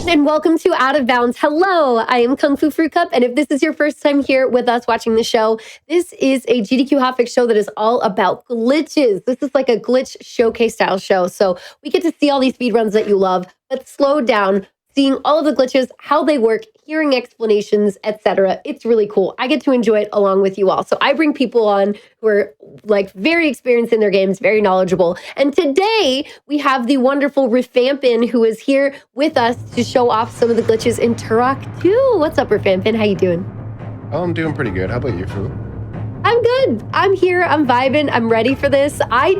And welcome to Out of Bounds. Hello, I am Kungfufruitcup, and if this is your first time here with us watching the show, this is a GDQ Hotfix show that is all about glitches. This is like a glitch showcase style show, so we get to see all these speedruns that you love, but slowed down, seeing all of the glitches, how they work, hearing explanations, etc. It's really cool. I get to enjoy it along with you all. So I bring people on who are like very experienced in their games, very knowledgeable. And today we have the wonderful Rifampin who is here with us to show off some of the glitches in Turok 2. What's up, Rifampin? How you doing? Oh, I'm doing pretty good. How about you, Fu? I'm good. I'm here. I'm vibing. I'm ready for this. I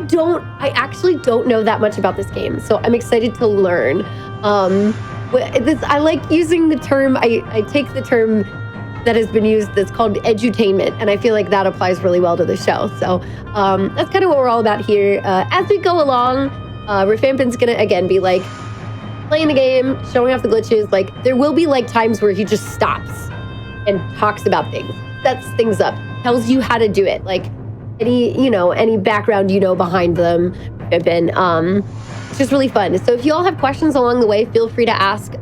actually don't know that much about this game, so I'm excited to learn. I like using the term, I take the term that has been used that's called edutainment, and I feel like that applies really well to the show. So that's kind of what we're all about here. As we go along, Rifampin's gonna, again, be like playing the game, showing off the glitches. Like, there will be like times where he just stops and talks about things, sets things up, tells you how to do it. Like any background behind them, Rifampin. It's just really fun. So if you all have questions along the way, feel free to ask.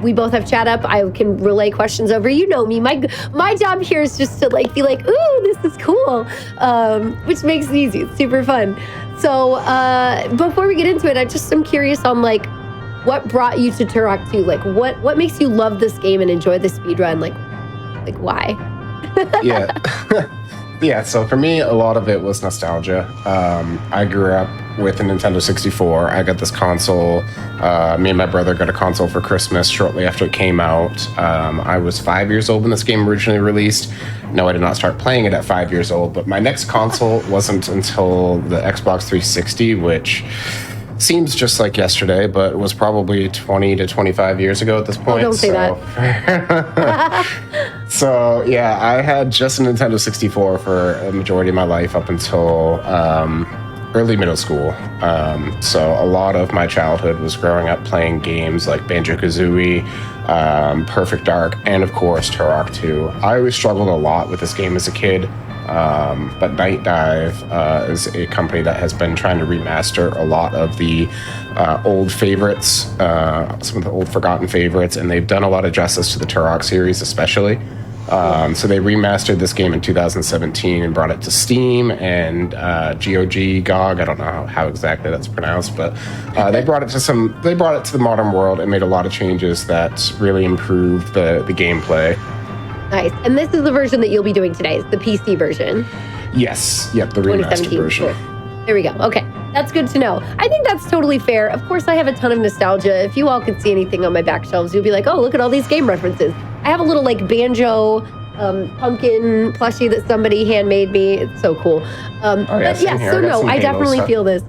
We both have chat up. I can relay questions over. You know me. My job here is just to be like, ooh, this is cool, which makes it easy. It's super fun. So before we get into it, I'm curious on what brought you to Turok 2? Like what makes you love this game and enjoy the speedrun? Like why? Yeah. Yeah, so for me, a lot of it was nostalgia. I grew up with a Nintendo 64. I got this console. Me and my brother got a console for Christmas shortly after it came out. I was 5 years old when this game originally released. No, I did not start playing it at 5 years old, but my next console wasn't until the Xbox 360, which seems just like yesterday, but it was probably 20 to 25 years ago at this point. Oh, don't say that. So, yeah, I had just a Nintendo 64 for a majority of my life up until early middle school. So a lot of my childhood was growing up playing games like Banjo-Kazooie, Perfect Dark, and of course Turok 2. I always struggled a lot with this game as a kid. But Night Dive is a company that has been trying to remaster a lot of the old favorites, some of the old forgotten favorites, and they've done a lot of justice to the Turok series especially. So they remastered this game in 2017 and brought it to Steam and GOG, I don't know how exactly that's pronounced, but they brought it to the modern world and made a lot of changes that really improved the gameplay. Nice. And this is the version that you'll be doing today. It's the PC version. Yes. Yep, the remastered version. Cool. There we go. Okay. That's good to know. I think that's totally fair. Of course, I have a ton of nostalgia. If you all could see anything on my back shelves, you'll be like, oh, look at all these game references. I have a little banjo pumpkin plushie that somebody handmade me. It's so cool. But yeah, so no, I definitely feel this.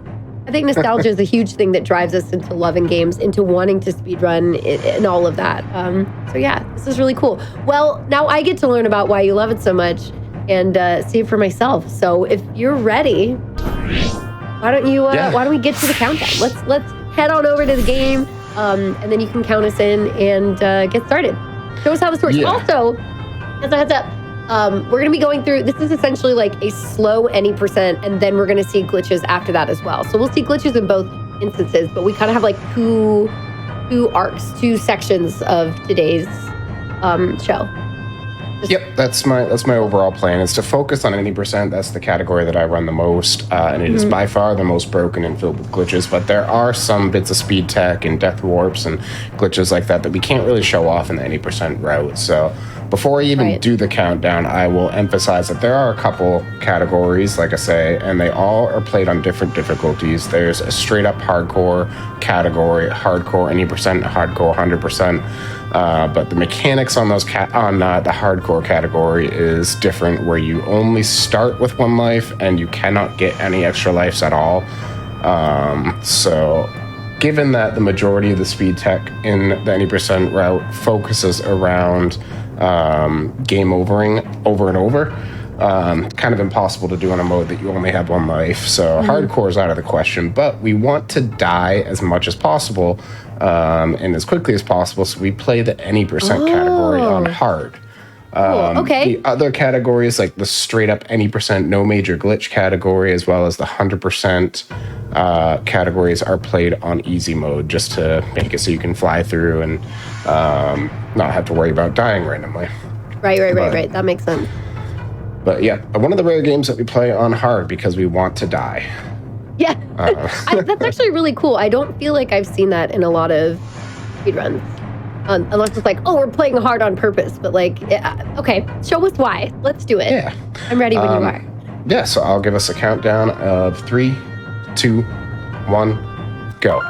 I think nostalgia is a huge thing that drives us into loving games, into wanting to speedrun and all of that. So yeah, this is really cool. Well, now I get to learn about why you love it so much and see it for myself. So if you're ready, why don't we get to the countdown? Let's head on over to the game, and then you can count us in and get started. Show us how this works. Yeah. Also, as a heads up, we're going to be going through, this is essentially like a slow any %, and then we're going to see glitches after that as well. So we'll see glitches in both instances, but we kind of have two arcs, two sections of today's show. Yep, that's my overall plan, is to focus on any %. That's the category that I run the most, and it is by far the most broken and filled with glitches, but there are some bits of speed tech and death warps and glitches like that we can't really show off in the any % route. So before I even do the countdown, I will emphasize that there are a couple categories, like I say, and they all are played on different difficulties. There's a straight up hardcore category, hardcore any %, hardcore 100%. But the mechanics on those on the hardcore category is different, where you only start with 1 life and you cannot get any extra lives at all. So given that the majority of the speed tech in the any % route focuses around game overing over and over, kind of impossible to do in a mode that you only have 1 life. So hardcore is out of the question, but we want to die as much as possible and as quickly as possible, so we play the any % category on hard. Cool. Okay. The other categories, like the straight up any percent no major glitch category, as well as the 100% categories, are played on easy mode just to make it so you can fly through and not have to worry about dying randomly. Right. That makes sense. But yeah, one of the rare games that we play on hard because we want to die. Yeah, that's actually really cool. I don't feel like I've seen that in a lot of speedruns. Unless it's like, oh, we're playing hard on purpose. But like, okay, show us why. Let's do it. Yeah. I'm ready when you are. Yeah, so I'll give us a countdown of 3, 2, 1, go.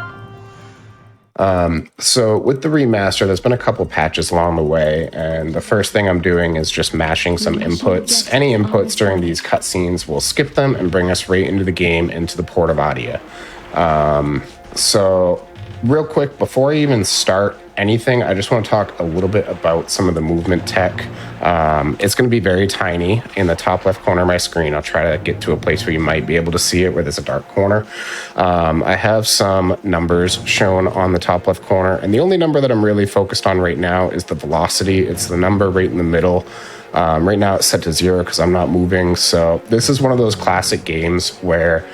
So with the remaster, there's been a couple patches along the way, and the first thing I'm doing is just mashing some inputs. Any inputs during these cutscenes, we'll skip them and bring us right into the game, into the port of audio. So real quick, before I even start anything, I just want to talk a little bit about some of the movement tech. It's going to be very tiny in the top left corner of my screen. I'll try to get to a place where you might be able to see it, where there's a dark corner. I have some numbers shown on the top left corner, and the only number that I'm really focused on right now is the velocity. It's the number right in the middle. Right now it's set to 0 because I'm not moving. So this is one of those classic games where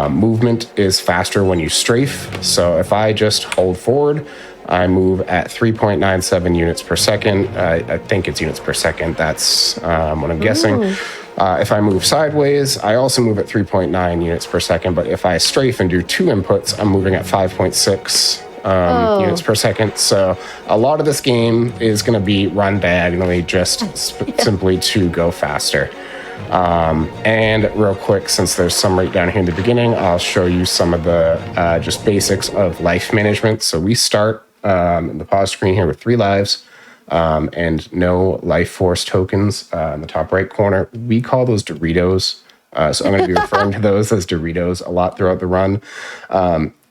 movement is faster when you strafe. So if I just hold forward, I move at 3.97 units per second. I think it's units per second. That's what I'm guessing. If I move sideways, I also move at 3.9 units per second. But if I strafe and do 2 inputs, I'm moving at 5.6 units per second. So a lot of this game is going to be run diagonally just simply to go faster. And real quick, since there's some right down here in the beginning, I'll show you some of the just basics of life management. So we start in the pause screen here with 3 lives and no life force tokens in the top right corner. We call those Doritos. So I'm going to be referring to those as Doritos a lot throughout the run.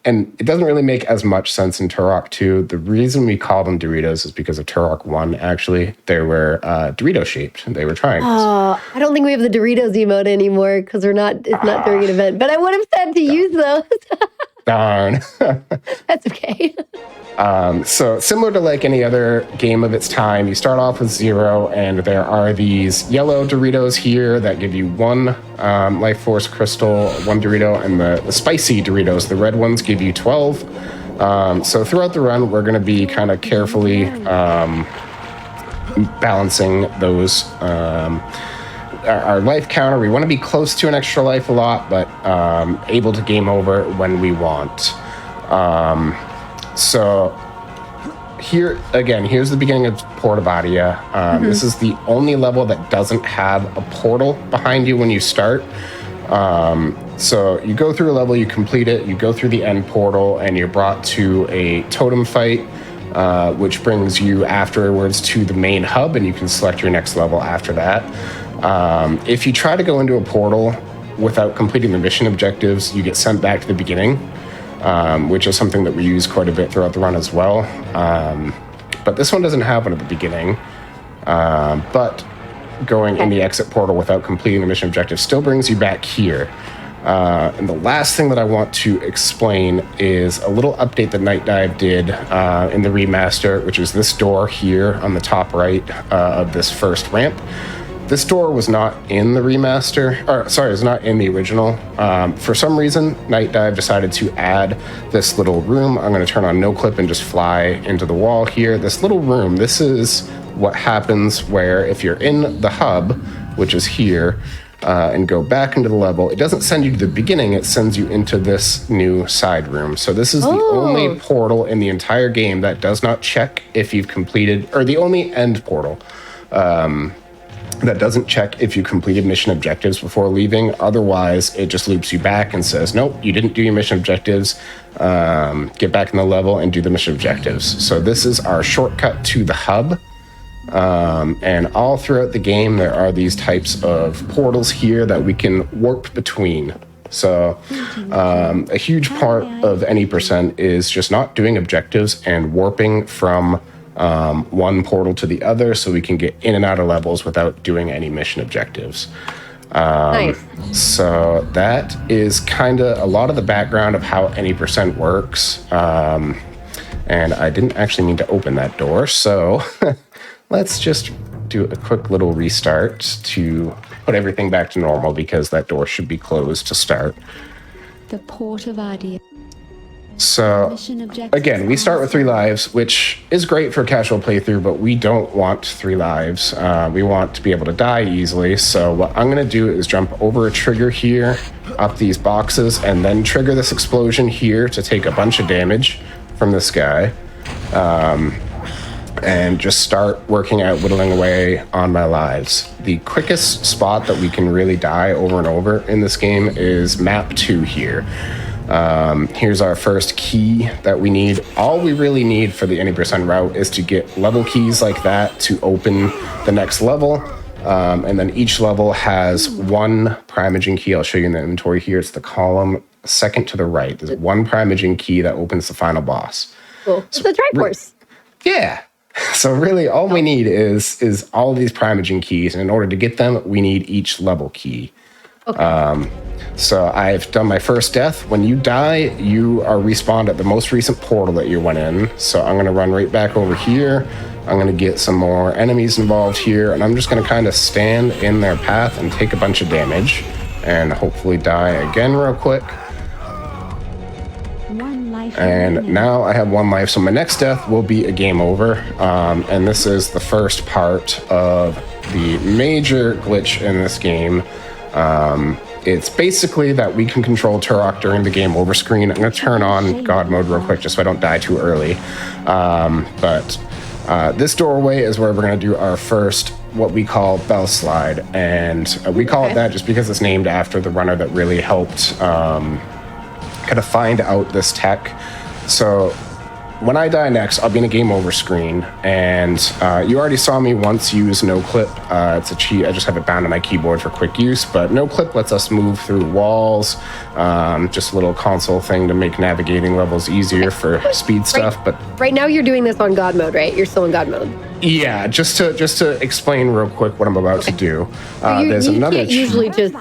And it doesn't really make as much sense in Turok 2. The reason we call them Doritos is because of Turok 1, actually. They were Dorito-shaped. They were triangles. Oh, I don't think we have the Doritos emote anymore because it's not during an event. But I would have said to use those. Darn. That's okay. So similar to like any other game of its time, you start off with 0, and there are these yellow Doritos here that give you 1 life force crystal, 1 Dorito, and the spicy Doritos, the red ones, give you 12. So throughout the run, we're going to be kind of carefully balancing those. Our life counter, we want to be close to an extra life a lot, but able to game over when we want. So here, again, here's the beginning of Port of Adia. This is the only level that doesn't have a portal behind you when you start. So you go through a level, you complete it, you go through the end portal, and you're brought to a totem fight, which brings you afterwards to the main hub, and you can select your next level after that. If you try to go into a portal without completing the mission objectives, you get sent back to the beginning, which is something that we use quite a bit throughout the run as well. But this one doesn't have one at the beginning. But going in the exit portal without completing the mission objective still brings you back here. And the last thing that I want to explain is a little update that Night Dive did in the remaster, which is this door here on the top right of this first ramp. This door was not in the remaster, or sorry, it's not in the original. For some reason, Night Dive decided to add this little room. I'm going to turn on no clip and just fly into the wall here. This little room, this is what happens where if you're in the hub, which is here, and go back into the level, it doesn't send you to the beginning, it sends you into this new side room. So this is the only portal in the entire game that does not check if you've completed, or the only end portal that doesn't check if you completed mission objectives before leaving. Otherwise, it just loops you back and says, nope, you didn't do your mission objectives. Get back in the level and do the mission objectives. So this is our shortcut to the hub. And all throughout the game, there are these types of portals here that we can warp between. So a huge part of any percent is just not doing objectives and warping from one portal to the other so we can get in and out of levels without doing any mission objectives. Nice. So that is kind of a lot of the background of how any percent works. And I didn't actually mean to open that door, so let's just do a quick little restart to put everything back to normal because that door should be closed to start. The Port of Adia. So, again, we start with 3 lives, which is great for a casual playthrough, but we don't want 3 lives. We want to be able to die easily. So what I'm going to do is jump over a trigger here, up these boxes, and then trigger this explosion here to take a bunch of damage from this guy. And just start working out, whittling away on my lives. The quickest spot that we can really die over and over in this game is map 2 here. Here's our first key that we need. All we really need for the any percent route is to get level keys like that to open the next level. And then each level has 1 primogen key. I'll show you in the inventory here. It's the column second to the right. There's 1 primogen key that opens the final boss. Cool. So the Triforce. Yeah. So really all we need is all of these primogen keys. And in order to get them, we need each level key. Okay. So I've done my first death. When you die, you are respawned at the most recent portal that you went in. So I'm going to run right back over here. I'm going to get some more enemies involved here. And I'm just going to kind of stand in their path and take a bunch of damage. And hopefully die again real quick. 1 life. And now I have 1 life. So my next death will be a game over. And this is the first part of the major glitch in this game. It's basically that we can control Turok during the game over screen. I'm going to turn on God mode real quick just so I don't die too early. But this doorway is where we're going to do our first, what we call bell slide. And we call it that just because it's named after the runner that really helped kind of find out this tech. So when I die next, I'll be in a game over screen, and you already saw me once use no clip. It's a cheat. I just have it bound on my keyboard for quick use, but no clip lets us move through walls. Just a little console thing to make navigating levels easier for speed stuff. But right now you're doing this on God mode, right? You're still in God mode. Yeah, just to explain real quick what I'm about to do. There's another. You can't usually just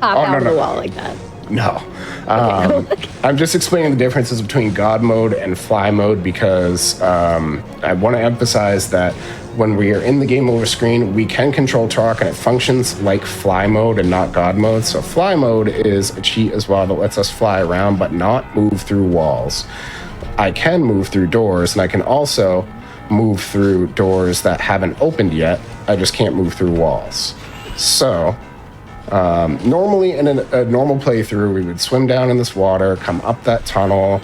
pop out of the wall like that. No. I'm just explaining the differences between God mode and fly mode because I want to emphasize that when we are in the game over screen, we can control Turok and it functions like fly mode and not God mode. So fly mode is a cheat as well that lets us fly around but not move through walls. I can move through doors, and I can also move through doors that haven't opened yet. I just can't move through walls. So normally in a normal playthrough, we would swim down in this water, come up that tunnel.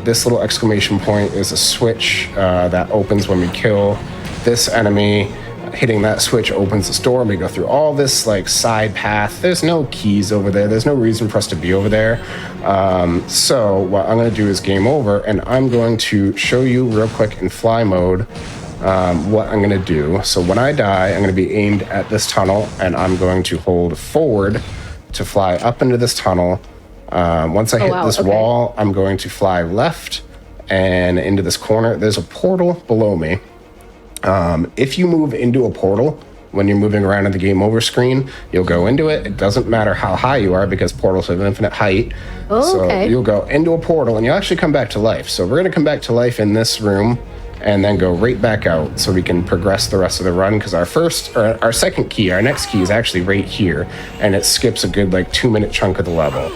This little exclamation point is a switch that opens when we kill this enemy. Hitting that switch opens this door, and we go through all this like side path. There's no keys over there. There's no reason for us to be over there. So what I'm going to do is game over, and I'm going to show you real quick in fly mode what I'm going to do. So when I die, I'm going to be aimed at this tunnel, and I'm going to hold forward to fly up into this tunnel. Once I hit this wall, I'm going to fly left and into this corner. There's a portal below me. If you move into a portal when you're moving around in the game over screen, you'll go into it. It doesn't matter how high you are because portals have infinite height. So you'll go into a portal and you'll actually come back to life. So we're going to come back to life in this room and then go right back out so we can progress the rest of the run, because our second key, our next key is actually right here, and it skips a good like 2-minute chunk of the level.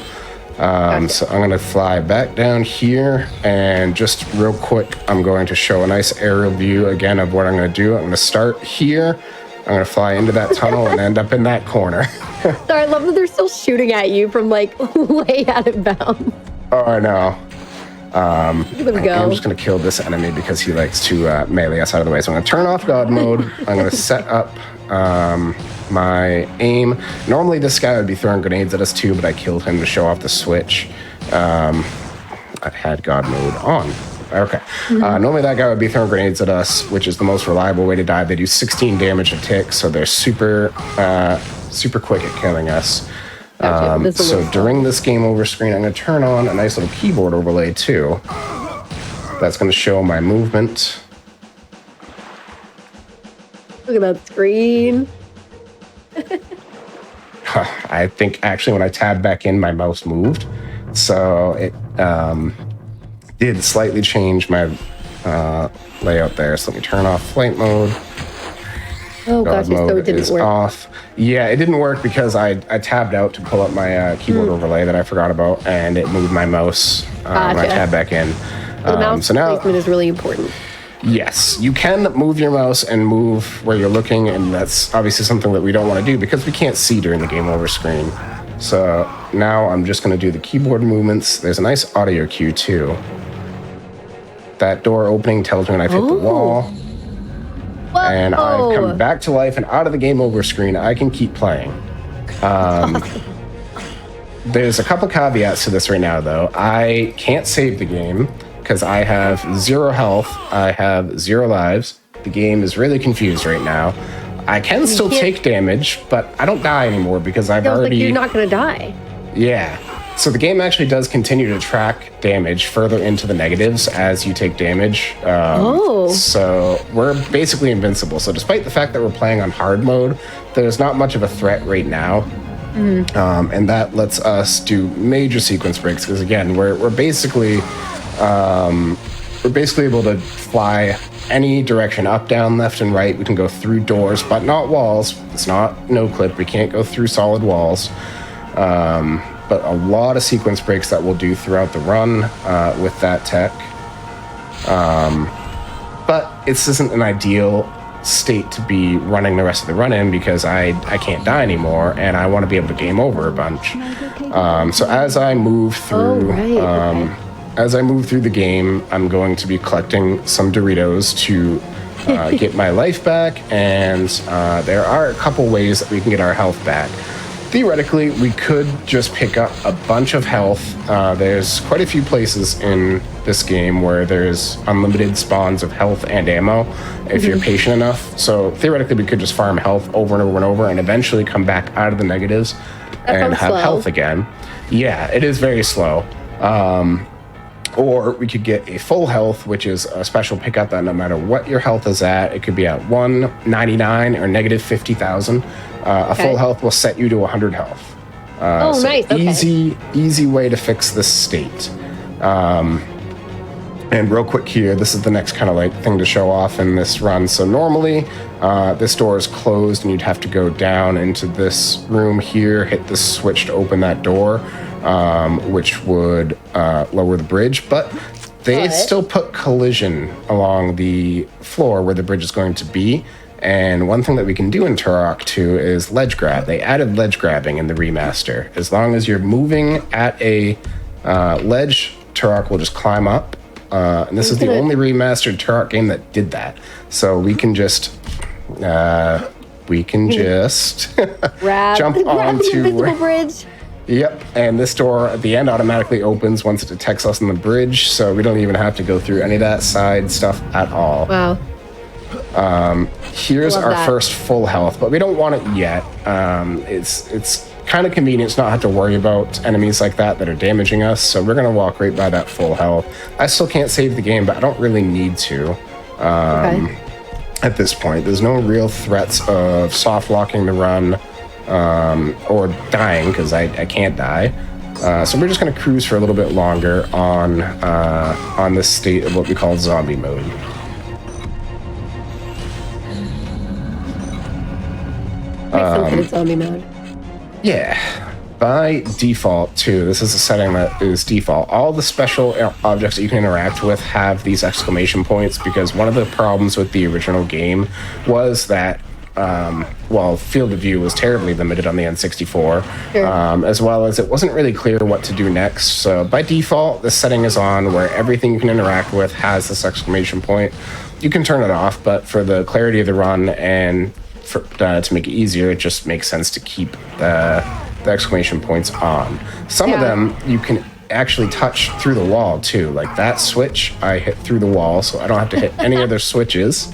So I'm going to fly back down here, and just real quick, I'm going to show a nice aerial view again of what I'm going to do. I'm going to start here. I'm going to fly into that tunnel and end up in that corner. Sorry, I love that they're still shooting at you from like way out of bounds. Oh, I know. Look at them go. I'm just going to kill this enemy because he likes to melee us out of the way. So I'm going to turn off God mode. I'm going to set up my aim. Normally this guy would be throwing grenades at us too, but I killed him to show off the switch. I had God mode on. Okay. Normally that guy would be throwing grenades at us, which is the most reliable way to die. They do 16 damage a tick, so they're super quick at killing us. So during this game over screen, I'm going to turn on a nice little keyboard overlay too. That's going to show my movement. Look at that screen. I think actually when I tabbed back in, my mouse moved. So it did slightly change my layout there. So let me turn off flight mode. Oh, God gotcha. So mode it didn't is work. off. Yeah, it didn't work because I tabbed out to pull up my keyboard overlay that I forgot about, and it moved my mouse when I Gotcha. tabbed back in. The mouse So now, placement is really important. yes, you can move your mouse and move where you're looking, and that's obviously something that we don't want to do because we can't see during the game over screen. So now I'm just going to do the keyboard movements. There's a nice audio cue too. That door opening tells me when I've hit the wall. Whoa. And I've come back to life and out of the game over screen. I can keep playing. There's a couple caveats to this right now, though. I can't save the game because I have 0 health. I have 0 lives. The game is really confused right now. I can still take damage, but I don't die anymore because I've Feels already... like you're not going to die. Yeah. So the game actually does continue to track damage further into the negatives as you take damage. So we're basically invincible. So despite the fact that we're playing on hard mode, there's not much of a threat right now. And that lets us do major sequence breaks because again, we're basically able to fly any direction, up, down, left, and right. We can go through doors, but not walls. It's not no clip. We can't go through solid walls. But a lot of sequence breaks that we'll do throughout the run with that tech. But this isn't an ideal state to be running the rest of the run in because I can't die anymore and I want to be able to game over a bunch. So as I move through as I move through the game, I'm going to be collecting some Doritos to get my life back, and there are a couple ways that we can get our health back. Theoretically, we could just pick up a bunch of health. There's quite a few places in this game where there's unlimited spawns of health and ammo if you're patient enough. So theoretically, we could just farm health over and over and over and eventually come back out of the negatives and have health again. Yeah, it is very slow. Or we could get a full health, which is a special pickup that no matter what your health is at, it could be at 199 or negative 50,000. A full health will set you to 100 health. So nice. Okay. Easy way to fix this state. And real quick here, this is the next kind of like thing to show off in this run. So normally this door is closed and you'd have to go down into this room here, hit the switch to open that door, which would lower the bridge. But they still put collision along the floor where the bridge is going to be. And one thing that we can do in Turok too is ledge grab. They added ledge grabbing in the remaster. As long as you're moving at a ledge, Turok will just climb up. And this is the only remastered Turok game that did that. So we can just jump onto the invisible bridge. Yep, and this door at the end automatically opens once it detects us on the bridge, so we don't even have to go through any of that side stuff at all. Wow. Here's our first full health, but we don't want it yet. It's kind of convenient to not have to worry about enemies like that are damaging us, so we're going to walk right by that full health. I still can't save the game, but I don't really need to at this point. There's no real threats of soft locking the run or dying, because I can't die. So we're just going to cruise for a little bit longer on this state of what we call zombie mode. Zombie mode. Yeah. By default, too, this is a setting that is default. All the special objects that you can interact with have these exclamation points, because one of the problems with the original game was that, field of view was terribly limited on the N64, as well as it wasn't really clear what to do next. So by default, this setting is on where everything you can interact with has this exclamation point. You can turn it off, but for the clarity of the run and to make it easier, it just makes sense to keep the exclamation points on. Some of them you can actually touch through the wall too. Like that switch, I hit through the wall, so I don't have to hit any other switches.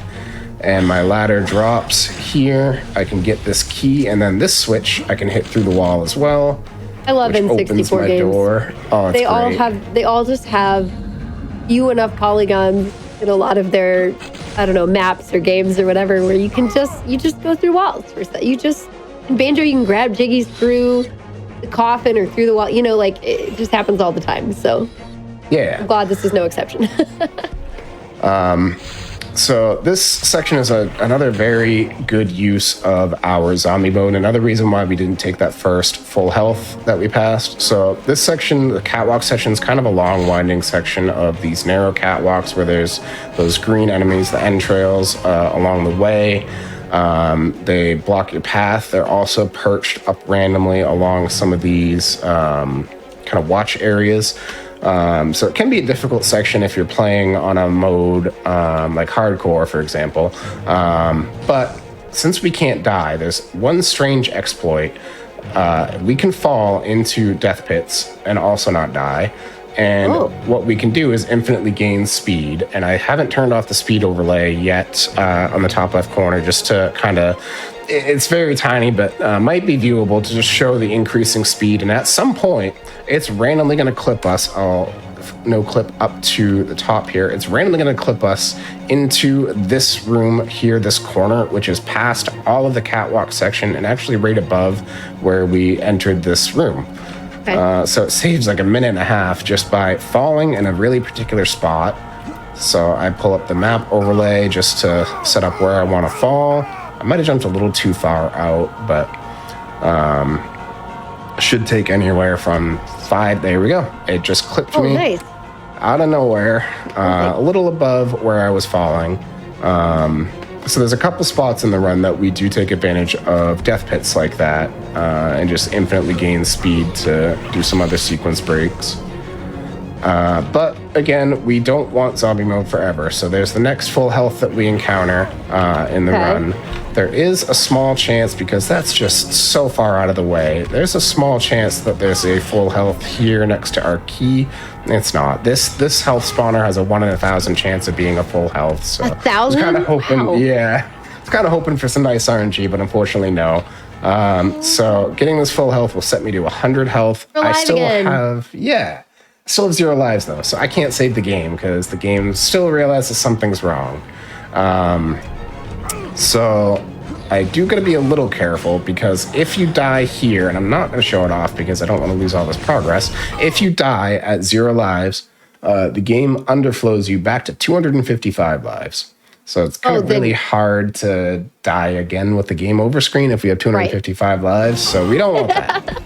And my ladder drops here. I can get this key, and then this switch I can hit through the wall as well. I love N64 games. Door. Oh, it's great. They all just have few enough polygons in a lot of their, I don't know, maps or games or whatever, where you just go through walls. In Banjo, you can grab jiggies through the coffin or through the wall. You know, like, it just happens all the time. So yeah, I'm glad this is no exception. So this section is another very good use of our zombie mode. Another reason why we didn't take that first full health that we passed. So this section, the catwalk section, is kind of a long winding section of these narrow catwalks where there's those green enemies, the entrails along the way. They block your path. They're also perched up randomly along some of these kind of watch areas. So it can be a difficult section if you're playing on a mode like hardcore, for example. But since we can't die, there's one strange exploit. We can fall into death pits and also not die. And what we can do is infinitely gain speed. And I haven't turned off the speed overlay yet on the top left corner, just to kind of, it's very tiny, but might be viewable to just show the increasing speed. And at some point, it's randomly going to clip us. I'll no clip up to the top here. It's randomly going to clip us into this room here, this corner, which is past all of the catwalk section and actually right above where we entered this room. Okay. So it saves like a minute and a half just by falling in a really particular spot. So I pull up the map overlay just to set up where I want to fall. I might have jumped a little too far out, but should take anywhere from 5. There we go. It just clipped me nice. Out of nowhere, a little above where I was falling. So there's a couple spots in the run that we do take advantage of death pits like that and just infinitely gain speed to do some other sequence breaks. But again, we don't want zombie mode forever. So there's the next full health that we encounter in the run. There is a small chance, because that's just so far out of the way, there's a small chance that there's a full health here next to our key. It's not. This health spawner has a 1 in 1,000 chance of being a full health. So 1,000? kind of hoping, wow. Yeah. It's kind of hoping for some nice RNG, but unfortunately no. So getting this full health will set me to 100 health. I still have 0 lives though, so I can't save the game because the game still realizes something's wrong. So I do gotta be a little careful, because if you die here, and I'm not gonna show it off because I don't want to lose all this progress, if you die at 0 lives, the game underflows you back to 255 lives. So it's kind of really hard to die again with the game over screen if we have 255 lives, so we don't want that.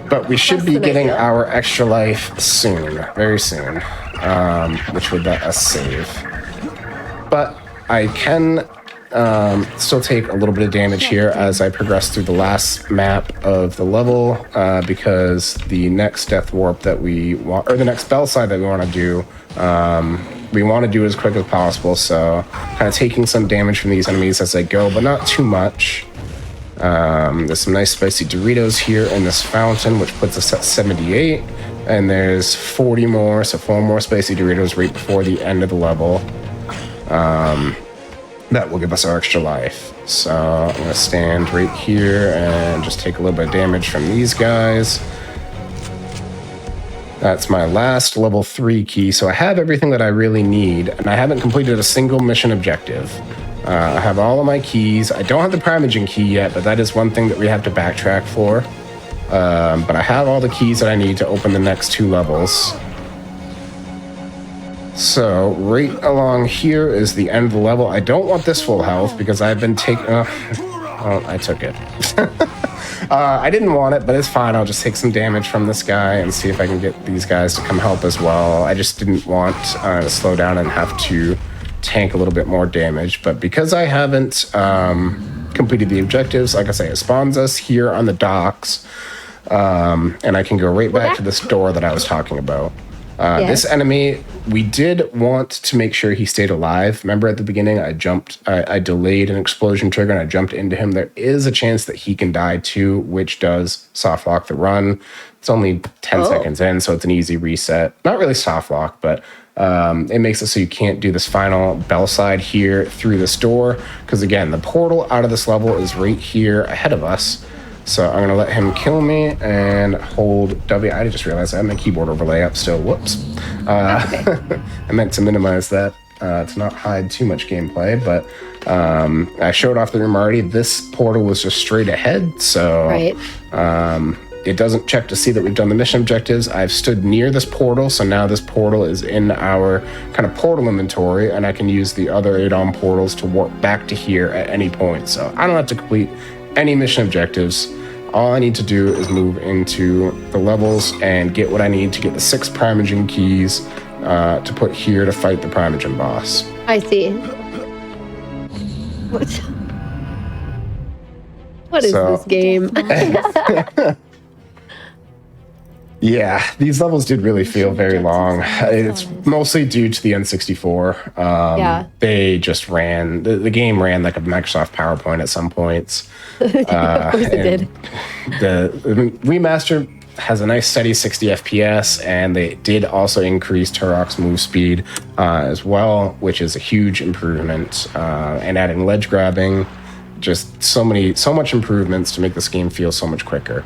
But we should be getting our extra life soon, very soon, which would let us save. But I can still take a little bit of damage here as I progress through the last map of the level, because the next death warp that we want, or the next bell side that we want to do, we want to do as quick as possible. So kind of taking some damage from these enemies as I go, but not too much. There's some nice spicy Doritos here in this fountain, which puts us at 78. And there's 40 more, so 4 more spicy Doritos right before the end of the level. That will give us our extra life. So I'm going to stand right here and just take a little bit of damage from these guys. That's my last level 3 key. So I have everything that I really need, and I haven't completed a single mission objective. I have all of my keys. I don't have the Primogen key yet, but that is one thing that we have to backtrack for. But I have all the keys that I need to open the next 2 levels. So right along here is the end of the level. I don't want this full health because I've been taking... well, I took it. I didn't want it, but it's fine. I'll just take some damage from this guy and see if I can get these guys to come help as well. I just didn't want to slow down and have to tank a little bit more damage. But because I haven't completed the objectives, like I say, it spawns us here on the docks. And I can go right back to this door that I was talking about. This enemy, we did want to make sure he stayed alive. Remember at the beginning, I delayed an explosion trigger and I jumped into him. There is a chance that he can die too, which does soft lock the run. It's only 10 seconds in, so it's an easy reset. Not really soft lock, but it makes it so you can't do this final bell side here through this door. Because again, the portal out of this level is right here ahead of us. So I'm going to let him kill me and hold W. I just realized I have my keyboard overlay up still. Whoops. I meant to minimize that to not hide too much gameplay, but I showed off the room already. This portal was just straight ahead, so it doesn't check to see that we've done the mission objectives. I've stood near this portal, so now this portal is in our kind of portal inventory, and I can use the other add-on portals to warp back to here at any point. So I don't have to complete any mission objectives. All I need to do is move into the levels and get what I need to get the 6 Primogen keys to put here to fight the Primogen boss. I see. What is this game? Yeah, these levels did really feel very long. It's mostly due to the N64. Yeah. They just ran, the game ran like a Microsoft PowerPoint at some points. Of course it did. The remaster has a nice steady 60 FPS, and they did also increase Turok's move speed as well, which is a huge improvement. And adding ledge grabbing, just so much improvements to make this game feel so much quicker.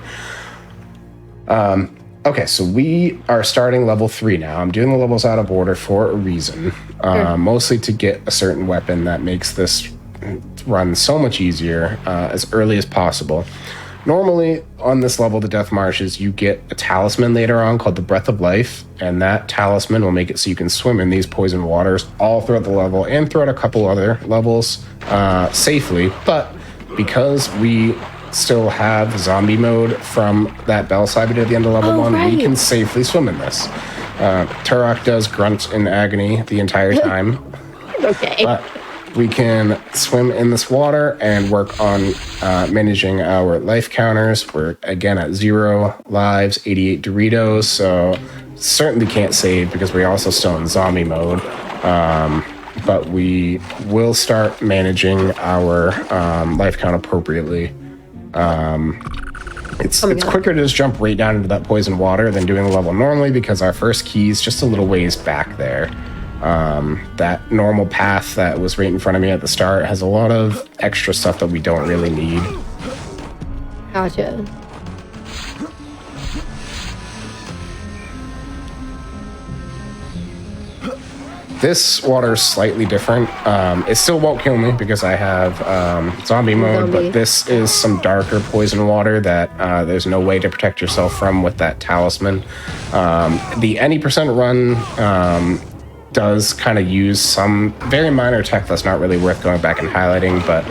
Okay, so we are starting level 3 now. I'm doing the levels out of order for a reason, mostly to get a certain weapon that makes this run so much easier as early as possible. Normally, on this level, the Death Marshes, you get a talisman later on called the Breath of Life, and that talisman will make it so you can swim in these poison waters all throughout the level and throughout a couple other levels safely. But because we still have zombie mode from that bell side we did at the end of level 1, we can safely swim in this. Turok does grunt in agony the entire time. Okay. But we can swim in this water and work on managing our life counters. We're again at 0 lives, 88 Doritos, so certainly can't save because we're also still in zombie mode. But we will start managing our life count appropriately. It's quicker to just jump right down into that poison water than doing the level normally because our first key is just a little ways back there. That normal path that was right in front of me at the start has a lot of extra stuff that we don't really need. Gotcha. This water is slightly different. It still won't kill me because I have zombie mode, but this is some darker poison water that there's no way to protect yourself from with that talisman. The any percent run does kind of use some very minor tech that's not really worth going back and highlighting, but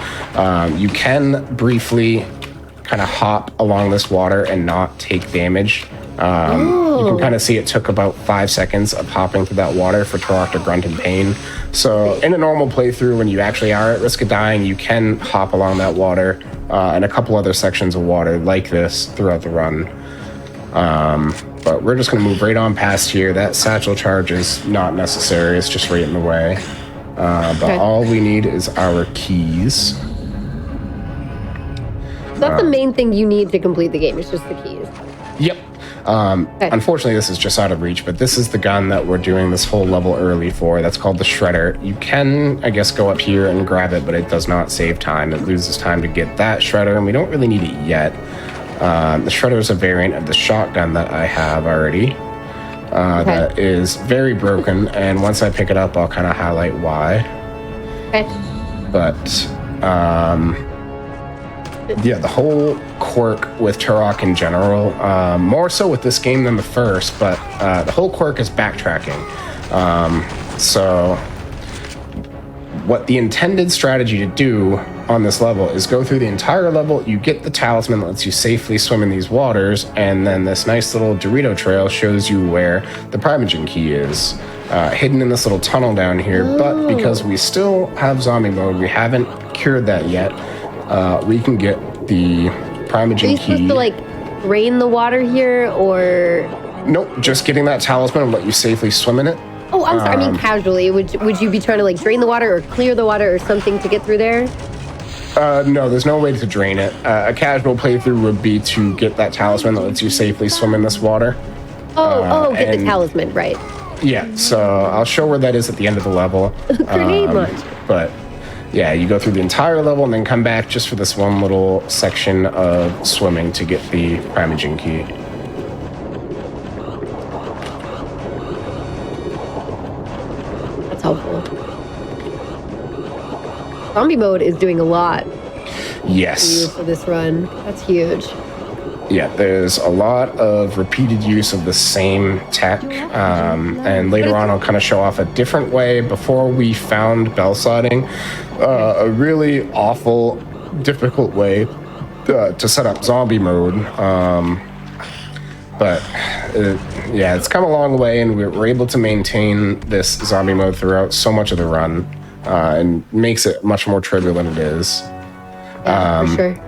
you can briefly kind of hop along this water and not take damage. You can kind of see it took about 5 seconds of hopping through that water for Turok to grunt in pain. So in a normal playthrough, when you actually are at risk of dying, you can hop along that water and a couple other sections of water like this throughout the run. But we're just going to move right on past here. That satchel charge is not necessary. It's just right in the way. But all we need is our keys. That's the main thing you need to complete the game. It's just the keys. Yep. Unfortunately, this is just out of reach, but this is the gun that we're doing this whole level early for. That's called the Shredder. You can, I guess, go up here and grab it, but it does not save time. It loses time to get that Shredder, and we don't really need it yet. The Shredder is a variant of the shotgun that I have already. That is very broken, and once I pick it up, I'll kind of highlight why. Okay. But, yeah, the whole quirk with Turok in general, more so with this game than the first, but the whole quirk is backtracking. So what the intended strategy to do on this level is go through the entire level, you get the talisman that lets you safely swim in these waters, and then this nice little Dorito trail shows you where the Primogen key is, hidden in this little tunnel down here. But because we still have zombie mode, we haven't cured that yet, we can get the Primogen key. Are you supposed to, like, drain the water here, or...? Nope, just getting that talisman will let you safely swim in it. Oh, I'm sorry, I mean casually. Would you be trying to, like, drain the water or clear the water or something to get through there? No, there's no way to drain it. A casual playthrough would be to get that talisman that lets you safely swim in this water. Get the talisman, right. Yeah, so I'll show where that is at the end of the level. Grenade launch. But yeah, you go through the entire level and then come back just for this one little section of swimming to get the Primogen key. That's helpful. Zombie mode is doing a lot. Yes. For this run. That's huge. Yeah, there's a lot of repeated use of the same tech, and later on I'll kind of show off a different way. Before we found bell sliding, a really awful, difficult way to set up zombie mode. But yeah, it's come a long way, and we're able to maintain this zombie mode throughout so much of the run, and makes it much more trivial than it is. For sure.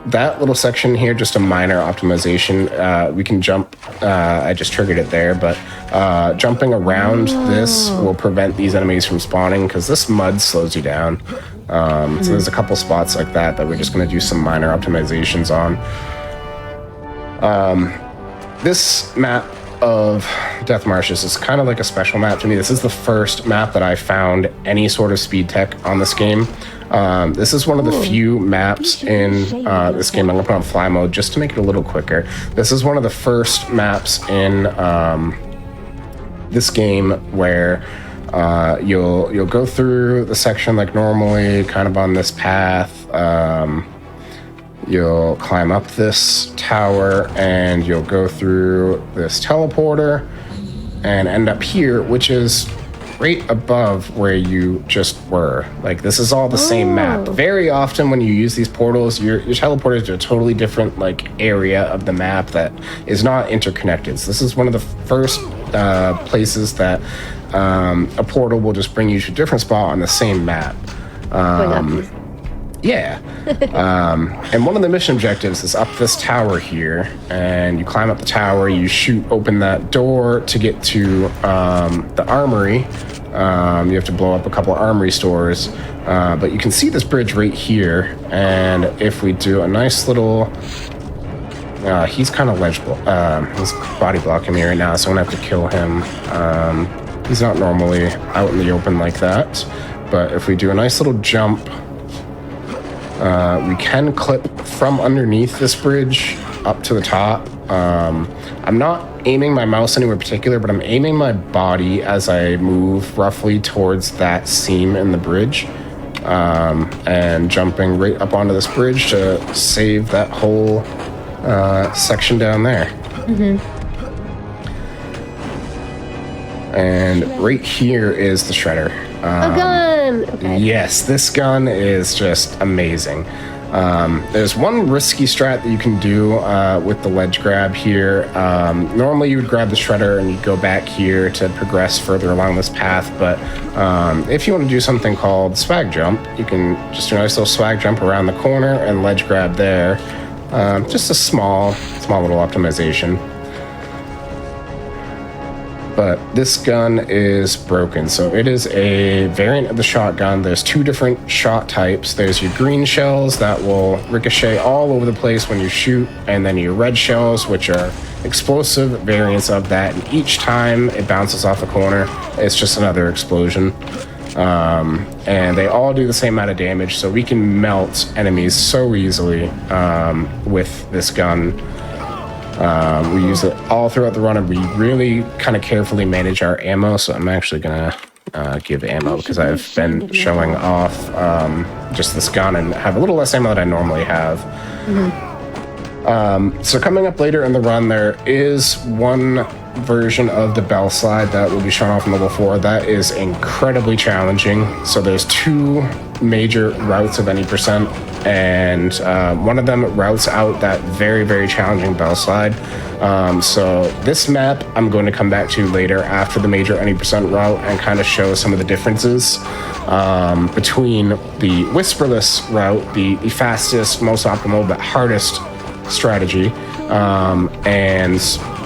That little section here, just a minor optimization. We can jump. I just triggered it there, but jumping around this will prevent these enemies from spawning because this mud slows you down. So there's a couple spots like that we're just going to do some minor optimizations on. This map of Death Marshes is kind of like a special map to me. This is the first map that I found any sort of speed tech on this game. This is one of the few maps in this game. I'm going to put on fly mode just to make it a little quicker. This is one of the first maps in this game where you'll go through the section like normally, kind of on this path. You'll climb up this tower and you'll go through this teleporter and end up here, which is right above where you just were. Like, this is all the same map. Very often when you use these portals, you're teleported to a totally different like area of the map that is not interconnected. So this is one of the first places that a portal will just bring you to a different spot on the same map. Yeah. And one of the mission objectives is up this tower here, and you climb up the tower, you open that door to get to the armory. You have to blow up a couple of armory stores, but you can see this bridge right here, and if we do a nice little... he's kind of legible. He's body blocking me right now, so I'm gonna have to kill him. He's not normally out in the open like that, but if we do a nice little jump, we can clip from underneath this bridge up to the top. I'm not aiming my mouse anywhere particular, but I'm aiming my body as I move roughly towards that seam in the bridge, and jumping right up onto this bridge to save that whole section down there. And right here is the shredder. A gun! Okay. Yes, this gun is just amazing. There's one risky strat that you can do with the ledge grab here. Normally you would grab the shredder and you'd go back here to progress further along this path, but if you want to do something called swag jump, you can just do a nice little swag jump around the corner and ledge grab there. Just a small little optimization. But this gun is broken. So it is a variant of the shotgun. There's two different shot types. There's your green shells that will ricochet all over the place when you shoot, and then your red shells, which are explosive variants of that. And each time it bounces off the corner, it's just another explosion. And they all do the same amount of damage, so we can melt enemies so easily with this gun. We use it all throughout the run, and we really kind of carefully manage our ammo. So I'm actually gonna give ammo because I've been showing off just this gun and have a little less ammo than I normally have. So coming up later in the run, there is one version of the bell slide that will be shown off in level 4 that is incredibly challenging. So there's two major routes of any percent, and one of them routes out that very, very challenging bell slide. So this map I'm going to come back to later after the major any percent route and kind of show some of the differences between the whisperless route, the fastest, most optimal, but hardest strategy, and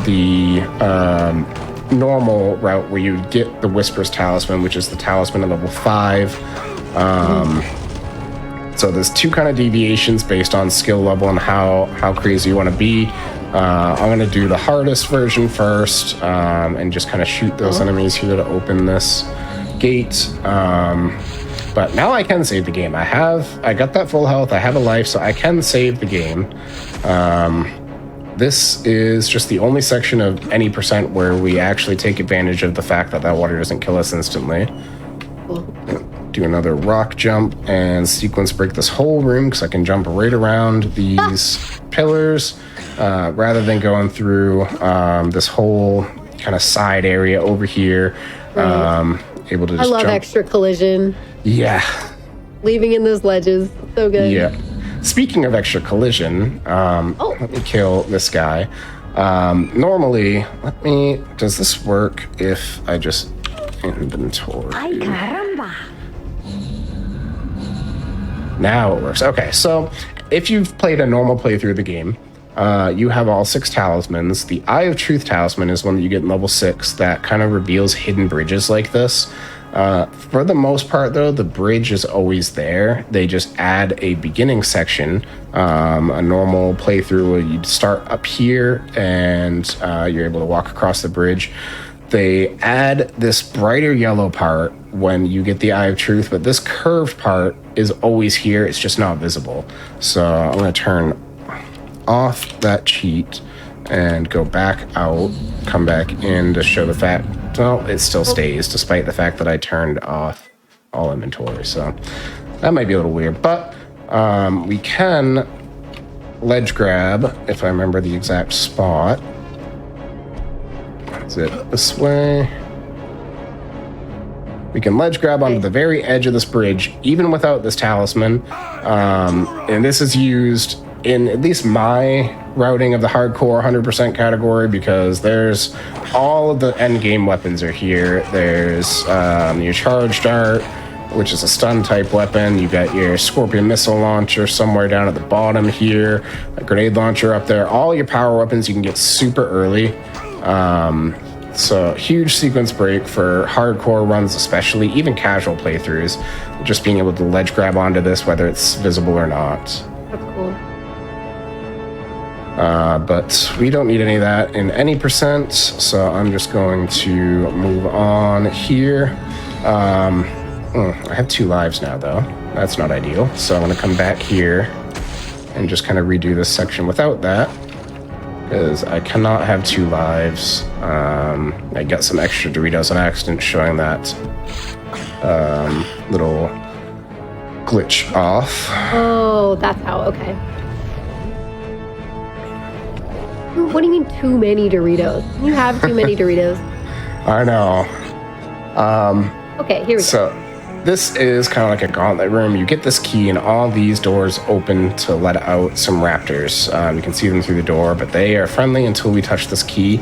the normal route where you get the Whisper's Talisman, which is the talisman at level 5. So there's two kind of deviations based on skill level and how crazy you want to be. I'm going to do the hardest version first, and just kind of shoot those enemies here to open this gate. But now I can save the game. I got that full health, I have a life, so I can save the game. This is just the only section of any percent where we actually take advantage of the fact that water doesn't kill us instantly. Cool. Do another rock jump and sequence break this whole room because I can jump right around these pillars. rather than going through this whole kind of side area over here. Right. Able to I just love jump. extra collision. Yeah. Leaving in those ledges. So good. Yeah. Speaking of extra collision, let me kill this guy. Normally, does this work if I just inventory? Ay, caramba. Now it works. Okay, so if you've played a normal playthrough of the game, you have all 6 talismans. The Eye of Truth talisman is one that you get in level 6 that kind of reveals hidden bridges like this. For the most part, though, the bridge is always there. They just add a beginning section, a normal playthrough where you start up here and you're able to walk across the bridge. They add this brighter yellow part when you get the Eye of Truth, but this curved part is always here. It's just not visible. So I'm going to turn off that cheat and go back out, come back in to show the fact, well, it still stays despite the fact that I turned off all inventory. So that might be a little weird, but we can ledge grab if I remember the exact spot. Is it this way? We can ledge grab onto the very edge of this bridge, even without this talisman. And this is used in at least my routing of the hardcore 100% category because there's all of the end game weapons are here. There's your charge dart, which is a stun type weapon. You got your scorpion missile launcher somewhere down at the bottom here, a grenade launcher up there. All your power weapons you can get super early. So huge sequence break for hardcore runs, especially even casual playthroughs. Just being able to ledge grab onto this, whether it's visible or not. That's cool. But we don't need any of that in any percent, so I'm just going to move on here. I have 2 lives now, though. That's not ideal. So I'm going to come back here and just kind of redo this section without that, because I cannot have 2 lives. I got some extra Doritos on accident showing that little glitch off. Oh, that's how. Okay. What do you mean too many Doritos? You have too many Doritos. I know. Okay, here we go. So this is kind of like a gauntlet room. You get this key and all these doors open to let out some raptors. You can see them through the door, but they are friendly until we touch this key.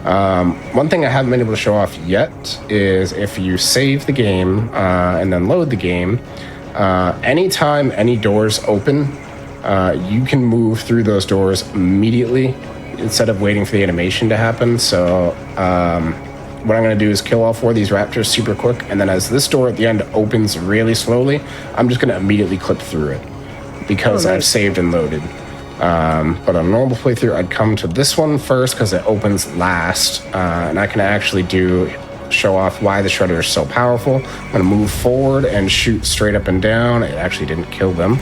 One thing I haven't been able to show off yet is if you save the game and then load the game, anytime any doors open, you can move through those doors immediately instead of waiting for the animation to happen. So what I'm going to do is kill all 4 of these raptors super quick, and then as this door at the end opens really slowly, I'm just going to immediately clip through it because I've saved and loaded. But on a normal playthrough, I'd come to this one first because it opens last, and I can actually show off why the shredder is so powerful. I'm going to move forward and shoot straight up and down. It actually didn't kill them.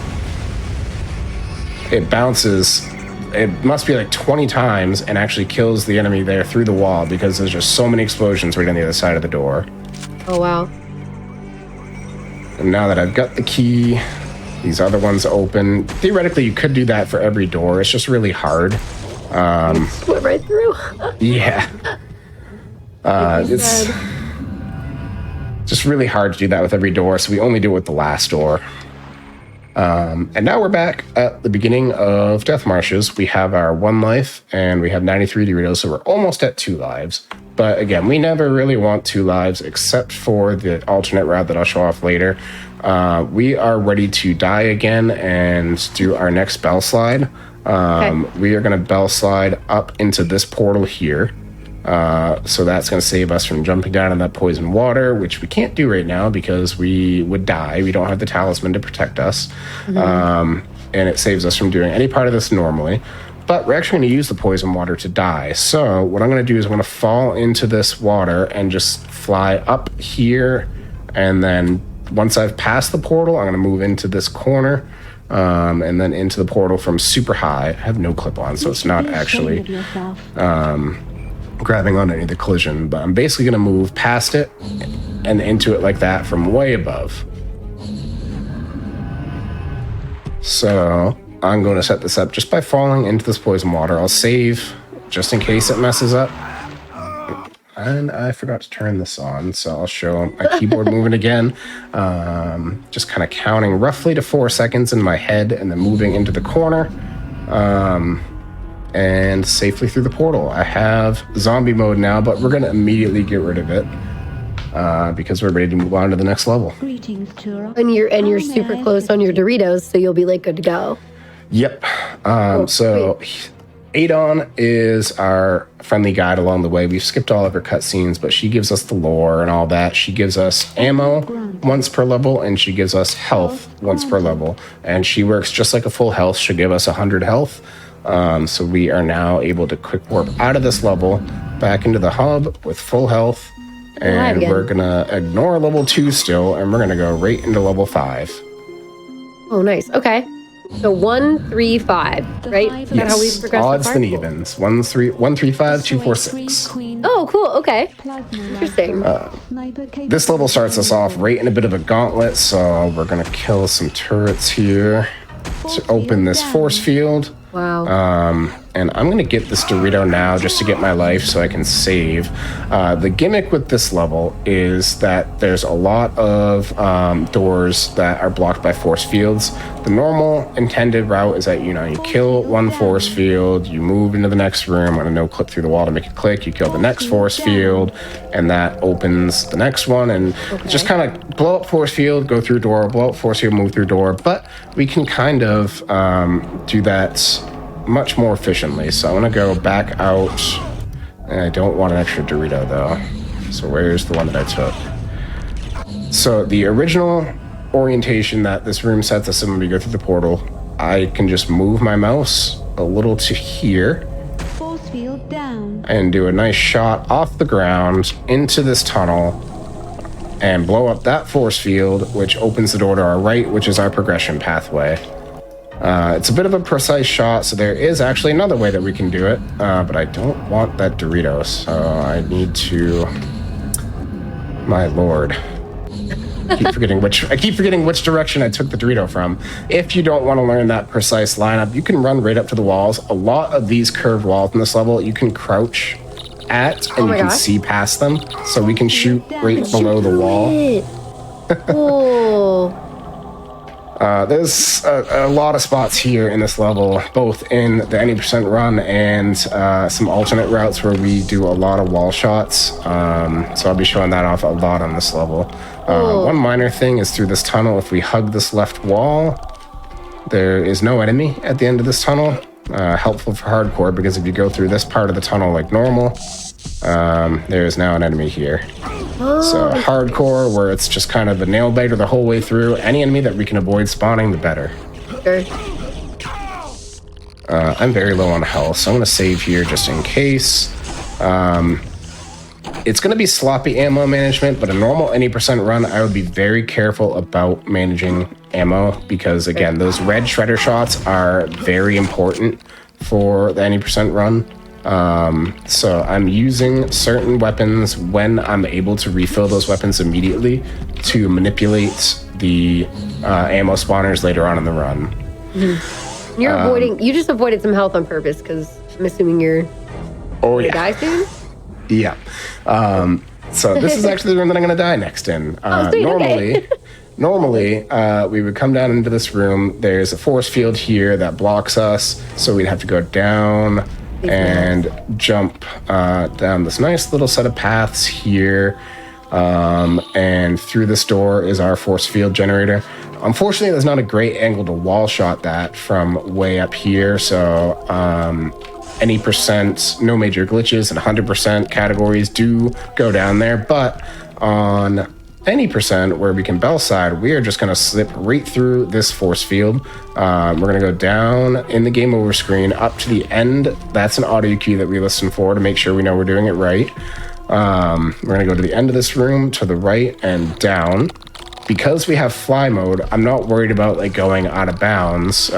It bounces. It must be like 20 times and actually kills the enemy there through the wall because there's just so many explosions right on the other side of the door. Oh, wow. And now that I've got the key, these other ones open. Theoretically, you could do that for every door. It's just really hard. Went right through. Yeah. It's just really hard to do that with every door, so we only do it with the last door. And now we're back at the beginning of Death Marshes. We have our 1 life, and we have 93 Doritos, so we're almost at 2 lives. But again, we never really want 2 lives, except for the alternate route that I'll show off later. We are ready to die again and do our next bell slide. We are going to bell slide up into this portal here. So that's going to save us from jumping down in that poison water, which we can't do right now because we would die. We don't have the talisman to protect us. And it saves us from doing any part of this normally. But we're actually going to use the poison water to die. So what I'm going to do is I'm going to fall into this water and just fly up here. And then once I've passed the portal, I'm going to move into this corner. And then into the portal from super high. I have no clip on, so it's not actually grabbing on any of the collision, but I'm basically going to move past it and into it like that from way above. So I'm going to set this up just by falling into this poison water. I'll save just in case it messes up. And I forgot to turn this on, so I'll show my keyboard moving again. Just kind of counting roughly to 4 seconds in my head and then moving into the corner. And safely through the portal. I have zombie mode now, but we're going to immediately get rid of it because we're ready to move on to the next level. Greetings, Turok. And you're super close on your Doritos, so you'll be like good to go. Yep. So Adon is our friendly guide along the way. We've skipped all of her cutscenes, but she gives us the lore and all that. She gives us ammo once per level, and she gives us health once per level. And she works just like a full health. She'll give us 100 health. So we are now able to quick warp out of this level back into the hub with full health. And we're going to ignore level 2 still, and we're going to go right into level 5. Oh, nice. Okay. So 1, 3, 5, right? Is that how we've progressed? Odds so far? and evens. 1, 3, 1, 3, 5, 2, 4, 6. Oh, cool. Okay. Interesting. This level starts us off right in a bit of a gauntlet, so we're going to kill some turrets here to open this force field. Wow. And I'm going to get this Dorito now just to get my life so I can save. The gimmick with this level is that there's a lot of doors that are blocked by force fields. The normal intended route is that, you kill one force field, you move into the next room on a no clip through the wall to make it click, you kill the next force field, and that opens the next one, and just kind of blow up force field, go through door, blow up force field, move through door. But we can kind of do that much more efficiently. So I'm going to go back out, and I don't want an extra Dorito though. So where's the one that I took? So the original orientation that this room sets us in when we go through the portal, I can just move my mouse a little to here Force field down. and do a nice shot off the ground into this tunnel and blow up that force field, which opens the door to our right, which is our progression pathway. It's a bit of a precise shot, so there is actually another way that we can do it, but I don't want that Dorito, so I need to... My lord. I keep forgetting which direction I took the Dorito from. If you don't want to learn that precise lineup, you can run right up to the walls. A lot of these curved walls in this level, you can crouch at, and you can see past them, so we can shoot right below the wall. Oh. There's a lot of spots here in this level, both in the any percent run and some alternate routes where we do a lot of wall shots. So I'll be showing that off a lot on this level. One minor thing is through this tunnel, if we hug this left wall, there is no enemy at the end of this tunnel. Helpful for hardcore, because if you go through this part of the tunnel like normal, there is now an enemy here. So hardcore, where it's just kind of a nail biter the whole way through, any enemy that we can avoid spawning, the better. Sure. I'm very low on health, so I'm going to save here just in case. It's going to be sloppy ammo management, but a normal any percent run, I would be very careful about managing ammo, because again, those red shredder shots are very important for the any percent run. So I'm using certain weapons when I'm able to refill those weapons immediately to manipulate the ammo spawners later on in the run. Mm-hmm. You just avoided some health on purpose, because I'm assuming you're gonna die soon? Yeah. So this is actually the room that I'm going to die next in. Normally, we would come down into this room. There's a force field here that blocks us, so we'd have to go down and jump down this nice little set of paths here. And through this door is our force field generator. Unfortunately, there's not a great angle to wall shot that from way up here, so any percent, no major glitches, and 100% categories do go down there, but on any percent where we can bell side, we are just going to slip right through this force field. We're going to go down in the game over screen up to the end. That's an audio cue that we listen for to make sure we know we're doing it right. We're going to go to the end of this room, to the right and down. Because we have fly mode, I'm not worried about like going out of bounds,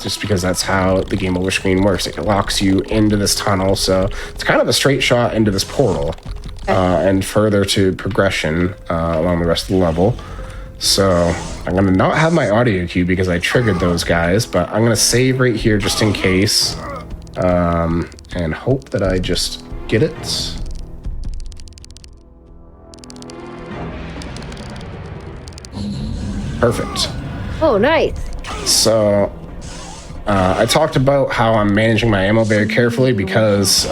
just because that's how the game over screen works. It locks you into this tunnel, so it's kind of a straight shot into this portal, and further to progression along the rest of the level. So I'm going to not have my audio cue because I triggered those guys, but I'm going to save right here just in case, and hope that I just get it. Perfect. Oh, nice. So I talked about how I'm managing my ammo very carefully because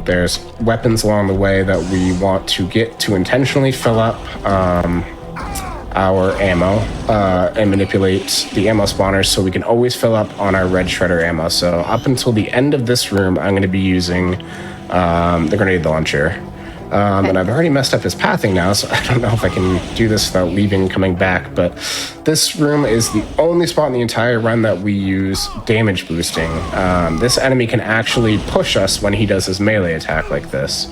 there's weapons along the way that we want to get to intentionally fill up our ammo and manipulate the ammo spawners so we can always fill up on our red shredder ammo. So up until the end of this room, I'm going to be using the grenade launcher. And I've already messed up his pathing now, so I don't know if I can do this without leaving and coming back. But this room is the only spot in the entire run that we use damage boosting. This enemy can actually push us when he does his melee attack like this.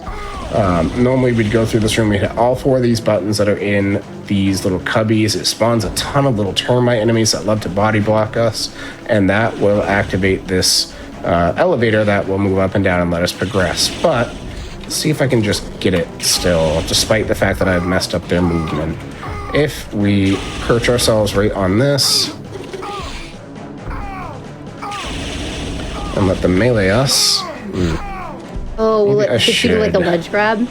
Normally we'd go through this room, we'd hit all 4 of these buttons that are in these little cubbies. It spawns a ton of little termite enemies that love to body block us, and that will activate this elevator that will move up and down and let us progress. But see if I can just get it still, despite the fact that I've messed up their movement. If we perch ourselves right on this and let them melee us. Oh, will it do like a ledge grab?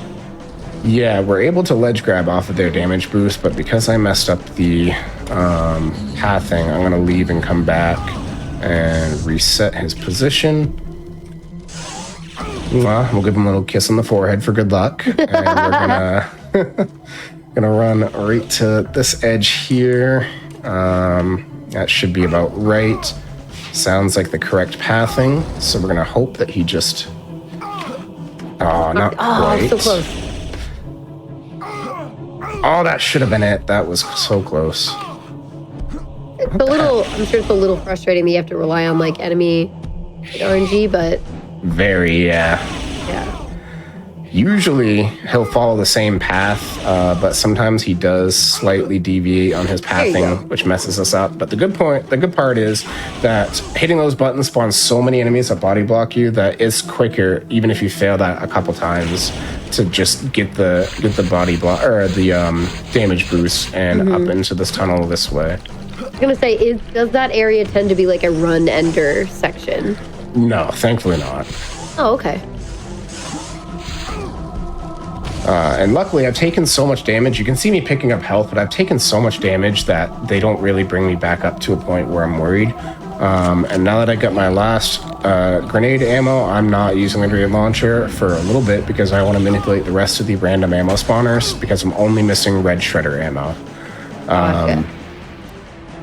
Yeah, we're able to ledge grab off of their damage boost, but because I messed up the pathing, I'm going to leave and come back and reset his position. We'll give him a little kiss on the forehead for good luck. And we're gonna run right to this edge here. That should be about right. Sounds like the correct pathing. So we're gonna hope that he just... Oh, not quite. So close. Oh, that should have been it. That was so close. I'm sure it's a little frustrating that you have to rely on like enemy RNG, but... Very, yeah. Usually he'll follow the same path, but sometimes he does slightly deviate on his pathing, which messes us up. But the good part is that hitting those buttons spawns so many enemies that body block you that it's quicker, even if you fail that a couple times, to just get the body block or the damage boost and up into this tunnel this way. I was gonna say, does that area tend to be like a run ender section? No, thankfully not. Oh, okay. And luckily, I've taken so much damage. You can see me picking up health, but I've taken so much damage that they don't really bring me back up to a point where I'm worried. And now that I got my last grenade ammo, I'm not using the grenade launcher for a little bit because I want to manipulate the rest of the random ammo spawners because I'm only missing red shredder ammo.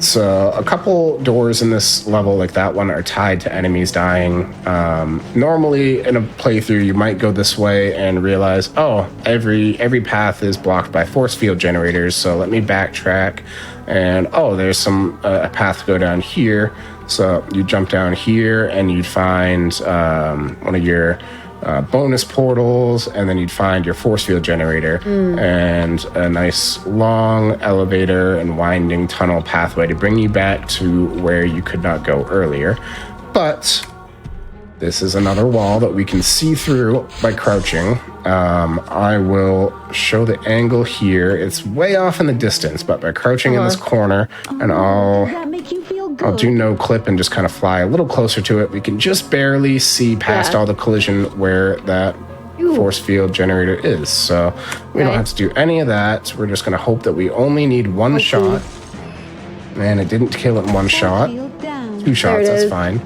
So a couple doors in this level like that one are tied to enemies dying. Normally in a playthrough you might go this way and realize, oh, every path is blocked by force field generators, so let me backtrack and oh, there's some a path to go down here. So you jump down here and you'd find one of your bonus portals, and then you'd find your force field generator and a nice long elevator and winding tunnel pathway to bring you back to where you could not go earlier. But this is another wall that we can see through by crouching. I will show the angle here. It's way off in the distance, but by crouching in this corner, and I'll do no clip and just kind of fly a little closer to it. We can just barely see past all the collision where that force field generator is. So we don't have to do any of that. We're just going to hope that we only need one shot. Man, it didn't kill it in one shot. 2 shots, that's fine.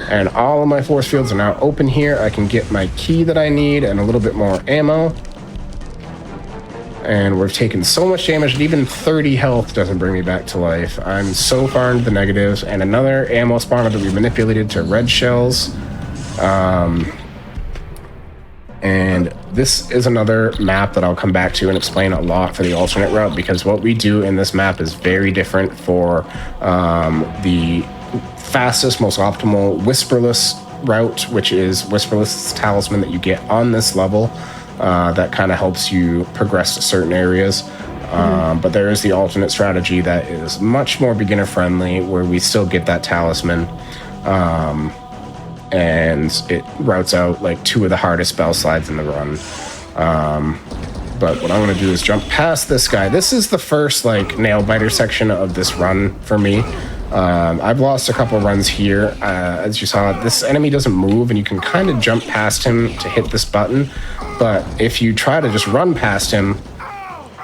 And all of my force fields are now open here. I can get my key that I need and a little bit more ammo. And we've taken so much damage that even 30 health doesn't bring me back to life. I'm so far into the negatives. And another ammo spawner that we manipulated to red shells. And this is another map that I'll come back to and explain a lot for the alternate route, because what we do in this map is very different for the fastest, most optimal Whisperless route, which is Whisperless talisman that you get on this level. That kind of helps you progress to certain areas. But there is the alternate strategy that is much more beginner friendly, where we still get that talisman. And it routes out like 2 of the hardest spell slides in the run. But what I'm going to do is jump past this guy. This is the first like nail biter section of this run for me. I've lost a couple runs here. As you saw, this enemy doesn't move and you can kind of jump past him to hit this button. But if you try to just run past him,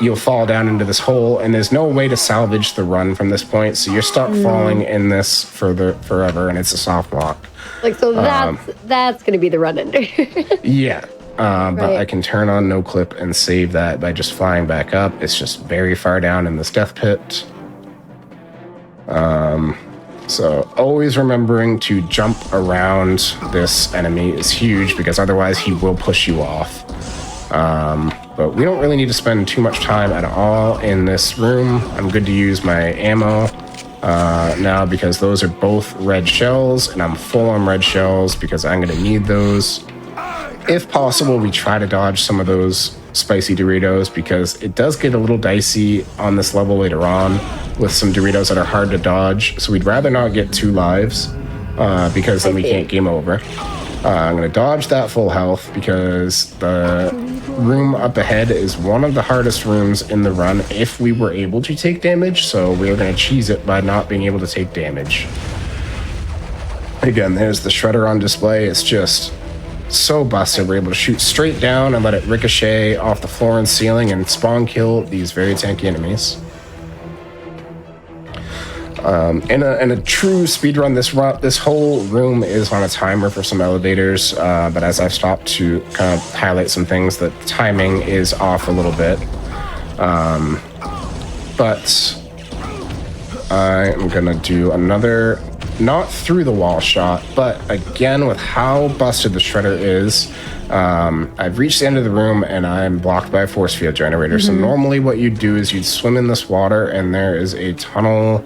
you'll fall down into this hole and there's no way to salvage the run from this point. So you're stuck falling in this forever and it's a soft lock. Like, so that's going to be the run ender. Yeah. But I can turn on no clip and save that by just flying back up. It's just very far down in this death pit. So always remembering to jump around this enemy is huge because otherwise he will push you off. But we don't really need to spend too much time at all in this room. I'm good to use my ammo now because those are both red shells and I'm full on red shells because I'm going to need those. If possible, we try to dodge some of those spicy Doritos because it does get a little dicey on this level later on with some Doritos that are hard to dodge. So we'd rather not get 2 lives because then we can't game over. I'm going to dodge that full health because the room up ahead is one of the hardest rooms in the run if we were able to take damage. So we're going to cheese it by not being able to take damage. Again, there's the shredder on display. It's just so busted. We're able to shoot straight down and let it ricochet off the floor and ceiling and spawn kill these very tanky enemies. In a true speedrun, this whole room is on a timer for some elevators, but as I've stopped to kind of highlight some things, the timing is off a little bit. But I am gonna do another, not through the wall shot, but again with how busted the shredder is. I've reached the end of the room and I'm blocked by a force field generator. So normally what you'd do is you'd swim in this water and there is a tunnel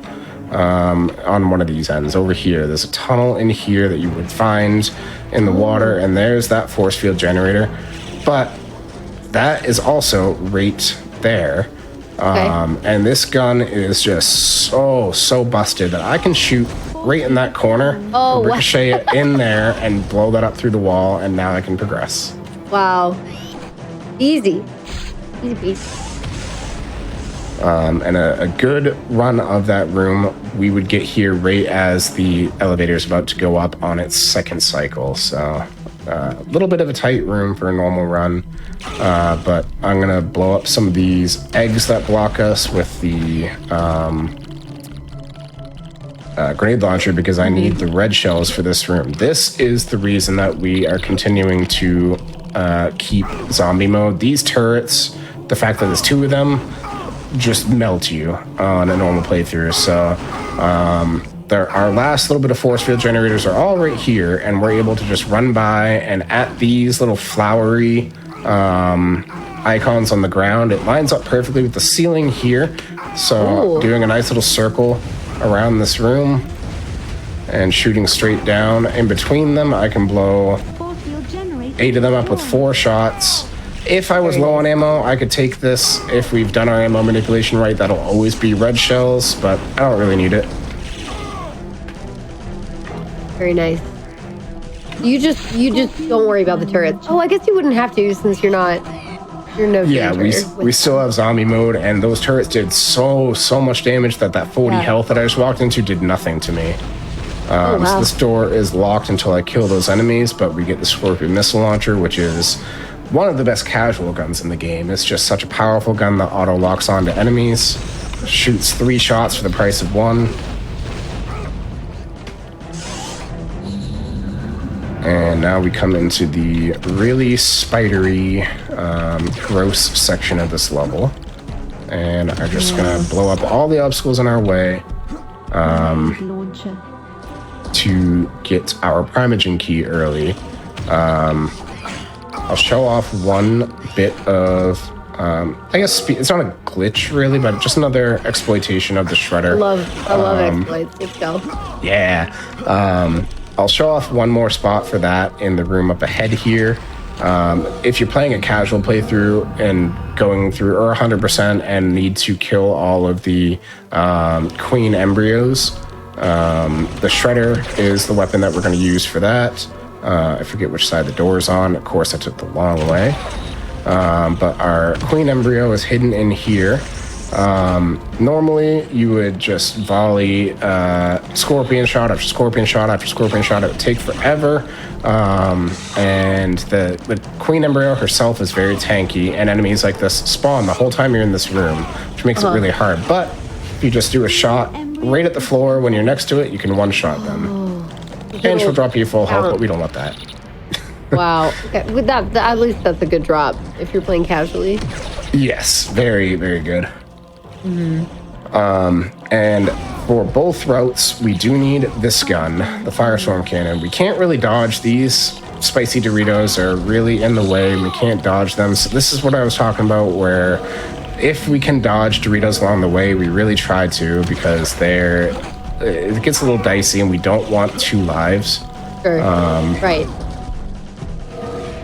on one of these ends over here. There's a tunnel in here that you would find in the water and there's that force field generator. But that is also right there. And this gun is just so busted that I can shoot right in that corner, ricochet it in there and blow that up through the wall, and now I can progress. Wow. Easy peasy. And a good run of that room, we would get here right as the elevator is about to go up on its second cycle. So a little bit of a tight room for a normal run. But I'm going to blow up some of these eggs that block us with the grenade launcher because I need the red shells for this room. This is the reason that we are continuing to keep zombie mode. These turrets, the fact that there's 2 of them, just melt you on a normal playthrough. So our last little bit of force field generators are all right here, and we're able to just run by and at these little flowery icons on the ground, it lines up perfectly with the ceiling here. So doing a nice little circle around this room and shooting straight down in between them, I can blow 8 of them up with 4 shots. If I was low on ammo, I could take this. If we've done our ammo manipulation right, that'll always be red shells, but I don't really need it. Very nice. You just don't worry about the turrets. Oh, I guess you wouldn't have to since you're no Yeah, danger. we still have zombie mode, and those turrets did so much damage that 40 health that I just walked into did nothing to me. So this door is locked until I kill those enemies, but we get the Scorpion missile launcher, which is one of the best casual guns in the game. It's just such a powerful gun that auto locks onto enemies, shoots 3 shots for the price of 1. And now we come into the really spidery, gross section of this level. And I'm just gonna blow up all the obstacles in our way to get our Primogen key early. I'll show off one bit of, I guess it's not a glitch really, but just another exploitation of the shredder. I love exploits. Let's go. Yeah. I'll show off one more spot for that in the room up ahead here. If you're playing a casual playthrough and going through or 100% and need to kill all of the queen embryos, the shredder is the weapon that we're going to use for that. I forget which side the door is on. Of course, I took the long way. but our queen embryo is hidden in here. Normally you would just volley scorpion shot after scorpion shot after scorpion shot. It would take forever, and the queen embryo herself is very tanky, and enemies like this spawn the whole time you're in this room, which makes it really hard. But if you just do a shot right at the floor when you're next to it, you can one-shot them. And she'll drop you full health, but we don't want that. Wow. Okay. With that, at least that's a good drop if you're playing casually. Yes, very, very good. And for both routes, we do need this gun, the Firestorm Cannon. We can't really dodge these. Spicy Doritos are really in the way. We can't dodge them. So this is what I was talking about, where if we can dodge Doritos along the way, we really try to, because it gets a little dicey and we don't want 2 lives. Sure. Right.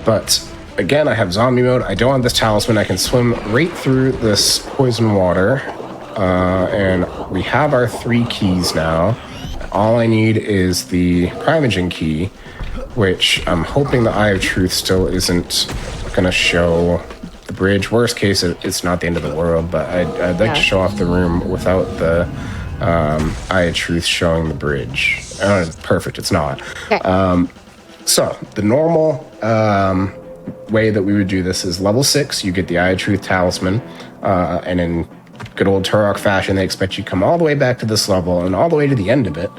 But again, I have zombie mode. I don't have this talisman. I can swim right through this poison water. And we have our 3 keys now. All I need is the Primogen key, which I'm hoping the Eye of Truth still isn't going to show the bridge. Worst case, it's not the end of the world, but I'd like to show off the room without the Eye of Truth showing the bridge. Perfect, it's not. Okay. So the normal way that we would do this is level 6, you get the Eye of Truth talisman, and in good old Turok fashion, they expect you to come all the way back to this level and all the way to the end of it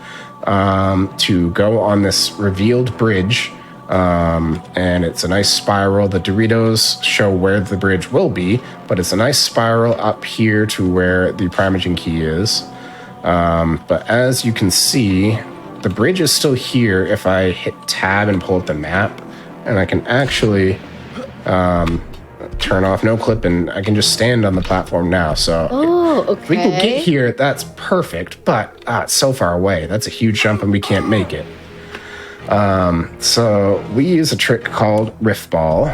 to go on this revealed bridge. And it's a nice spiral. The Doritos show where the bridge will be, but it's a nice spiral up here to where the Primogen key is. But as you can see, the bridge is still here if I hit tab and pull up the map, and I can actually turn off no clip, and I can just stand on the platform now. So if we can get here, that's perfect, but it's so far away. That's a huge jump and we can't make it. So we use a trick called Rift Ball.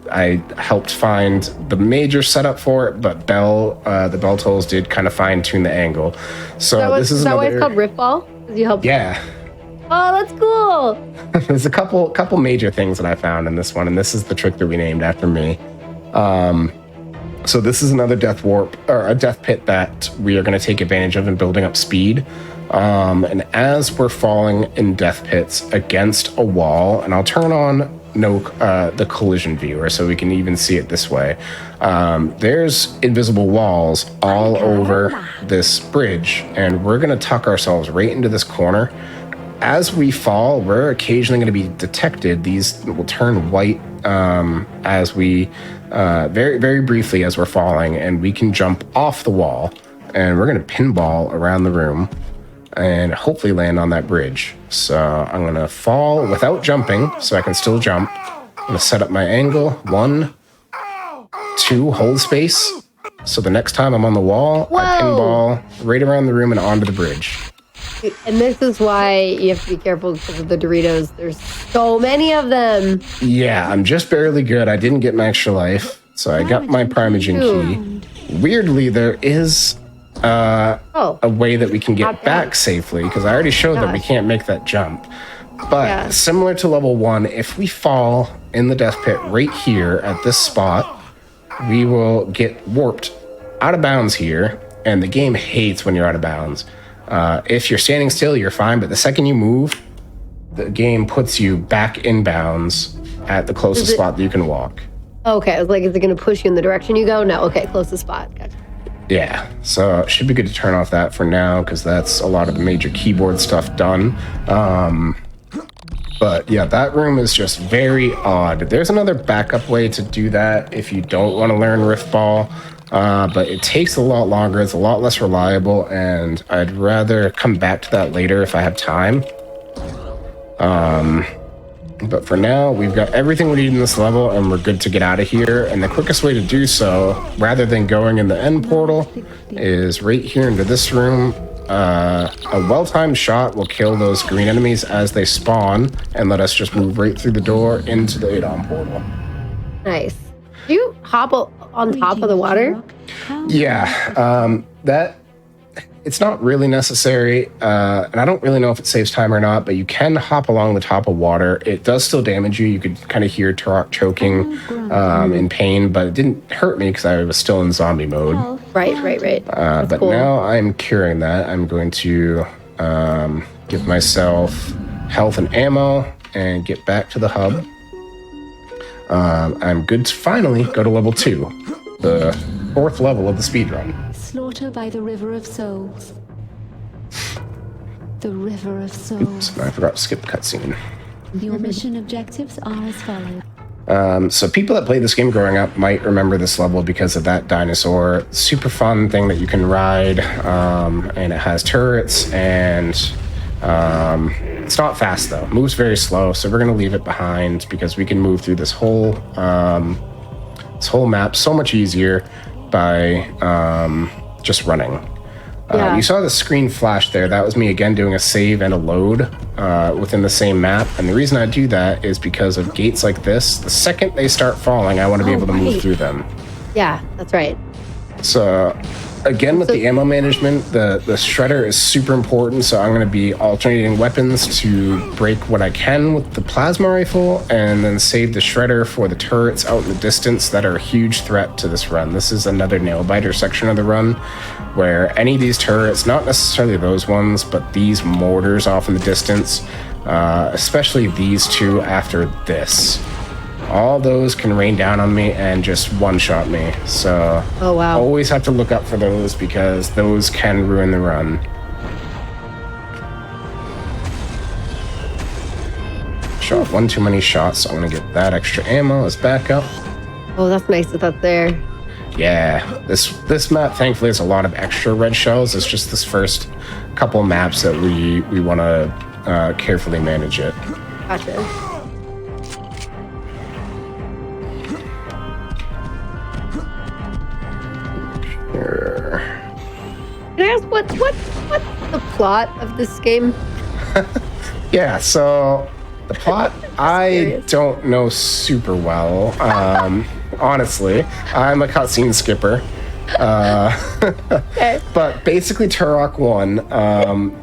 I helped find the major setup for it, but the Bell Tolls did kind of fine tune the angle. So is that why it's called Rift Ball? You helped. Yeah. Oh, that's cool. There's a couple major things that I found in this one, and this is the trick that we named after me. So this is another death warp, or a death pit that we are going to take advantage of in building up speed. And as we're falling in death pits against a wall, and I'll turn on the collision viewer so we can even see it this way. There's invisible walls all over this bridge, and we're going to tuck ourselves right into this corner. As we fall, we're occasionally going to be detected. These will turn white as we, very, very briefly as we're falling, and we can jump off the wall, and we're going to pinball around the room and hopefully land on that bridge. So I'm going to fall without jumping so I can still jump. I'm going to set up my angle. 1, 2, hold space. So the next time I'm on the wall, I pinball right around the room and onto the bridge. And this is why you have to be careful because of the Doritos. There's so many of them. Yeah, I'm just barely good. I didn't get my extra life, so I got my Primogen key. Weirdly, there is a way that we can get back safely, because I already showed that we can't make that jump. But similar to level 1, if we fall in the death pit right here at this spot, we will get warped out of bounds here, and the game hates when you're out of bounds. If you're standing still, you're fine, but the second you move, the game puts you back in bounds at the closest spot that you can walk. Okay, I was like, is it going to push you in the direction you go? No, okay, closest spot. Gotcha. Yeah, so it should be good to turn off that for now, because that's a lot of the major keyboard stuff done. But yeah, that room is just very odd. There's another backup way to do that if you don't want to learn Rift Ball. But it takes a lot longer, it's a lot less reliable, and I'd rather come back to that later if I have time. But for now, we've got everything we need in this level, and we're good to get out of here. And the quickest way to do so, rather than going in the end portal, is right here into this room. A well-timed shot will kill those green enemies as they spawn, and let us just move right through the door into the Adon portal. Nice. Do you hop on top of the water? Yeah, that it's not really necessary, and I don't really know if it saves time or not, but you can hop along the top of water. It does still damage you. You could kind of hear Turok choking in pain, but it didn't hurt me because I was still in zombie mode. Right. But cool. Now I'm curing that. I'm going to give myself health and ammo and get back to the hub. I'm good to finally go to level 2, the 4th level of the speedrun. Slaughter by the River of Souls. The River of Souls. Oops, I forgot to skip the cutscene. Your mission objectives are as follows. So people that played this game growing up might remember this level because of that dinosaur. Super fun thing that you can ride, and it has turrets, and it's not fast though. It moves very slow, so we're going to leave it behind because we can move through this whole map so much easier by just running. You saw the screen flash there. That was me again doing a save and a load within the same map. And the reason I do that is because of gates like this. The second they start falling, I want to be able to move through them. Yeah, that's right. So again, with the ammo management, the shredder is super important. So I'm going to be alternating weapons to break what I can with the plasma rifle and then save the shredder for the turrets out in the distance that are a huge threat to this run. This is another nail biter section of the run where any of these turrets, not necessarily those ones, but these mortars off in the distance, especially these two after this, all those can rain down on me and just one-shot me. So always have to look up for those because those can ruin the run. Shot off one too many shots, so I'm going to get that extra ammo as backup. Oh, that's nice that that's there. Yeah, this map thankfully has a lot of extra red shells. It's just this first couple maps that we want to carefully manage it. Gotcha. Sure. Can I ask what's the plot of this game? Yeah, so the plot I don't know super well. Honestly, I'm a cutscene skipper. Okay. But basically, Turok 1.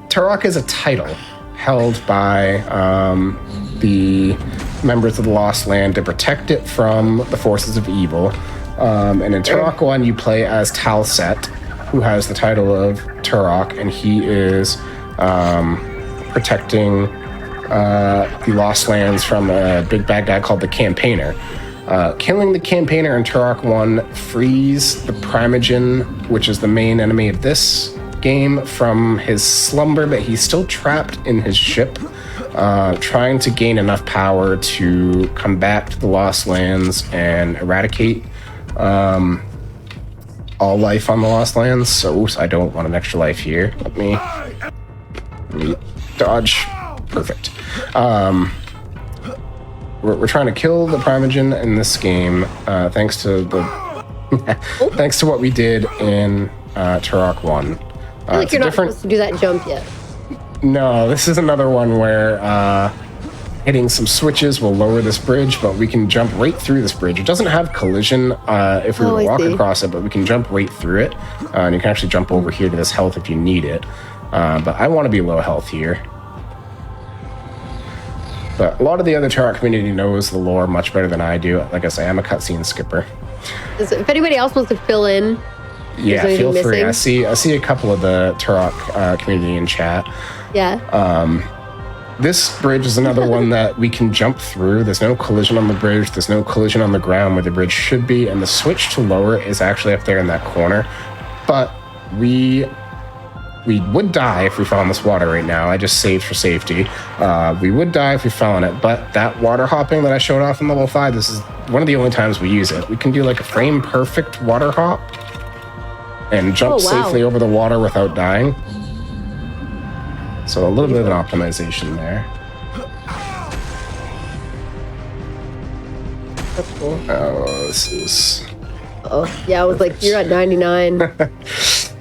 Turok is a title held by the members of the Lost Land to protect it from the forces of evil. And in Turok 1, you play as Talset, who has the title of Turok, and he is protecting the Lost Lands from a big bad guy called the Campaigner. Killing the Campaigner in Turok 1 frees the Primogen, which is the main enemy of this game, from his slumber, but he's still trapped in his ship, trying to gain enough power to come back to the Lost Lands and eradicate all life on the Lost Lands. So I don't want an extra life here. Let me dodge. Perfect. We're trying to kill the Primogen in this game, thanks to what we did in Turok 1. I feel like you're not supposed to do that jump yet. No, this is another one where hitting some switches will lower this bridge, but we can jump right through this bridge. It doesn't have collision if we were to walk across it, but we can jump right through it. And you can actually jump over here to this health if you need it. But I want to be low health here. But a lot of the other Turok community knows the lore much better than I do. Like I say, I'm a cutscene skipper. If anybody else wants to fill in, yeah, feel free. I see a couple of the Turok community in chat. Yeah. This bridge is another one that we can jump through. There's no collision on the bridge. There's no collision on the ground where the bridge should be. And the switch to lower it is actually up there in that corner. But we would die if we fell in this water right now. I just saved for safety. We would die if we fell in it, but that water hopping that I showed off in level 5, this is one of the only times we use it. We can do like a frame perfect water hop and jump safely over the water without dying. So a little bit of an optimization there. That's cool. Oh, this is... Oh, yeah, I was like, you're at 99.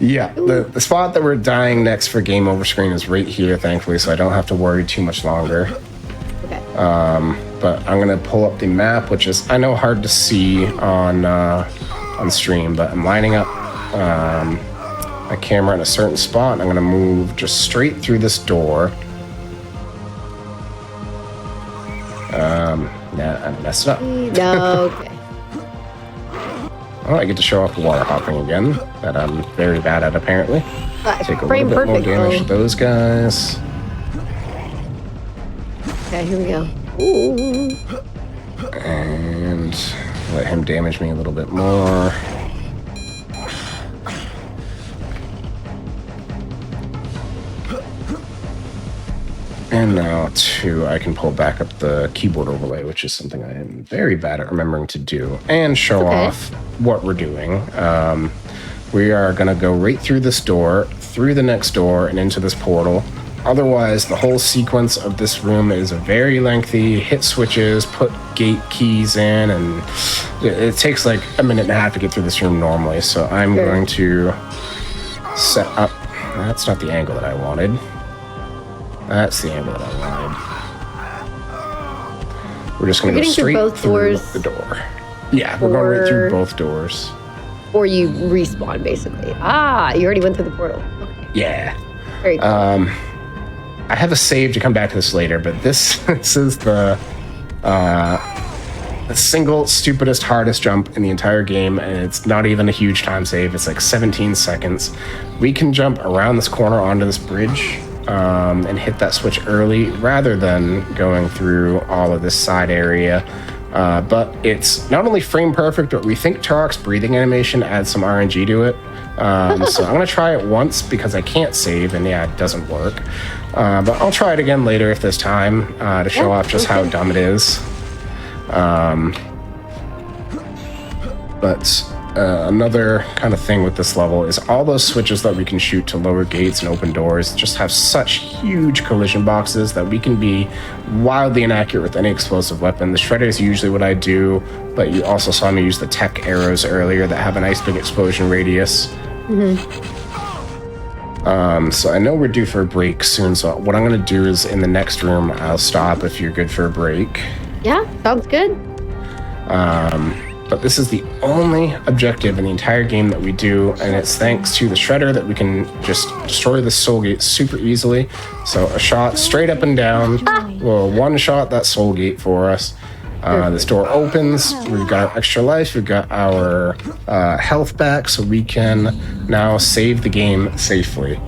Yeah, the spot that we're dying next for game over screen is right here, thankfully, so I don't have to worry too much longer. Okay. But I'm gonna pull up the map, which is, I know, hard to see on stream, but I'm lining up my camera in a certain spot. I'm going to move just straight through this door. Yeah, I messed it up. No, okay. Oh, I get to show off the water hopping again, that I'm very bad at apparently. Take a Frame little bit more perfect, damage though. to those guys. Okay, here we go. Ooh. And let him damage me a little bit more. And now, too, I can pull back up the keyboard overlay, which is something I am very bad at remembering to do, and show off what we're doing. We are going to go right through this door, through the next door, and into this portal. Otherwise, the whole sequence of this room is very lengthy. Hit switches, put gate keys in, and it takes like a minute and a half to get through this room normally. So I'm going to set up... That's not the angle that I wanted. That's the angle that I wanted. We're just going to go straight through the door. Yeah, we're going right through both doors. Or you respawn, basically. Ah, you already went through the portal. Okay. Yeah. Very cool. I have a save to come back to this later, but this is the single stupidest, hardest jump in the entire game, and it's not even a huge time save. It's like 17 seconds. We can jump around this corner onto this bridge and hit that switch early rather than going through all of this side area. But it's not only frame perfect, but we think Turok's breathing animation adds some RNG to it. So I'm going to try it once because I can't save, and yeah, it doesn't work. But I'll try it again later if there's time to show off just how dumb it is. But another kind of thing with this level is all those switches that we can shoot to lower gates and open doors just have such huge collision boxes that we can be wildly inaccurate with any explosive weapon. The shredder is usually what I do, but you also saw me use the tech arrows earlier that have a nice big explosion radius. So I know we're due for a break soon, so what I'm going to do is in the next room, I'll stop if you're good for a break. Yeah, sounds good. But this is the only objective in the entire game that we do, and it's thanks to the shredder that we can just destroy the soul gate super easily. So a shot straight up and down will one-shot that soul gate for us. This door opens, we've got extra life, we've got our health back, so we can now save the game safely.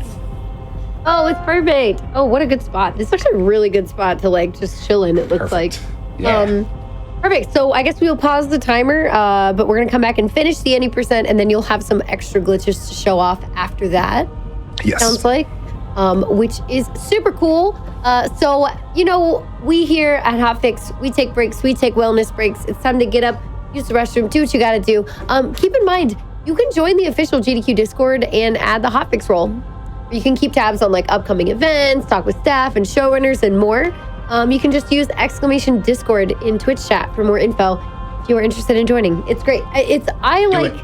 Oh, it's perfect. Oh, what a good spot. This is actually a really good spot to like just chill in, it looks like. Yeah. Perfect. So I guess we will pause the timer, but we're going to come back and finish the any percent, and then you'll have some extra glitches to show off after that. Yes. Sounds like, which is super cool. So, you know, we here at Hotfix, we take breaks, we take wellness breaks. It's time to get up, use the restroom, do what you got to do. Keep in mind, you can join the official GDQ Discord and add the Hotfix role. You can keep tabs on like upcoming events, talk with staff and showrunners and more. You can just use !Discord in Twitch chat for more info if you are interested in joining. It's great. I like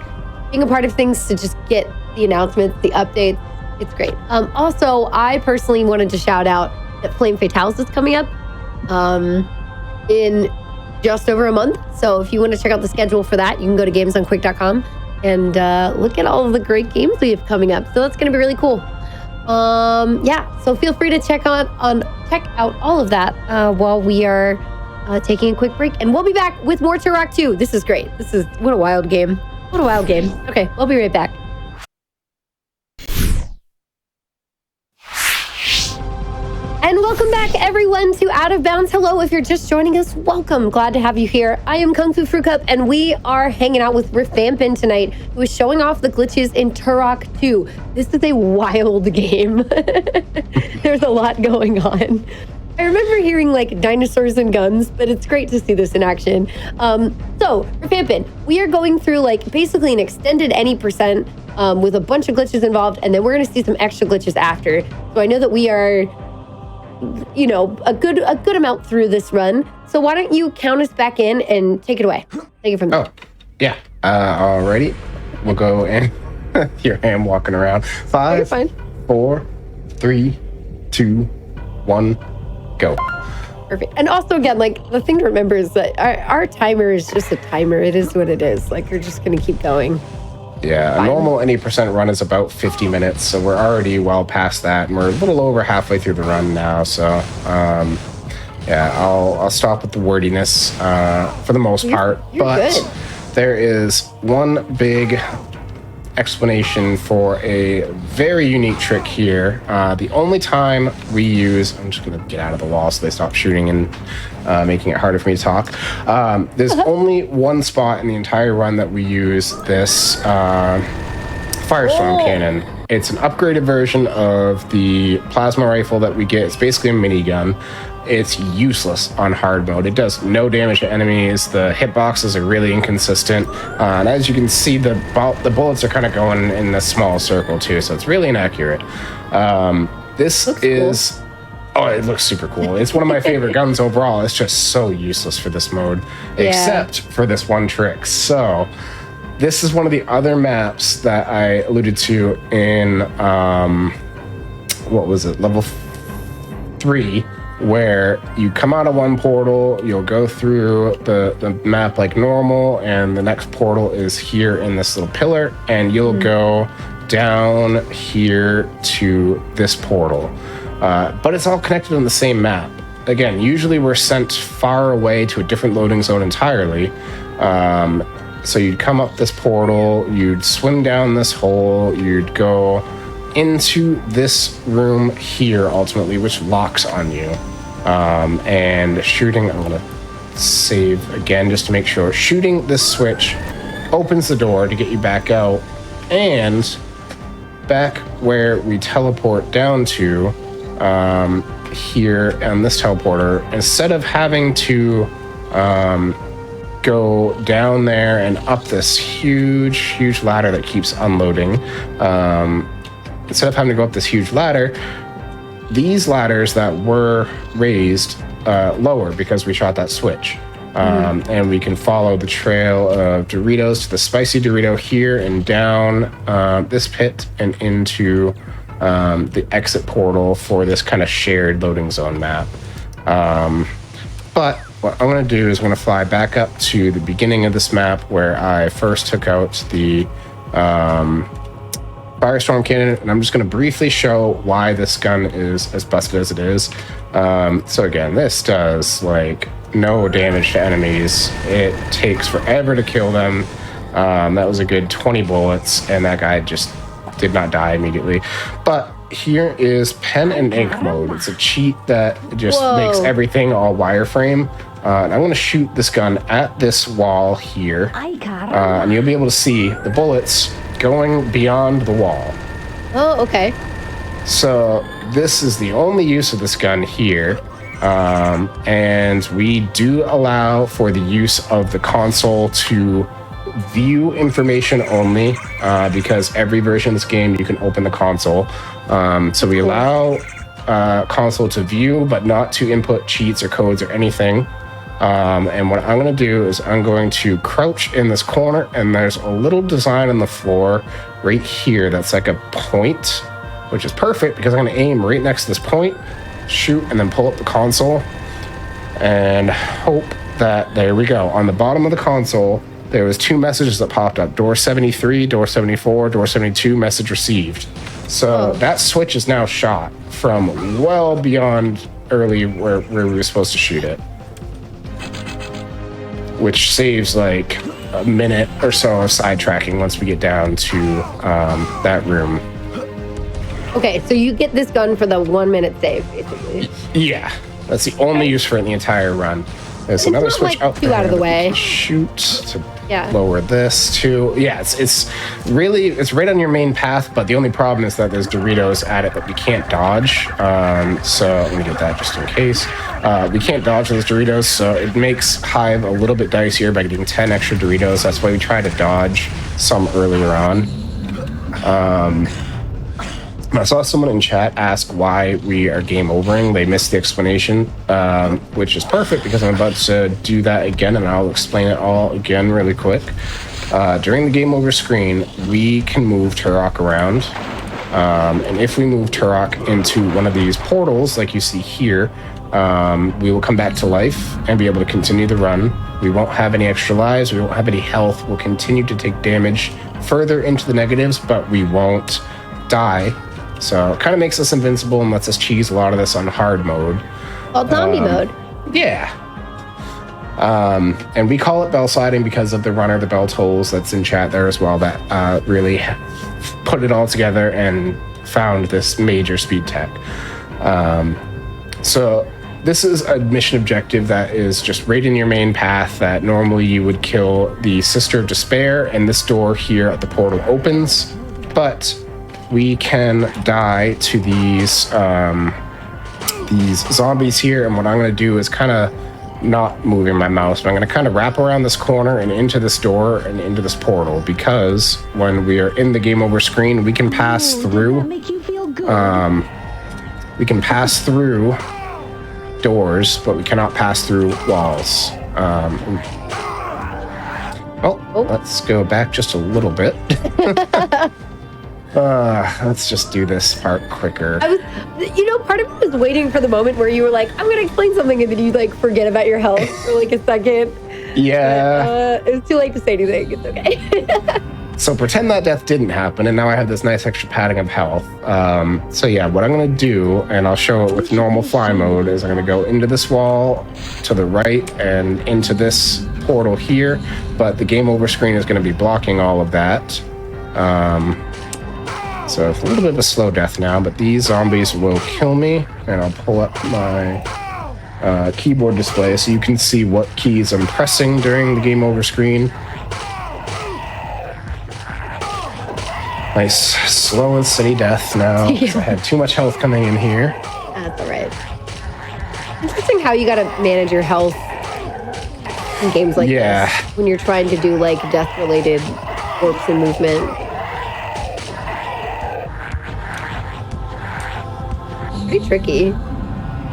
being a part of things to just get the announcements, the updates. It's great. Also, I personally wanted to shout out that Flame Fatales is coming up in just over a month. So if you want to check out the schedule for that, you can go to gamesonquick.com and look at all of the great games we have coming up. So that's going to be really cool. Yeah, so feel free to check out all of that while we are taking a quick break, and we'll be back with more Turok 2. This is great. What a wild game. What a wild game. Okay, we'll be right back. And welcome back, everyone, to Out of Bounds. Hello, if you're just joining us, welcome. Glad to have you here. I am Kungfufruitcup, and we are hanging out with Rifampin tonight, who is showing off the glitches in Turok 2. This is a wild game. There's a lot going on. I remember hearing like dinosaurs and guns, but it's great to see this in action. So, Rifampin, we are going through like basically an extended any percent with a bunch of glitches involved, and then we're going to see some extra glitches after. So I know that we are, you know, a good amount through this run. So why don't you count us back in and take it away? Take it from there. Oh, yeah. Alrighty. We'll go in. Here I am walking around. 5, 4, 3, 2, 1, go. Perfect. And also, again, like the thing to remember is that our timer is just a timer. It is what it is. Like, you're just going to keep going. Yeah, a normal any percent run is about 50 minutes, so we're already well past that, and we're a little over halfway through the run now. So, yeah, I'll stop with the wordiness for the most part. You're but good. there is one big explanation for a very unique trick here. The only time we use, I'm just gonna get out of the wall so they stop shooting and making it harder for me to talk. There's only one spot in the entire run that we use this Firestorm cannon. It's an upgraded version of the plasma rifle that we get. It's basically a minigun. It's useless on hard mode. It does no damage to enemies. The hitboxes are really inconsistent. And as you can see, the bullets are kind of going in a small circle too, so it's really inaccurate. This is... Cool. Oh, it looks super cool. It's one of my favorite guns overall. It's just so useless for this mode, except for this one trick. So this is one of the other maps that I alluded to in, what was it, level 3, where you come out of one portal, you'll go through the map like normal, and the next portal is here in this little pillar, and you'll go down here to this portal. But it's all connected on the same map. Again, usually we're sent far away to a different loading zone entirely. So you'd come up this portal, you'd swim down this hole, you'd go into this room here ultimately, which locks on you. And shooting, I'm gonna save again just to make sure. Shooting this switch opens the door to get you back out, and back where we teleport down to, here on this teleporter, instead of having to go down there and up this huge ladder that keeps unloading, instead of having to go up this huge ladder, these ladders that were raised lower because we shot that switch. And we can follow the trail of Doritos to the spicy Dorito here and down this pit and into the exit portal for this kind of shared loading zone map. But what I'm going to do is I'm going to fly back up to the beginning of this map where I first took out the Firestorm cannon, and I'm just going to briefly show why this gun is as busted as it is. So again, this does like no damage to enemies. It takes forever to kill them. That was a good 20 bullets, and that guy just did not die immediately. But here is pen and ink mode. It's a cheat that just makes everything all wireframe. And I'm going to shoot this gun at this wall here, and you'll be able to see the bullets going beyond the wall. Oh, okay. So this is the only use of this gun here. And we do allow for the use of the console to view information only, because every version of this game you can open the console. So we allow console to view, but not to input cheats or codes or anything. And what I'm going to do is I'm going to crouch in this corner, and there's a little design on the floor right here that's like a point, which is perfect because I'm going to aim right next to this point, shoot, and then pull up the console and hope that, there we go. On the bottom of the console, there was 2 messages that popped up: door 73, door 74, door 72, message received. So that switch is now shot from well beyond early where we were supposed to shoot it, which saves like a minute or so of sidetracking once we get down to that room. Okay, so you get this gun for the 1 minute save, basically. Yeah, that's the only use for it in the entire run. There's another not switch like out too there out of the that we way. can shoot to lower this too. Yeah, it's really, it's right on your main path, but the only problem is that there's Doritos at it that we can't dodge. So let me get that just in case. We can't dodge those Doritos, so it makes Hive a little bit dicier by getting 10 extra Doritos. That's why we try to dodge some earlier on. I saw someone in chat ask why we are game overing. They missed the explanation, which is perfect because I'm about to do that again, and I'll explain it all again really quick. During the game over screen, we can move Turok around, and if we move Turok into one of these portals, like you see here, we will come back to life and be able to continue the run. We won't have any extra lives. We won't have any health. We'll continue to take damage further into the negatives, but we won't die. So it kind of makes us invincible and lets us cheese a lot of this on hard mode. Well, zombie mode. Yeah. And we call it bell sliding because of the runner, the bell tolls that's in chat there as well, that really put it all together and found this major speed tech. So this is a mission objective that is just right in your main path that normally you would kill the Sister of Despair, and this door here at the portal opens, but we can die to these zombies here, and what I'm going to do is kind of not moving my mouse, but I'm going to kind of wrap around this corner and into this door and into this portal, because when we are in the game over screen, we can pass through. We can pass through doors, but we cannot pass through walls. Let's go back just a little bit. Let's just do this part quicker. Part of me was waiting for the moment where you were like, I'm gonna explain something, and then you like forget about your health for like a second. Yeah. But, it's too late to say anything. It's okay. So pretend that death didn't happen, and now I have this nice extra padding of health. So yeah, what I'm gonna do, and I'll show it with normal fly mode, is I'm gonna go into this wall to the right and into this portal here, but the game over screen is gonna be blocking all of that. So it's a little bit of a slow death now, but these zombies will kill me, and I'll pull up my keyboard display so you can see what keys I'm pressing during the game over screen. Nice, slow and steady death now. Yeah. I had too much health coming in here. That's all right. Interesting how you gotta manage your health in games like this when you're trying to do like death-related warps and movement. Pretty tricky.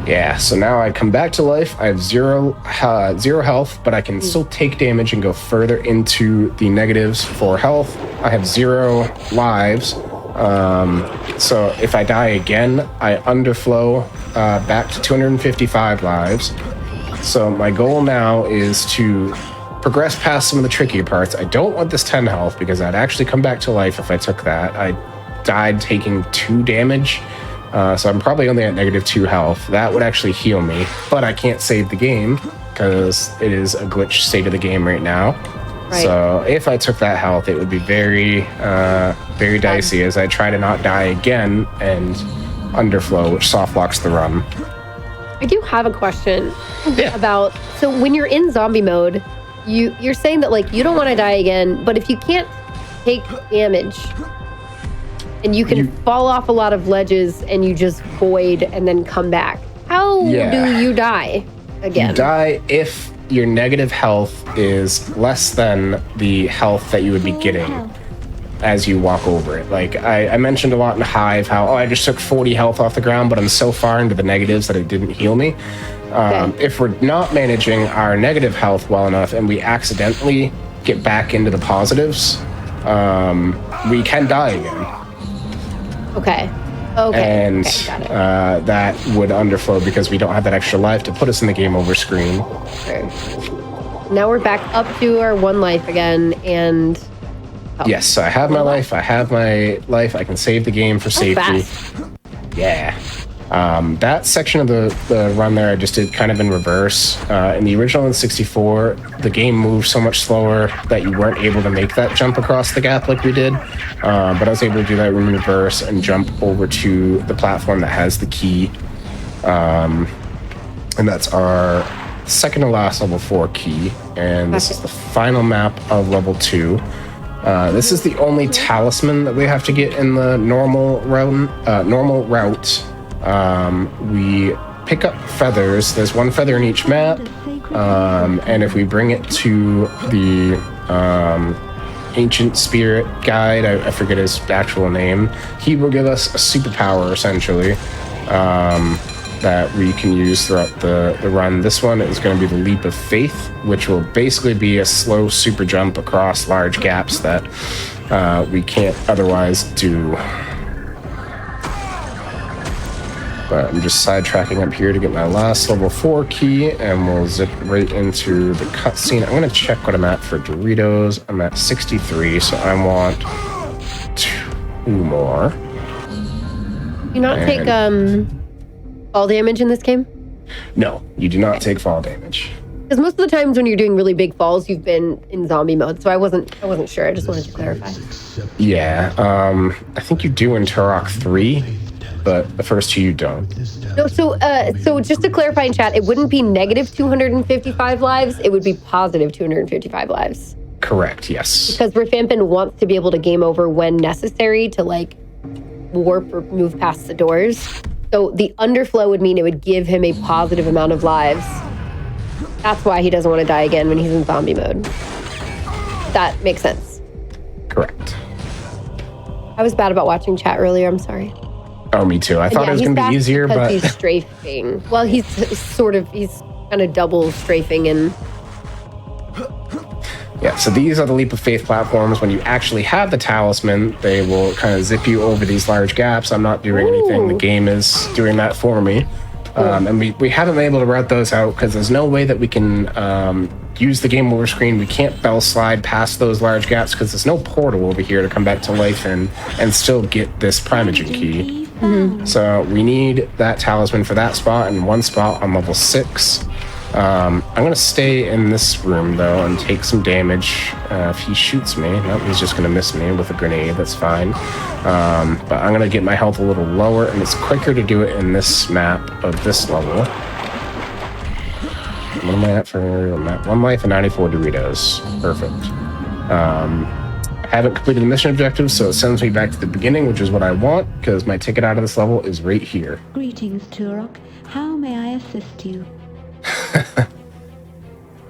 Yeah, so now I come back to life. I have zero health, but I can still take damage and go further into the negatives for health. I have 0 lives. So if I die again, I underflow back to 255 lives. So my goal now is to progress past some of the trickier parts. I don't want this 10 health because I'd actually come back to life if I took that. I died taking 2 damage. So I'm probably only at -2 health. That would actually heal me, but I can't save the game because it is a glitched state of the game right now. Right. So if I took that health, it would be very, very dicey as I try to not die again and underflow, which soft locks the run. I do have a question about, so when you're in zombie mode, you're saying that like you don't want to die again, but if you can't take damage, and you can fall off a lot of ledges and you just void and then come back. How do you die again? You die if your negative health is less than the health that you would be getting as you walk over it. Like I mentioned a lot in Hive how, I just took 40 health off the ground, but I'm so far into the negatives that it didn't heal me. If we're not managing our negative health well enough and we accidentally get back into the positives, we can die again. Okay. And that would underflow because we don't have that extra life to put us in the game over screen. Okay. Now we're back up to our 1 life again, and... Yes, so I have my life. I have my life. I can save the game for safety. Fast. Yeah. That section of the run there I just did kind of in reverse. In the original N64, the game moved so much slower that you weren't able to make that jump across the gap like we did. But I was able to do that in reverse and jump over to the platform that has the key. And that's our second to last level 4 key. And this is the final map of level 2. This is the only talisman that we have to get in the normal route. We pick up feathers. There's 1 feather in each map, and if we bring it to the ancient spirit guide, I forget his actual name, he will give us a superpower essentially that we can use throughout the run. This one is going to be the Leap of Faith, which will basically be a slow super jump across large gaps that we can't otherwise do. But I'm just sidetracking up here to get my last level 4 key, and we'll zip right into the cutscene. I'm going to check what I'm at for Doritos. I'm at 63, so I want 2 more. You not take fall damage in this game? No, you do not take fall damage. Because most of the times when you're doing really big falls, you've been in zombie mode, so I wasn't sure. I just wanted to clarify. Yeah, I think you do in Turok 3, but the first 2 you don't. No, so just to clarify in chat, it wouldn't be negative 255 lives, it would be positive 255 lives. Correct, yes. Because Rifampin wants to be able to game over when necessary to like warp or move past the doors. So the underflow would mean it would give him a positive amount of lives. That's why he doesn't want to die again when he's in zombie mode. That makes sense. Correct. I was bad about watching chat earlier, I'm sorry. Oh, me too. I thought it was going to be easier, but... he's strafing. Well, he's kind of double strafing and... Yeah, so these are the Leap of Faith platforms. When you actually have the talisman, they will kind of zip you over these large gaps. I'm not doing anything. The game is doing that for me. And we haven't been able to route those out because there's no way that we can use the game over screen. We can't bell slide past those large gaps because there's no portal over here to come back to life in and still get this Primogen key. So we need that talisman for that spot and one spot on level 6. I'm going to stay in this room, though, and take some damage. If he shoots me, no, he's just going to miss me with a grenade. That's fine. But I'm going to get my health a little lower, and it's quicker to do it in this map of this level. What am I at for map? 1 life and 94 Doritos. Perfect. I haven't completed the mission objective, so it sends me back to the beginning, which is what I want, because my ticket out of this level is right here. Greetings, Turok. How may I assist you?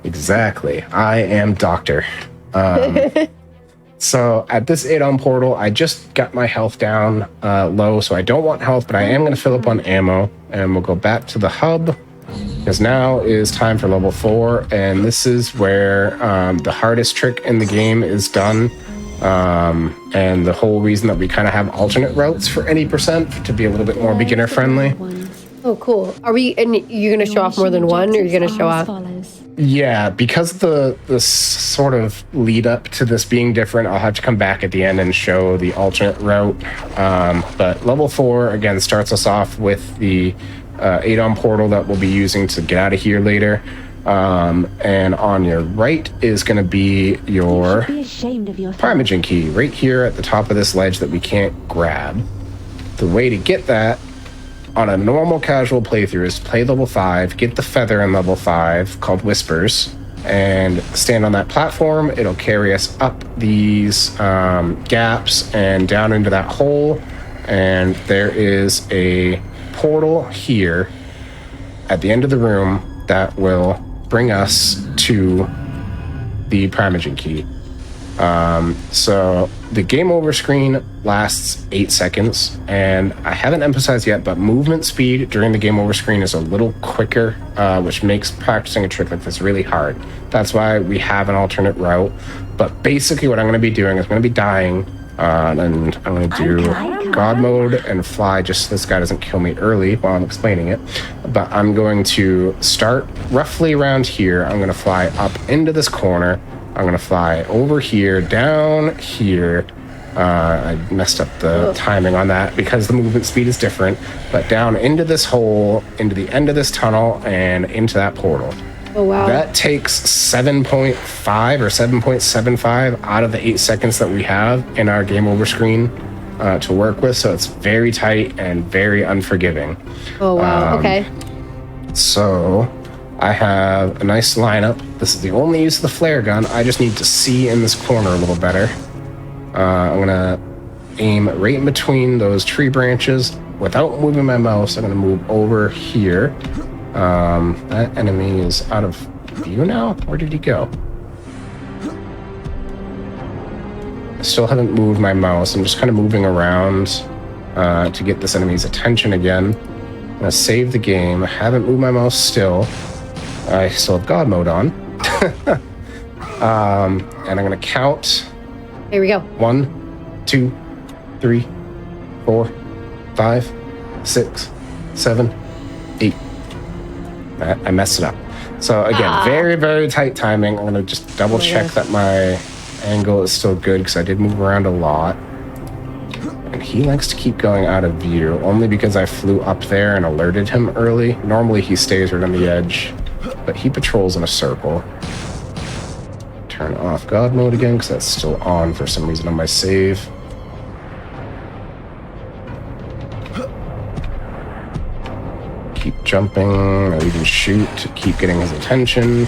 Exactly. I am Doctor. So at this 8-on portal, I just got my health down low, so I don't want health, but I am going to fill up on ammo, and we'll go back to the hub, because now is time for level 4, and this is where the hardest trick in the game is done, and the whole reason that we kind of have alternate routes for any percent to be a little bit more beginner friendly. Oh, cool. And you're going to show off more than one, or you're going to show off? Yeah, because the sort of lead up to this being different, I'll have to come back at the end and show the alternate route. But level 4, again, starts us off with the 8-on portal that we'll be using to get out of here later. And on your right is going to be your Primogen key, right here at the top of this ledge that we can't grab. The way to get that on a normal casual playthrough is play level 5, get the feather in level 5 called Whispers, and stand on that platform. It'll carry us up these gaps and down into that hole. And there is a portal here at the end of the room that will bring us to the Primogen key. So the game over screen lasts 8 seconds, and I haven't emphasized yet, but movement speed during the game over screen is a little quicker, which makes practicing a trick like this really hard. That's why we have an alternate route. But basically what I'm going to be doing is I'm going to be dying, and I'm going to do God mode and fly just so this guy doesn't kill me early while I'm explaining it. But I'm going to start roughly around here. I'm going to fly up into this corner. I'm going to fly over here, down here. I messed up the timing on that because the movement speed is different. But down into this hole, into the end of this tunnel, and into that portal. Oh, wow. That takes 7.5 or 7.75 out of the 8 seconds that we have in our game over screen to work with. So it's very tight and very unforgiving. Oh, wow. Okay. So I have a nice lineup. This is the only use of the flare gun. I just need to see in this corner a little better. I'm going to aim right in between those tree branches. Without moving my mouse, I'm going to move over here. That enemy is out of view now? Where did he go? I still haven't moved my mouse. I'm just kind of moving around to get this enemy's attention again. I'm going to save the game. I haven't moved my mouse still. I still have God mode on. And I'm going to count. Here we go. 1, 2, 3, 4, 5, 6, 7, 8. I messed it up. So again, very, very tight timing. I'm gonna just double check that my angle is still good because I did move around a lot. And he likes to keep going out of view, only because I flew up there and alerted him early. Normally he stays right on the edge, but he patrols in a circle. Turn off God mode again because that's still on for some reason on my save. Keep jumping, or even shoot to keep getting his attention.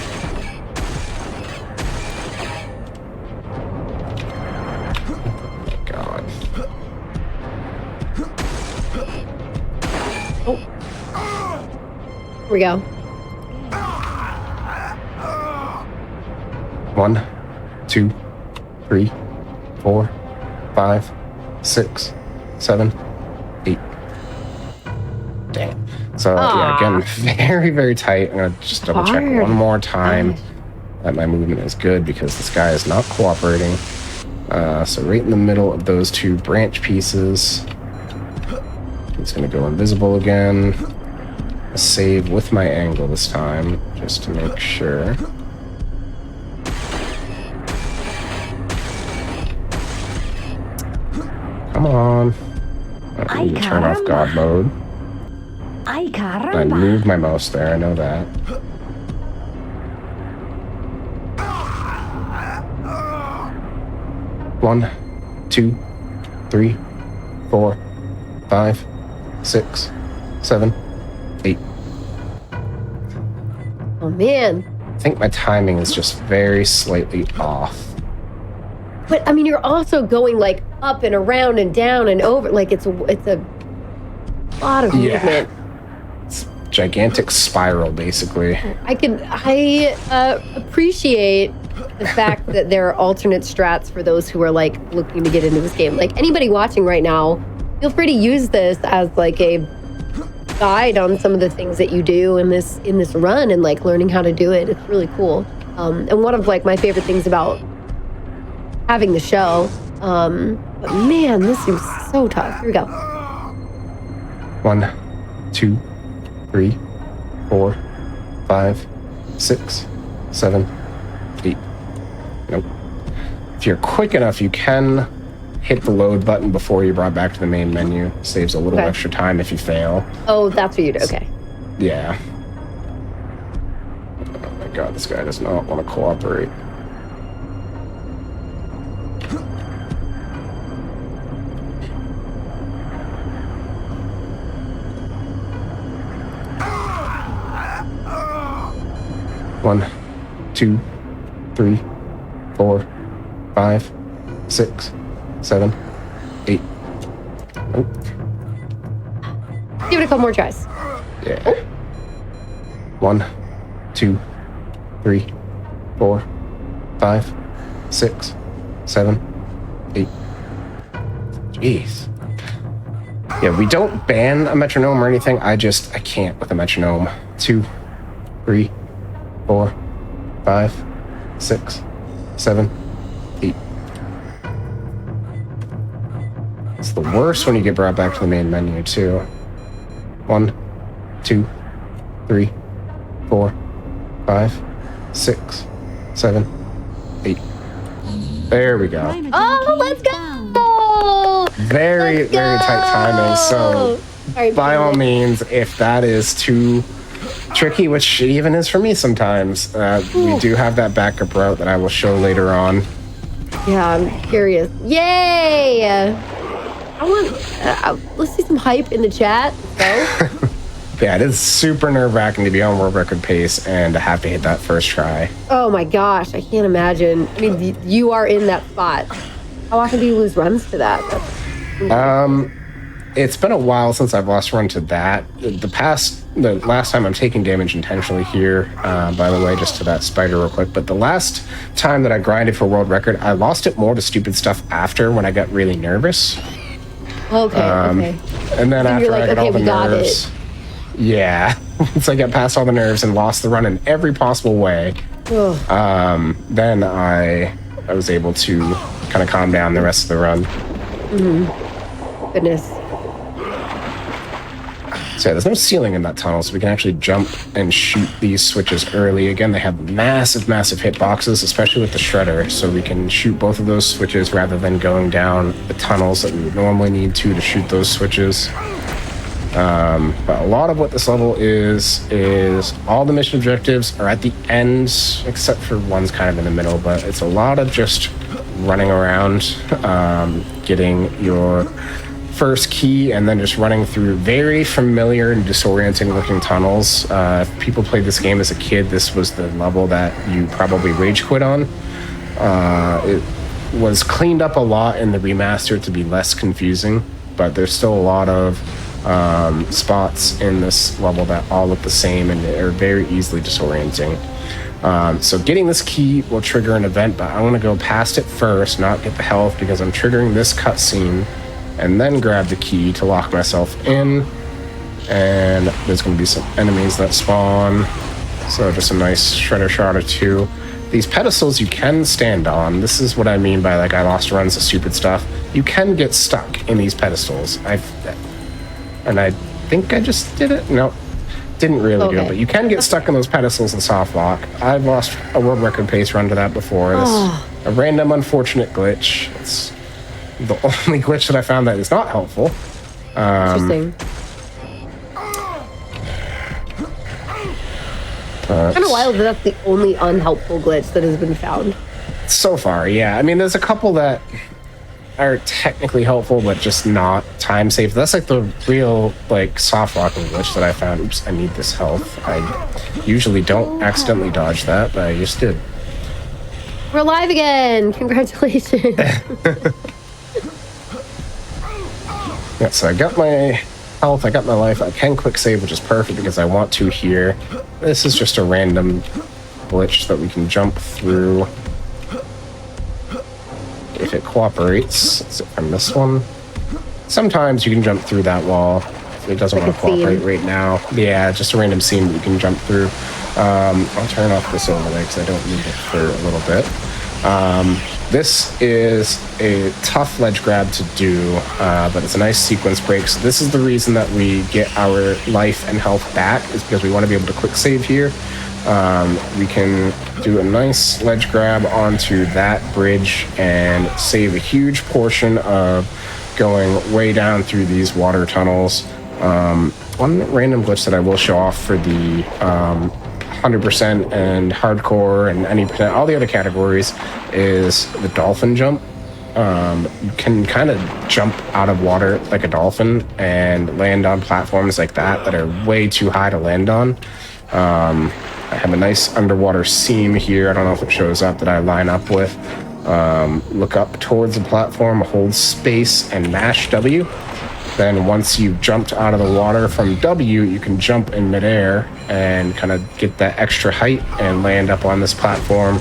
Oh my God. Oh. Here we go. 1, 2, 3, 4, 5, 6, 7, 8. Dang. So yeah, again, very, very tight. I'm gonna just double check one more time that my movement is good because this guy is not cooperating. So right in the middle of those two branch pieces, he's gonna go invisible again. Save with my angle this time, just to make sure. Come on. I need to turn off God mode. I moved my mouse there, I know that. One, 2, 3, 4, 5, 6, 7, 8. Oh man. I think my timing is just very slightly off. But I mean, you're also going like up and around and down and over. Like it's a lot of movement. It's a gigantic spiral, basically. I appreciate the fact that there are alternate strats for those who are like looking to get into this game. Like anybody watching right now, feel free to use this as like a guide on some of the things that you do in this run and like learning how to do it. It's really cool. And one of like my favorite things about having the show. But man, this seems so tough. Here we go. 1, 2, 3, 4, 5, 6, 7, 8. Nope. If you're quick enough, you can hit the load button before you're brought back to the main menu. Saves a little extra time if you fail. Oh, that's what you do. Okay. Yeah. Oh my God, this guy does not want to cooperate. One, 2, 3, 4, 5, 6, 7, 8. Nope. Give it a couple more tries. Yeah. 1, 2, 3, 4, 5, 6, 7, 8. Jeez. Yeah, we don't ban a metronome or anything. I can't with a metronome. 2, 3, 4, 5, 6, 7, 8. It's the worst when you get brought back to the main menu, too. 1, 2, 3, 4, 5, 6, 7, 8. There we go. Oh, let's go! Very, very tight timing. So, by all means, if that is too tricky, which it even is for me sometimes, we do have that backup route that I will show later on. Yeah, I'm curious. Yay! I want. Let's see some hype in the chat. Let's go. Yeah, it is super nerve-wracking to be on world record pace and to have to hit that first try. Oh my gosh, I can't imagine. I mean, you are in that spot. How often do you lose runs to that? It's been a while since I've lost a run to that. The last time I'm taking damage intentionally here, by the way, just to that spider real quick, but the last time that I grinded for world record, I lost it more to stupid stuff after when I got really nervous. Okay, okay. And then after I got all the nerves. Yeah, once I got past all the nerves and lost the run in every possible way, then I was able to kind of calm down the rest of the run. Goodness. So yeah, there's no ceiling in that tunnel, so we can actually jump and shoot these switches early. Again, they have massive hitboxes, especially with the shredder, so we can shoot both of those switches rather than going down the tunnels that we would normally need to shoot those switches. But a lot of what this level is all the mission objectives are at the end, except for one's kind of in the middle, but it's a lot of just running around, getting your first key, and then just running through very familiar and disorienting looking tunnels. If people played this game as a kid, this was the level that you probably rage quit on. It was cleaned up a lot in the remaster to be less confusing, but there's still a lot of spots in this level that all look the same and are very easily disorienting. So getting this key will trigger an event, but I want to go past it first, not get the health, because I'm triggering this cutscene and then grab the key to lock myself in. And there's going to be some enemies that spawn, so just a nice shredder shot or two. These pedestals you can stand on. This is what I mean by like I lost runs of stupid stuff. You can get stuck in these pedestals. And I think I just did it. No, didn't really do it, but you can get stuck in those pedestals in soft lock. I've lost a world record pace run to that before. That's a random unfortunate glitch. It's the only glitch that I found that is not helpful. Interesting. Kind of wild that that's the only unhelpful glitch that has been found. So far, yeah. I mean, there's a couple that are technically helpful, but just not time safe. That's like the real like soft locking glitch that I found. Oops, I need this health. I usually don't accidentally dodge that, but I just did. We're alive again! Congratulations! Yeah, so I got my health, I got my life. I can quick save, which is perfect because I want to here. This is just a random glitch that we can jump through if it cooperates. Is it from this one? Sometimes you can jump through that wall. It doesn't want to cooperate right now. Yeah, just a random scene that you can jump through. I'll turn off this overlay because I don't need it for a little bit. This is a tough ledge grab to do, but it's a nice sequence break. So this is the reason that we get our life and health back, is because we want to be able to quick save here. We can do a nice ledge grab onto that bridge and save a huge portion of going way down through these water tunnels. One random glitch that I will show off for the 100% and hardcore and any percent, all the other categories, is the dolphin jump. You can kind of jump out of water like a dolphin and land on platforms like that are way too high to land on. I have a nice underwater seam here. I don't know if it shows up, that I line up with. Look up towards the platform, hold space, and mash W. Then once you've jumped out of the water from W, you can jump in midair and kind of get that extra height and land up on this platform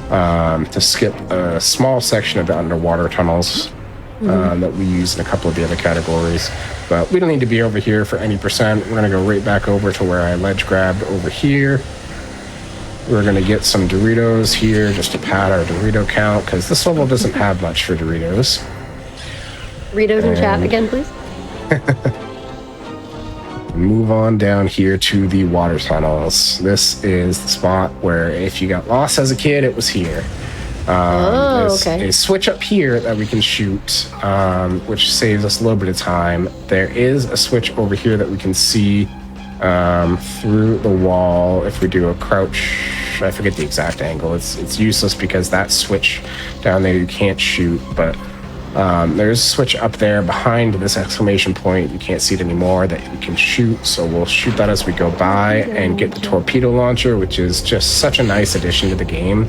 to skip a small section of the underwater tunnels that we use in a couple of the other categories. But we don't need to be over here for any percent. We're going to go right back over to where I ledge grabbed over here. We're going to get some Doritos here just to pad our Dorito count, because this level doesn't have much for Doritos. Doritos in chat again, please. Move on down here to the water tunnels. This is the spot where if you got lost as a kid, it was here. There's a switch up here that we can shoot, which saves us a little bit of time. There is a switch over here that we can see through the wall if we do a crouch. I forget the exact angle. It's useless because that switch down there you can't shoot, but there's a switch up there behind this exclamation point. You can't see it anymore, that you can shoot. So we'll shoot that as we go by and get the torpedo launcher, which is just such a nice addition to the game.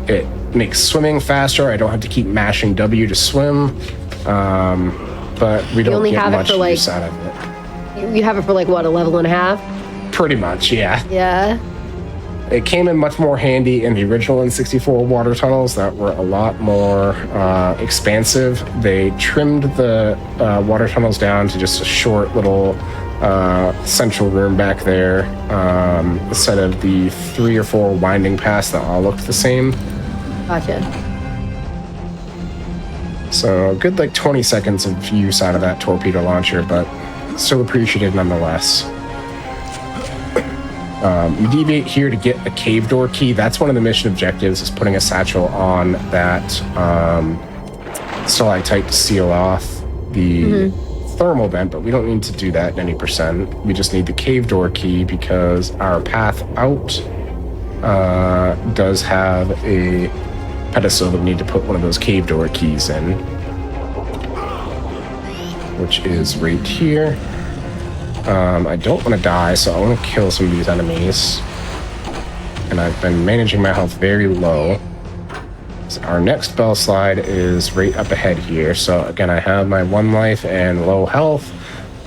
It makes swimming faster. I don't have to keep mashing W to swim, but we don't get much use out of it. You have it for like what, a level and a half? Pretty much, yeah. Yeah. It came in much more handy in the original N64 water tunnels that were a lot more expansive. They trimmed the water tunnels down to just a short little central room back there, instead of the 3 or 4 winding paths that all looked the same. Gotcha. So a good like 20 seconds of use out of that torpedo launcher, but still appreciated nonetheless. We deviate here to get a cave door key. That's one of the mission objectives, is putting a satchel on that stalactite to seal off the thermal vent, but we don't need to do that 90%. We just need the cave door key because our path out does have a pedestal that we need to put one of those cave door keys in, which is right here. I don't want to die, so I want to kill some of these enemies. And I've been managing my health very low. So our next bell slide is right up ahead here. So again, I have my 1 life and low health.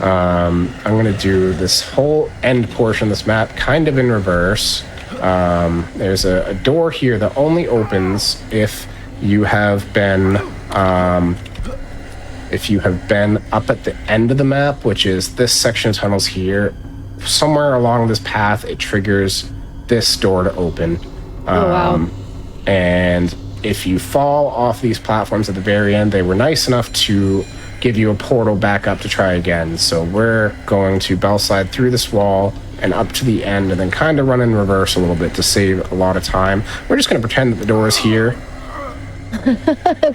I'm going to do this whole end portion of this map kind of in reverse. There's a door here that only opens if you have been up at the end of the map, which is this section of tunnels here. Somewhere along this path, it triggers this door to open. Wow. And if you fall off these platforms at the very end, they were nice enough to give you a portal back up to try again. So we're going to bell slide through this wall and up to the end, and then kind of run in reverse a little bit to save a lot of time. We're just going to pretend that the door is here.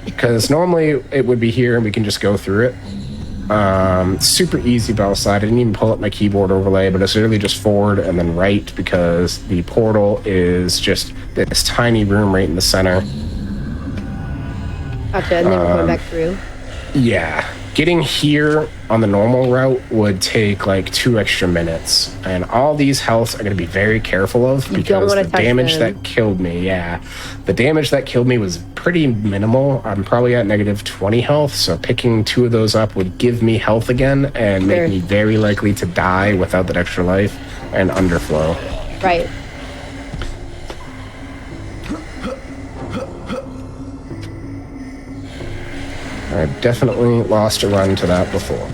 Because normally it would be here and we can just go through it. Super easy bell slide. I didn't even pull up my keyboard overlay, but it's really just forward and then right, because the portal is just this tiny room right in the center. Gotcha, and then we're going back through. Yeah. Getting here on the normal route would take like 2 extra minutes, and all these healths are going to be very careful of because the damage that killed me, the damage that killed me was pretty minimal. I'm probably at negative 20 health, so picking 2 of those up would give me health again and make me very likely to die without that extra life and underflow. Right. I've definitely lost a run to that before.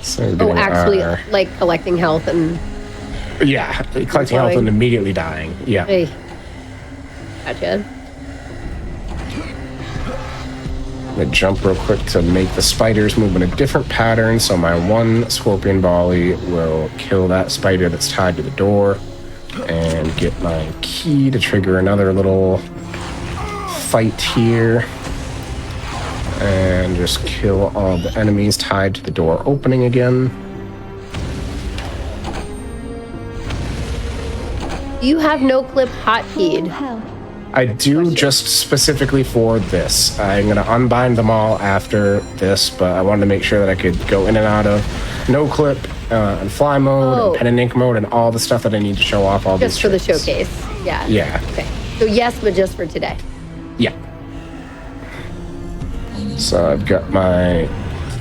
So actually, like collecting health and... Yeah, collecting health and immediately dying. Yeah. Hey. Gotcha. I'm going to jump real quick to make the spiders move in a different pattern, so my 1 scorpion volley will kill that spider that's tied to the door, and get my key to trigger another little fight here, and just kill all the enemies tied to the door opening again. You have no clip hotkeyed. I do, just specifically for this. I'm going to unbind them all after this, but I wanted to make sure that I could go in and out of no clip and fly mode and pen and ink mode and all the stuff that I need to show off all just these for tricks. The showcase. Yeah. Yeah. Okay. So yes, but just for today. Yeah. So I've got my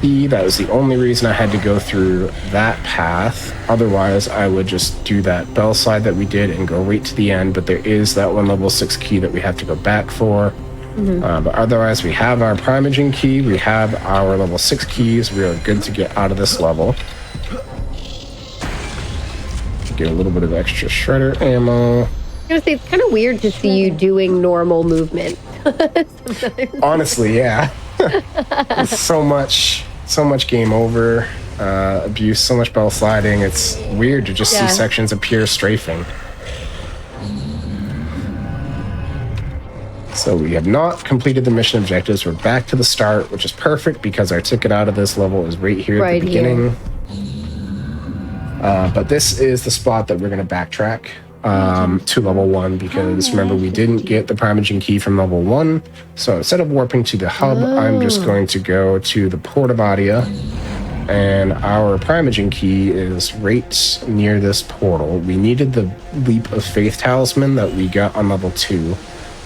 key. That was the only reason I had to go through that path. Otherwise, I would just do that bell slide that we did and go right to the end. But there is that 1 level 6 key that we have to go back for. But otherwise, we have our primaging key. We have our level 6 keys. We are good to get out of this level. Get a little bit of extra shredder ammo. I was gonna say, it's kind of weird to see you doing normal movement. Honestly, yeah. so much game over abuse, so much bell sliding. It's weird to just see sections of pure strafing. So we have not completed the mission objectives. We're back to the start, which is perfect because our ticket out of this level is right here at the beginning. But this is the spot that we're going to backtrack to level 1, because remember, we didn't get the primaging key from level 1. So instead of warping to the hub, I'm just going to go to the Porta Badia, and our primaging key is right near this portal. We needed the Leap of Faith talisman that we got on level 2.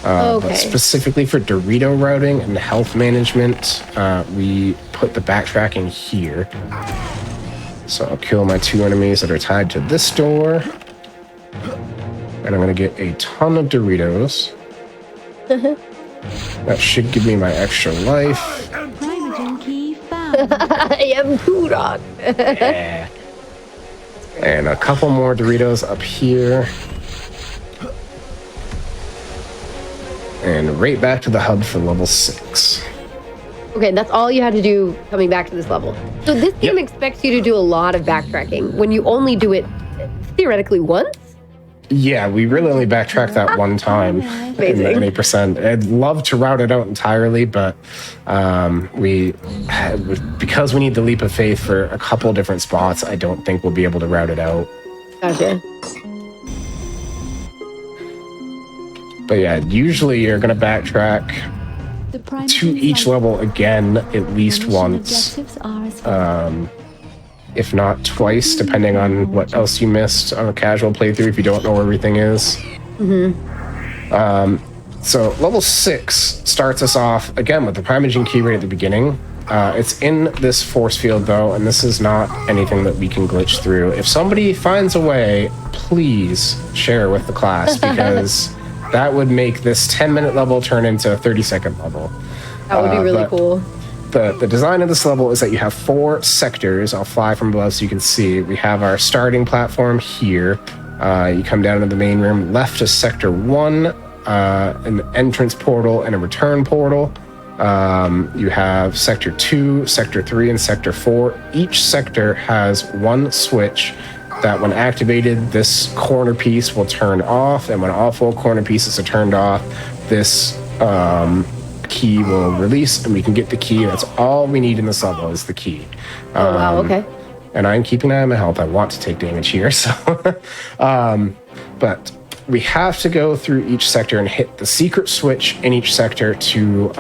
But specifically for Dorito routing and health management, we put the backtracking here. So I'll kill my 2 enemies that are tied to this door. And I'm going to get a ton of Doritos. That should give me my extra life. I am Turok. Yeah. And a couple more Doritos up here. And right back to the hub for level 6. Okay, that's all you had to do coming back to this level. So this game expects you to do a lot of backtracking when you only do it theoretically once? Yeah, we really only backtracked that one time in the Amazing. 8%. I'd love to route it out entirely, but because we need the leap of faith for a couple different spots, I don't think we'll be able to route it out. Gotcha. But yeah, usually you're going to backtrack to each level again at least once. If not twice, depending on what else you missed on a casual playthrough if you don't know where everything is. So level 6 starts us off again with the Primogen key right at the beginning. It's in this force field though, and this is not anything that we can glitch through. If somebody finds a way, please share with the class, because that would make this 10-minute level turn into a 30-second level. That would be really cool. The design of this level is that you have 4 sectors. I'll fly from below so you can see. We have our starting platform here. You come down to the main room. Left is sector 1, an entrance portal and a return portal. You have sector 2, sector 3, and sector 4. Each sector has one switch that when activated, this corner piece will turn off, and when all 4 corner pieces are turned off, this key will release, and we can get the key. That's all we need in this level is the key. Oh, wow, okay. And I'm keeping an eye on my health. I want to take damage here, so... but we have to go through each sector and hit the secret switch in each sector to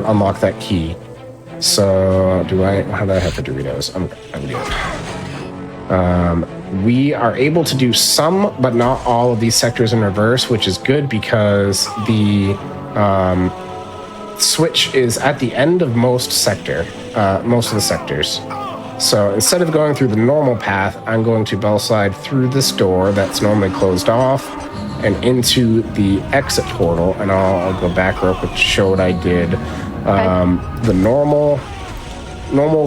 unlock that key. So, how do I have the Doritos? I'm gonna do it. We are able to do some, but not all of these sectors in reverse, which is good because the switch is at the end of most of the sectors. So instead of going through the normal path, I'm going to bell slide through this door that's normally closed off and into the exit portal, and I'll go back real quick to show what I did. Okay. The normal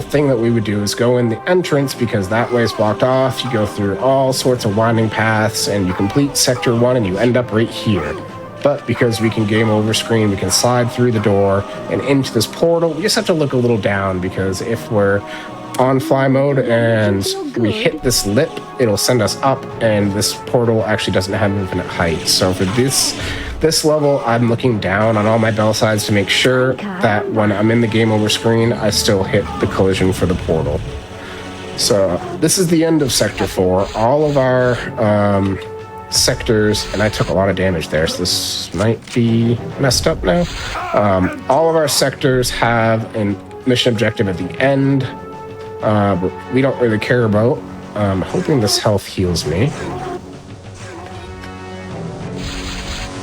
thing that we would do is go in the entrance because that way is blocked off. You go through all sorts of winding paths and you complete sector 1 and you end up right here. But because we can game over screen, we can slide through the door and into this portal. We just have to look a little down because if we're on fly mode and we hit this lip, it'll send us up, and this portal actually doesn't have infinite height. So for this level, I'm looking down on all my bell sides to make sure that when I'm in the game over screen, I still hit the collision for the portal. So this is the end of sector 4. All of our sectors, and I took a lot of damage there, so this might be messed up now. All of our sectors have a mission objective at the end, but we don't really care about. I'm hoping this health heals me.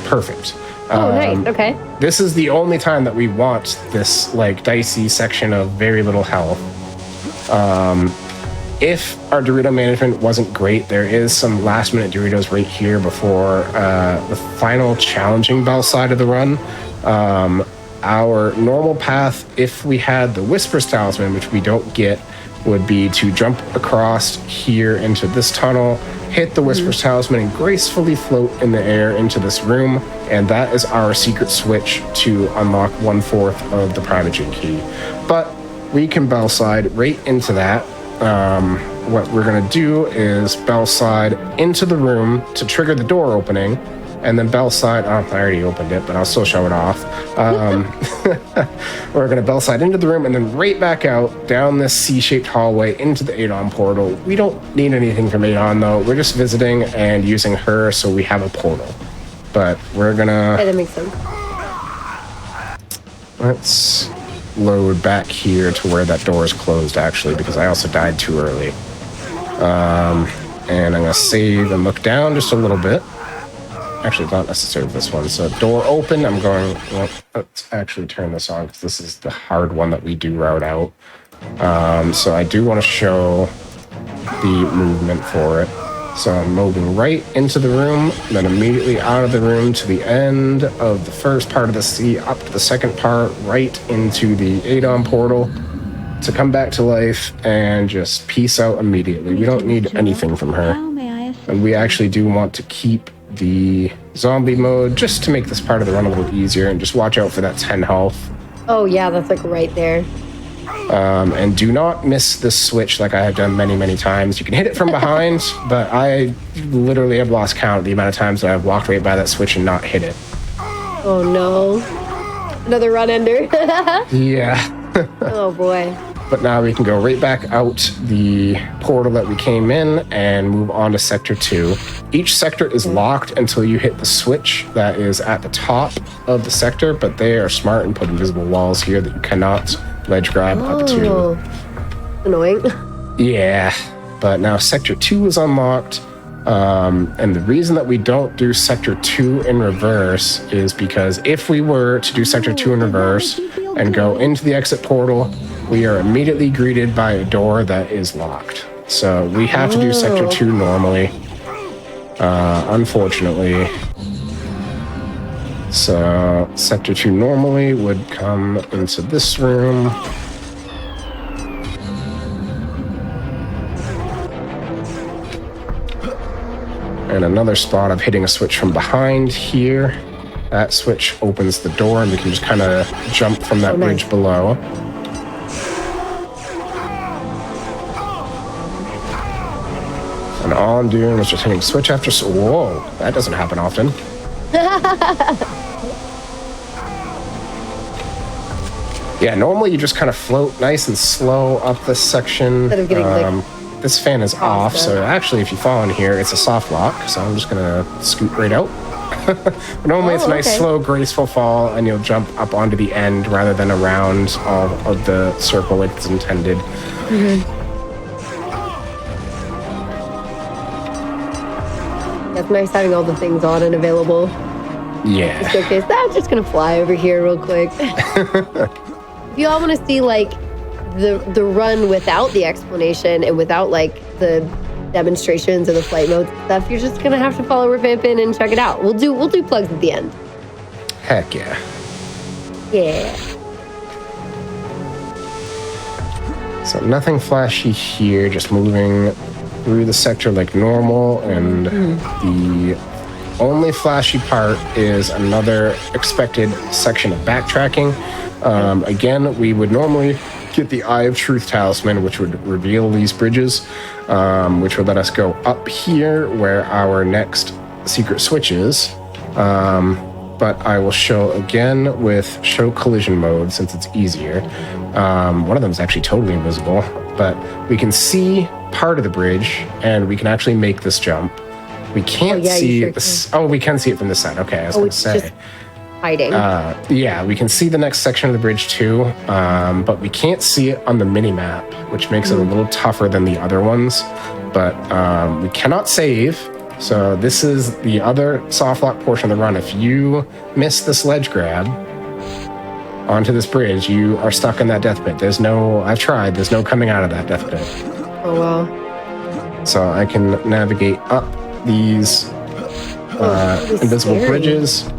Perfect. Oh, nice. Okay. This is the only time that we want this like dicey section of very little health. If our Dorito management wasn't great, there is some last minute Doritos right here before the final challenging bell side of the run. Our normal path, if we had the Whisper's Talisman, which we don't get, would be to jump across here into this tunnel, hit the Whisper's Talisman, and gracefully float in the air into this room. And that is our secret switch to unlock 1/4 of the Primogen key. But we can bell slide right into that. What we're going to do is bell slide into the room to trigger the door opening, and then bell slide. Oh, I already opened it, but I'll still show it off. We're going to bell slide into the room and then right back out down this C-shaped hallway into the Adon portal. We don't need anything from Adon though. We're just visiting and using her so we have a portal. But we're gonna. Okay, that makes sense. Let's load back here to where that door is closed actually, because I also died too early. And I'm gonna save and look down just a little bit. Actually, it's not necessary for this one. So door open, I'm going, well, let's actually turn this on because this is the hard one that we do route out. So I do want to show the movement for it. So I'm moving right into the room, then immediately out of the room to the end of the first part of the sea, up to the second part, right into the Adon portal to come back to life and just peace out immediately. We don't need anything from her. And we actually do want to keep the zombie mode just to make this part of the run a little easier, and just watch out for that 10 health Oh, yeah, that's like right there. And do not miss this switch like I have done many, many times. You can hit it from behind, but I literally have lost count of the amount of times that I've walked right by that switch and not hit it. Oh, no. Another run ender. Yeah. Oh, boy. But now we can go right back out the portal that we came in and move on to Sector 2. Each sector is locked until you hit the switch that is at the top of the sector, but they are smart and put invisible walls here that you cannot ledge grab up to. Annoying. Yeah, but now Sector 2 is unlocked. And the reason that we don't do Sector 2 in reverse is because if we were to do Sector 2 in reverse and go into the exit portal, we are immediately greeted by a door that is locked. So we have to do Sector 2 normally, unfortunately. So Sector 2 normally would come into this room. And another spot of hitting a switch from behind here. That switch opens the door and we can just kind of jump from that bridge below. And all I'm doing is just hitting switch after whoa, that doesn't happen often. Yeah, normally you just kind of float nice and slow up this section. Instead of getting this fan is off, so actually if you fall in here, it's a soft lock, so I'm just gonna scoot right out. But normally it's a nice, slow, graceful fall, and you'll jump up onto the end rather than around all of the circle like it's intended. It's nice having all the things on and available. Yeah. Just in case. I'm just gonna fly over here real quick. If you all want to see like the run without the explanation and without like the demonstrations or the flight mode stuff, you're just gonna have to follow Revampin and check it out. We'll do plugs at the end. Heck yeah. Yeah. So nothing flashy here, just moving through the sector like normal, and the only flashy part is another expected section of backtracking. Again, we would normally get the Eye of Truth talisman, which would reveal these bridges, which would let us go up here where our next secret switch is. But I will show again with show collision mode since it's easier. One of them is actually totally invisible, but we can see part of the bridge and we can actually make this jump. We can't see this. Oh, we can see it from this side. Okay, I was going to say. Just hiding. Yeah, we can see the next section of the bridge too, but we can't see it on the mini map, which makes it a little tougher than the other ones. But we cannot save. So this is the other soft lock portion of the run. If you miss this ledge grab onto this bridge, you are stuck in that death pit. I've tried, there's no coming out of that death pit. Oh, wow. So I can navigate up these invisible bridges.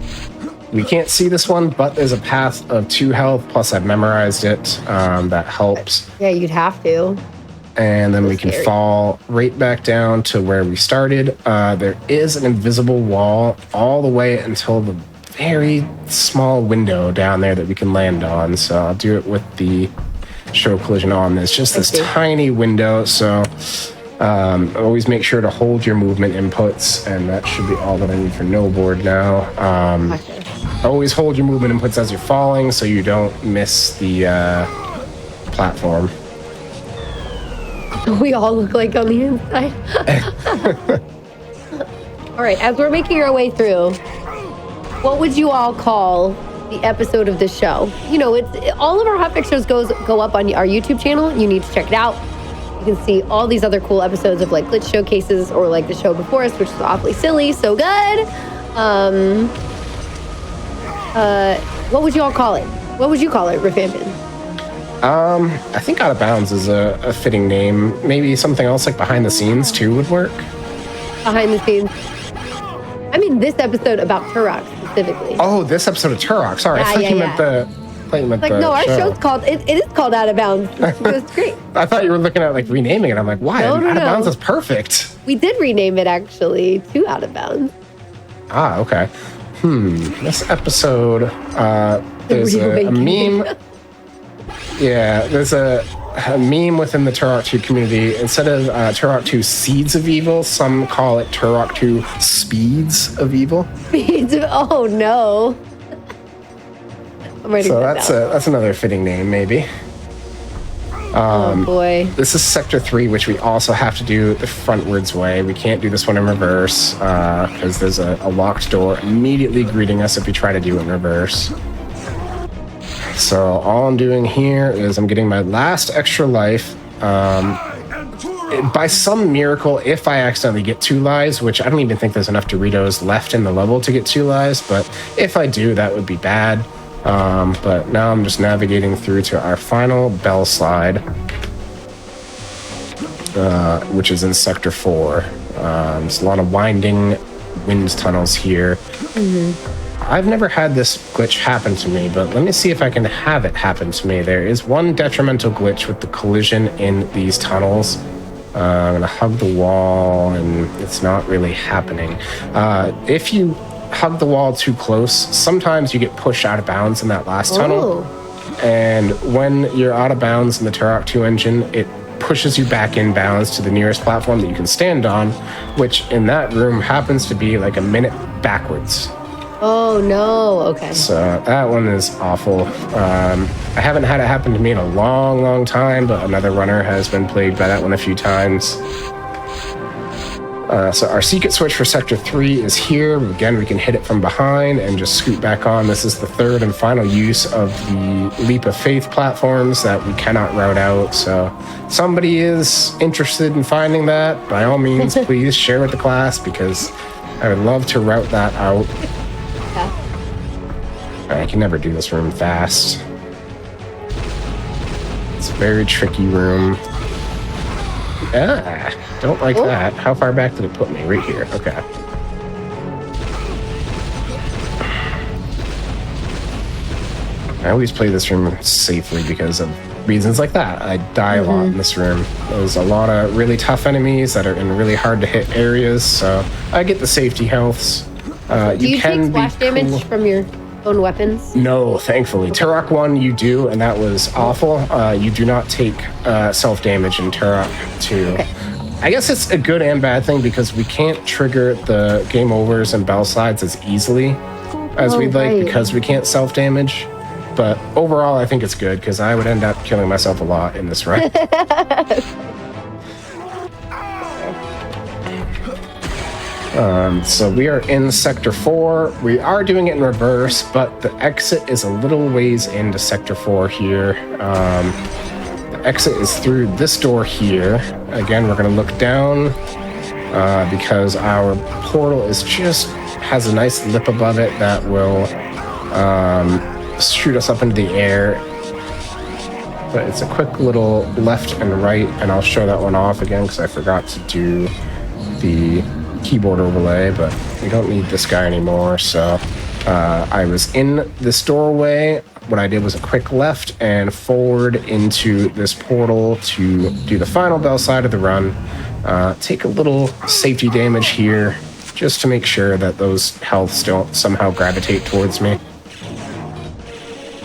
We can't see this one, but there's a path of 2 health, plus I've memorized it. That helps. Yeah, you'd have to. And then we can fall right back down to where we started. There is an invisible wall all the way until the very small window down there that we can land on. So I'll do it with the show collision on. It's just this tiny window. So always make sure to hold your movement inputs. And that should be all that I need for no board now. Always hold your movement inputs as you're falling so you don't miss the platform. We all look like on the inside. All right, as we're making our way through, what would you all call the episode of this show? You know, it's all of our Hotfix shows go up on our YouTube channel. You need to check it out. You can see all these other cool episodes of like glitch showcases or like the show before us, which is awfully silly, so good. What would you all call it? What would you call it, Revampin? I think Out of Bounds is a fitting name. Maybe something else like Behind the Scenes too would work. Behind the Scenes. I mean, this episode about Turok specifically. Oh, this episode of Turok. Sorry, I thought you meant the. No, our show's called. It is called Out of Bounds. It's great. I thought you were looking at like renaming it. I'm like, why? No, Out of Bounds is perfect. We did rename it actually to Out of Bounds. Ah, okay. This episode, there's a meme. Yeah, there's a meme within the Turok 2 community. Instead of Turok 2 Seeds of Evil, some call it Turok 2 Speeds of Evil. Oh no. I'm writing So that down. that's another fitting name, maybe. Oh boy. This is Sector 3, which we also have to do the frontwards way. We can't do this one in reverse because there's a locked door immediately greeting us if we try to do it in reverse. So all I'm doing here is I'm getting my last extra life. By some miracle, if I accidentally get 2 lives, which I don't even think there's enough Doritos left in the level to get 2 lives, but if I do, that would be bad. But now I'm just navigating through to our final bell slide, which is in Sector 4. There's a lot of winding wind tunnels here. I've never had this glitch happen to me, but let me see if I can have it happen to me. There is one detrimental glitch with the collision in these tunnels. I'm gonna hug the wall, and it's not really happening. If you hug the wall too close, sometimes you get pushed out of bounds in that last tunnel. And when you're out of bounds in the Turok 2 engine, it pushes you back in bounds to the nearest platform that you can stand on, which in that room happens to be like a minute backwards. Oh no. Okay. So that one is awful. I haven't had it happen to me in a long, long time, but another runner has been plagued by that one a few times. So our secret switch for Sector 3 is here. Again, we can hit it from behind and just scoot back on. This is the third and final use of the Leap of Faith platforms that we cannot route out. So if somebody is interested in finding that, by all means, please share with the class because I would love to route that out. I can never do this room fast. It's a very tricky room. Don't like that. How far back did it put me? Right here. Okay. I always play this room safely because of reasons like that. I die a lot in this room. There's a lot of really tough enemies that are in really hard to hit areas, so I get the safety healths. Do you take splash damage from your own weapons? No, thankfully. Turok 1 you do, and that was awful. You do not take self-damage in Turok 2. Okay. I guess it's a good and bad thing because we can't trigger the game overs and bell slides as easily as we'd like because we can't self-damage. But overall, I think it's good because I would end up killing myself a lot in this run. So we are in Sector 4. We are doing it in reverse, but the exit is a little ways into Sector 4 here. The exit is through this door here. Again, we're going to look down because our portal has a nice lip above it that will shoot us up into the air. But it's a quick little left and right, and I'll show that one off again because I forgot to do the keyboard overlay, but we don't need this guy anymore. So I was in this doorway. What I did was a quick left and forward into this portal to do the final bell side of the run. Take a little safety damage here just to make sure that those healths don't somehow gravitate towards me.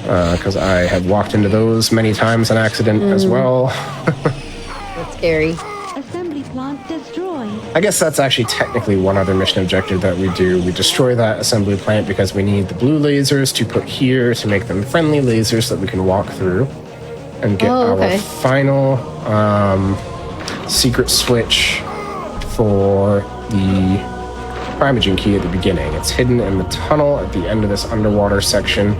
Because I have walked into those many times on accident as well. That's scary. Assembly plant destroyed. I guess that's actually technically one other mission objective that we do. We destroy that assembly plant because we need the blue lasers to put here to make them friendly lasers that we can walk through and get our final secret switch for the Primogen key at the beginning. It's hidden in the tunnel at the end of this underwater section.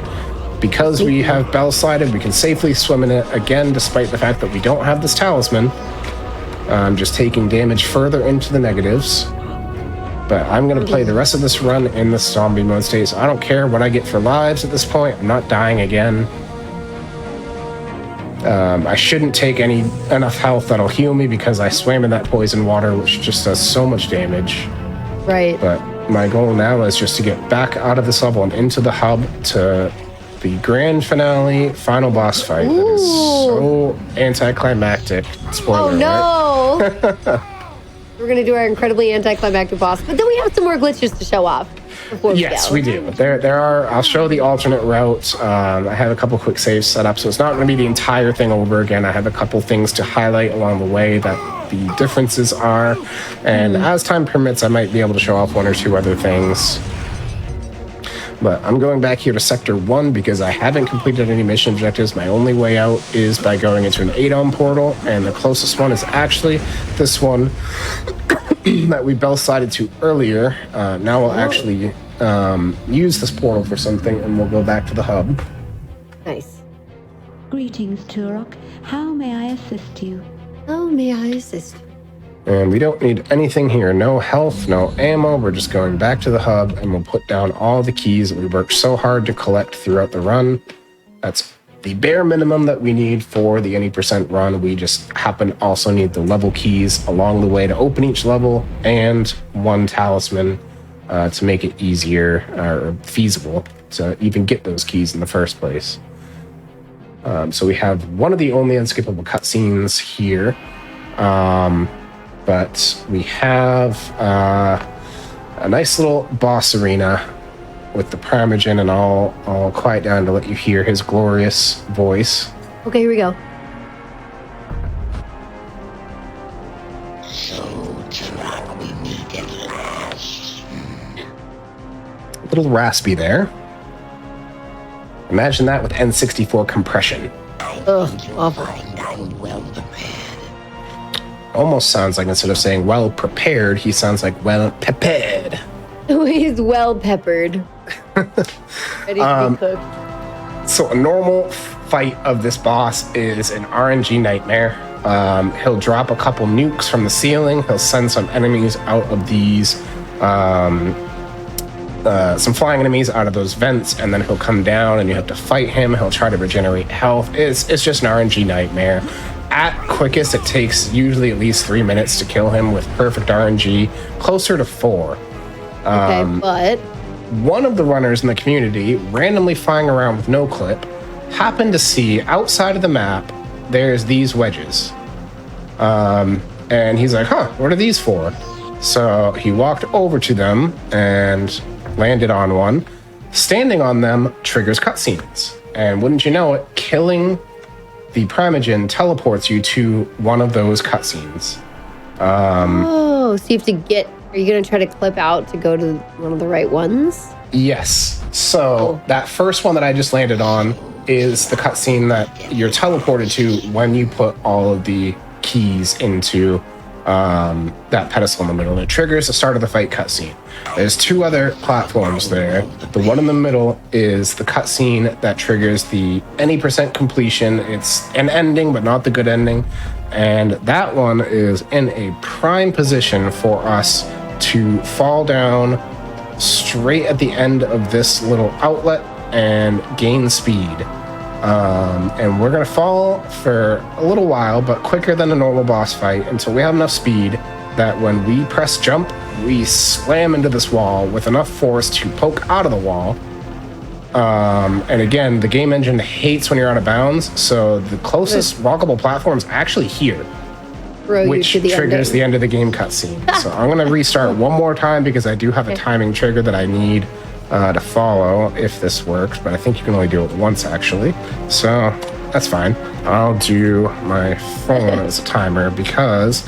Because we have bell slided, we can safely swim in it again, despite the fact that we don't have this talisman. I'm just taking damage further into the negatives. But I'm going to play the rest of this run in the zombie mode state, so I don't care what I get for lives at this point. I'm not dying again. I shouldn't take enough health that'll heal me because I swam in that poison water, which just does so much damage. Right. But my goal now is just to get back out of this level and into the hub to the grand finale, final boss fight. That is so anticlimactic. Spoiler, no! We're going to do our incredibly anticlimactic boss, but then we have some more glitches to show off. before we Yes, go? we do. There are. I'll show the alternate route. I have a couple quick saves set up, so it's not going to be the entire thing over again. I have a couple things to highlight along the way that the differences are, and as time permits, I might be able to show off one or two other things. But I'm going back here to Sector 1 because I haven't completed any mission objectives. My only way out is by going into an 8-ohm portal, and the closest one is actually this one that we bell slided to earlier. Now we'll actually use this portal for something, and we'll go back to the hub. Nice. Greetings, Turok. How may I assist you? Oh, may I assist? And we don't need anything here. No health, no ammo. We're just going back to the hub, and we'll put down all the keys that we worked so hard to collect throughout the run. That's the bare minimum that we need for the any percent run. We just happen to also need the level keys along the way to open each level, and one talisman to make it easier or feasible to even get those keys in the first place. So we have one of the only unskippable cutscenes here. But we have a nice little boss arena with the Primogen, and I'll quiet down to let you hear his glorious voice. Okay, here we go. A little raspy there. Imagine that with N64 compression. Ugh, awful. Almost sounds like instead of saying well prepared, he sounds like well prepared. He's well peppered. Ready to be cooked. So a normal fight of this boss is an RNG nightmare. He'll drop a couple nukes from the ceiling. He'll send some enemies out of these, some flying enemies out of those vents, and then he'll come down and you have to fight him. He'll try to regenerate health. It's just an RNG nightmare. At quickest, it takes usually at least 3 minutes to kill him with perfect RNG, closer to 4. Okay, but One of the runners in the community, randomly flying around with no clip, happened to see outside of the map, there's these wedges. And he's like, huh, what are these for? So he walked over to them and landed on one. Standing on them triggers cutscenes. And wouldn't you know it, killing the Primogen teleports you to one of those cutscenes. oh, so you have to get. Are you gonna try to clip out to go to one of the right ones? Yes. So that first one that I just landed on is the cutscene that you're teleported to when you put all of the keys into that pedestal in the middle. It triggers the start of the fight cutscene. There's 2 other platforms there. The one in the middle is the cutscene that triggers the any percent completion. It's an ending, but not the good ending. And that one is in a prime position for us to fall down straight at the end of this little outlet and gain speed. And we're gonna fall for a little while, but quicker than a normal boss fight until we have enough speed that when we press jump, we slam into this wall with enough force to poke out of the wall. And again, the game engine hates when you're out of bounds, so the closest walkable platform is actually here, which triggers the end of the game cutscene. So I'm gonna restart one more time because I do have a timing trigger that I need to follow if this works, but I think you can only do it once actually, so that's fine. I'll do my phone as a timer because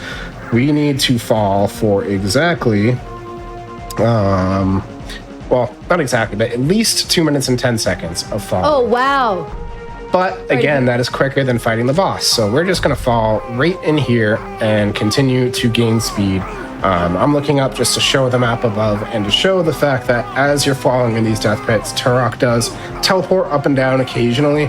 we need to fall for exactly well, not exactly, but at least 2 minutes and 10 seconds of fall. Oh, wow. But again, that is quicker than fighting the boss, so we're just gonna fall right in here and continue to gain speed. I'm looking up just to show the map above and to show the fact that as you're falling in these death pits, Turok does teleport up and down occasionally.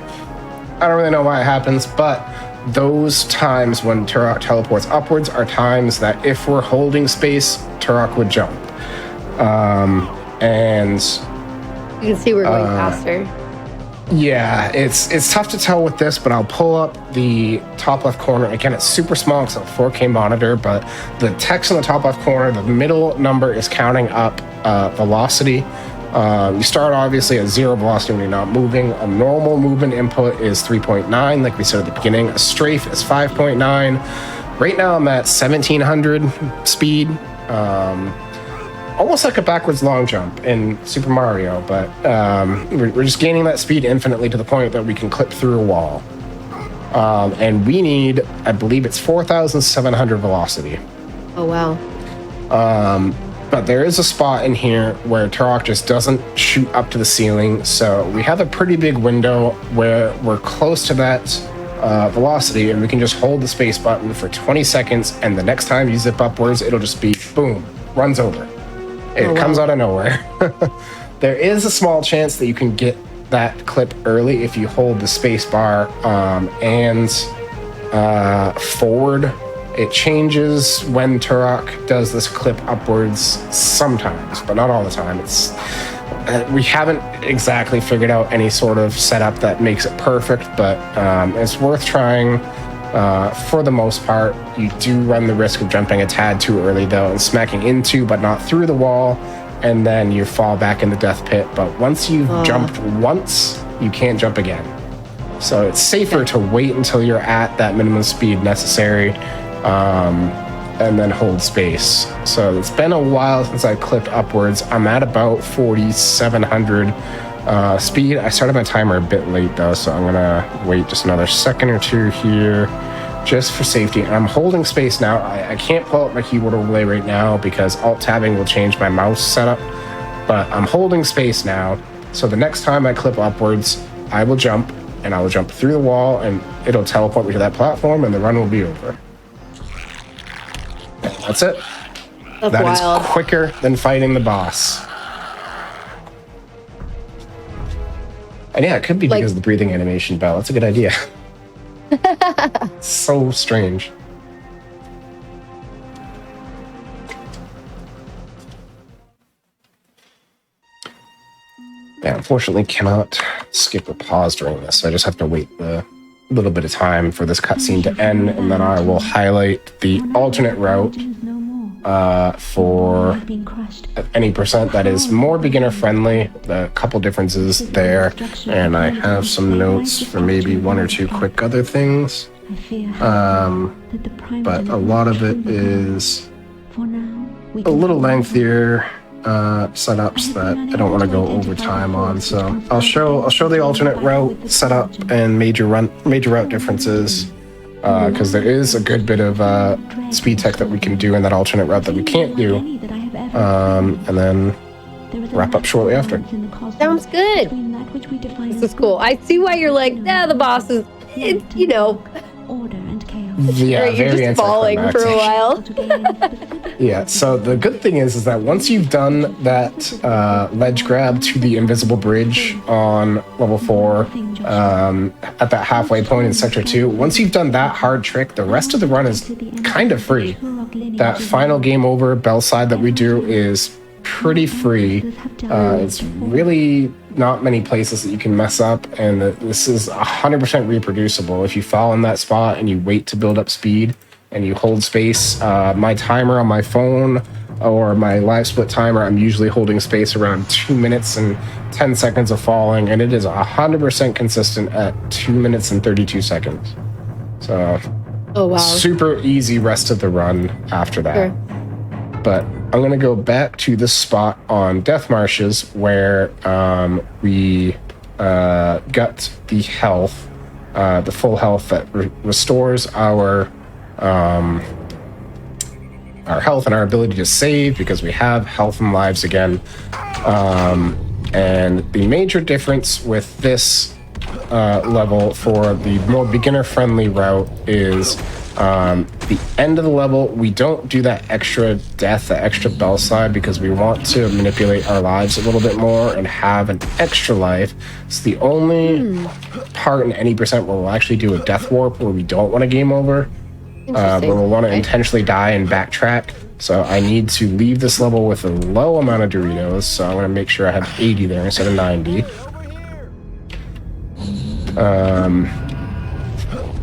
I don't really know why it happens, but those times when Turok teleports upwards are times that if we're holding space, Turok would jump. And you can see we're going faster. Yeah, it's tough to tell with this, but I'll pull up the top left corner. Again, it's super small because it's a 4K monitor, but the text in the top left corner, the middle number is counting up velocity. You start obviously at 0 velocity when you're not moving. A normal movement input is 3.9, like we said at the beginning. A strafe is 5.9. Right now I'm at 1700 speed. almost like a backwards long jump in Super Mario, but we're just gaining that speed infinitely to the point that we can clip through a wall. And we need, I believe it's 4,700 velocity. Oh, wow. But there is a spot in here where Turok just doesn't shoot up to the ceiling, so we have a pretty big window where we're close to that velocity, and we can just hold the space button for 20 seconds, and the next time you zip upwards, it'll just be, boom, runs over. It comes out of nowhere. There is a small chance that you can get that clip early if you hold the space bar and forward. It changes when Turok does this clip upwards sometimes, but not all the time. It's we haven't exactly figured out any sort of setup that makes it perfect, but it's worth trying. For the most part, you do run the risk of jumping a tad too early, though, and smacking into but not through the wall, and then you fall back in the death pit. But once you've jumped once, you can't jump again. So it's safer to wait until you're at that minimum speed necessary, and then hold space. So it's been a while since I clipped upwards. I'm at about 4,700 speed. I started my timer a bit late though, so I'm gonna wait just another second or two here just for safety. And I'm holding space now. I can't pull up my keyboard overlay right now because alt-tabbing will change my mouse setup, but I'm holding space now. So the next time I clip upwards, I will jump, and I will jump through the wall, and it'll teleport me to that platform, and the run will be over. That's it. That's That wild. is quicker than fighting the boss. And yeah, it could be because of the breathing animation, Belle. That's a good idea. So strange. Yeah, unfortunately cannot skip or pause during this, so I just have to wait a little bit of time for this cutscene to end, and then I will highlight the alternate route for any percent that is more beginner friendly. A couple differences there, and I have some notes for maybe one or two quick other things. But a lot of it is a little lengthier setups that I don't want to go over time on. So I'll show the alternate route setup and major route differences, because there is a good bit of speed tech that we can do in that alternate route that we can't do, and then wrap up shortly after. Sounds good. This is cool. I see why you're like, the boss is, you know. Yeah, you're very just falling for a while. Yeah, so the good thing is that once you've done that ledge grab to the invisible bridge on level 4, at that halfway point in Sector 2, once you've done that hard trick, the rest of the run is kind of free. That final game over bell side that we do is pretty free. It's really not many places that you can mess up, and this is 100% reproducible. If you fall in that spot and you wait to build up speed and you hold space, my timer on my phone or my live split timer, I'm usually holding space around 2 minutes and 10 seconds of falling, and it is 100% consistent at 2 minutes and 32 seconds. So super easy rest of the run after that. Sure. But I'm going to go back to this spot on Death Marshes where we got the health, the full health that restores our health and our ability to save, because we have health and lives again. And the major difference with this level for the more beginner-friendly route is the end of the level, we don't do that extra death, that extra bell slide, because we want to manipulate our lives a little bit more and have an extra life. It's the only part in any percent where we'll actually do a death warp where we don't want a game over, where we'll want to intentionally die and backtrack. So I need to leave this level with a low amount of Doritos, so I'm going to make sure I have 80 there instead of 90.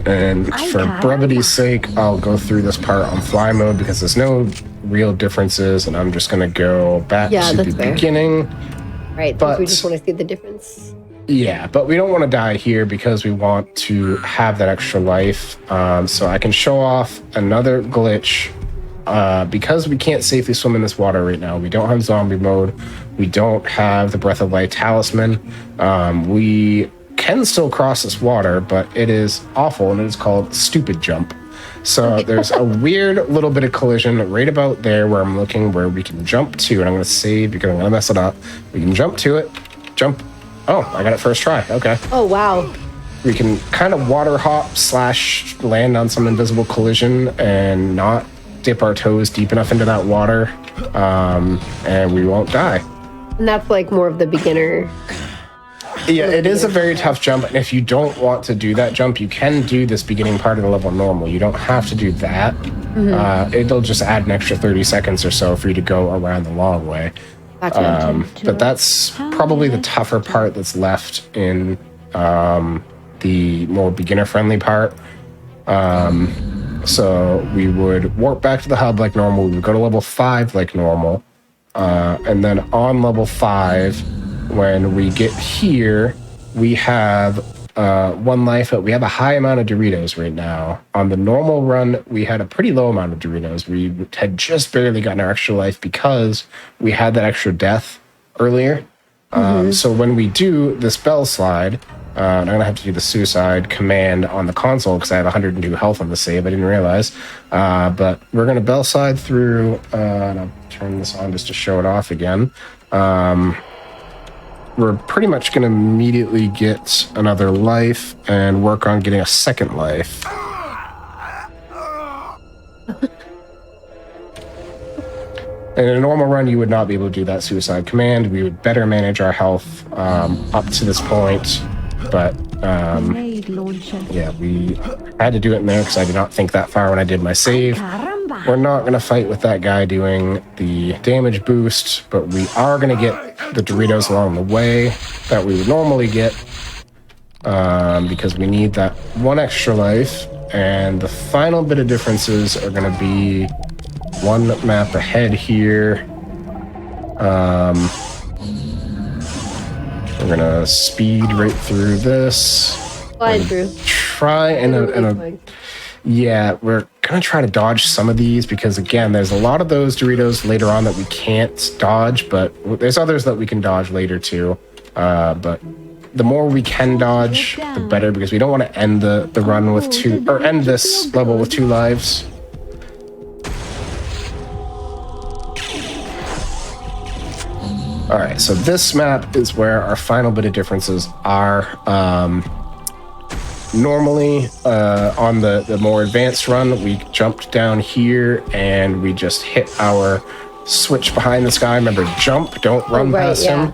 And for brevity's sake, I'll go through this part on fly mode because there's no real differences, and I'm just going to go back to the beginning. Right, but we just want to see the difference. Yeah, but we don't want to die here because we want to have that extra life. So I can show off another glitch because we can't safely swim in this water right now, we don't have zombie mode, we don't have the Breath of Life talisman, we can still cross this water, but it is awful, and it is called Stupid Jump. So there's a weird little bit of collision right about there where I'm looking, where we can jump to, and I'm going to save because I'm going to mess it up. We can jump to it, jump. Oh, I got it first try. Okay. Oh, wow. We can kind of water hop / land on some invisible collision and not dip our toes deep enough into that water, and we won't die. And that's like more of the beginner. Yeah, it is a very tough jump, and if you don't want to do that jump, you can do this beginning part of the level normal. You don't have to do that. It'll just add an extra 30 seconds or so for you to go around the long way. Gotcha. But that's probably the tougher part that's left in the more beginner-friendly part. So we would warp back to the hub like normal. We would go to level 5 like normal. And then on level 5... when we get here, we have 1 life, but we have a high amount of Doritos right now. On the normal run, we had a pretty low amount of Doritos. We had just barely gotten our extra life because we had that extra death earlier. So when we do this bell slide, I'm going to have to do the suicide command on the console because I have 102 health on the save. I didn't realize. But we're going to bell slide through, and I'll turn this on just to show it off again. We're pretty much going to immediately get another life and work on getting a second life. In a normal run, you would not be able to do that suicide command. We would better manage our health up to this point. But, yeah, we had to do it in there because I did not think that far when I did my save. We're not going to fight with that guy doing the damage boost, but we are going to get the Doritos along the way that we would normally get because we need that 1 extra life. And the final bit of differences are going to be 1 map ahead here. We're going to speed right through this. Slide through. Try and yeah, we're going to try to dodge some of these because, again, there's a lot of those Doritos later on that we can't dodge, but there's others that we can dodge later too. But the more we can dodge, the better, because we don't want to end the run with 2, or end this level with 2 lives. All right, so this map is where our final bit of differences are. Normally, on the more advanced run, we jumped down here and we just hit our switch behind this guy. Remember, jump, don't run past him.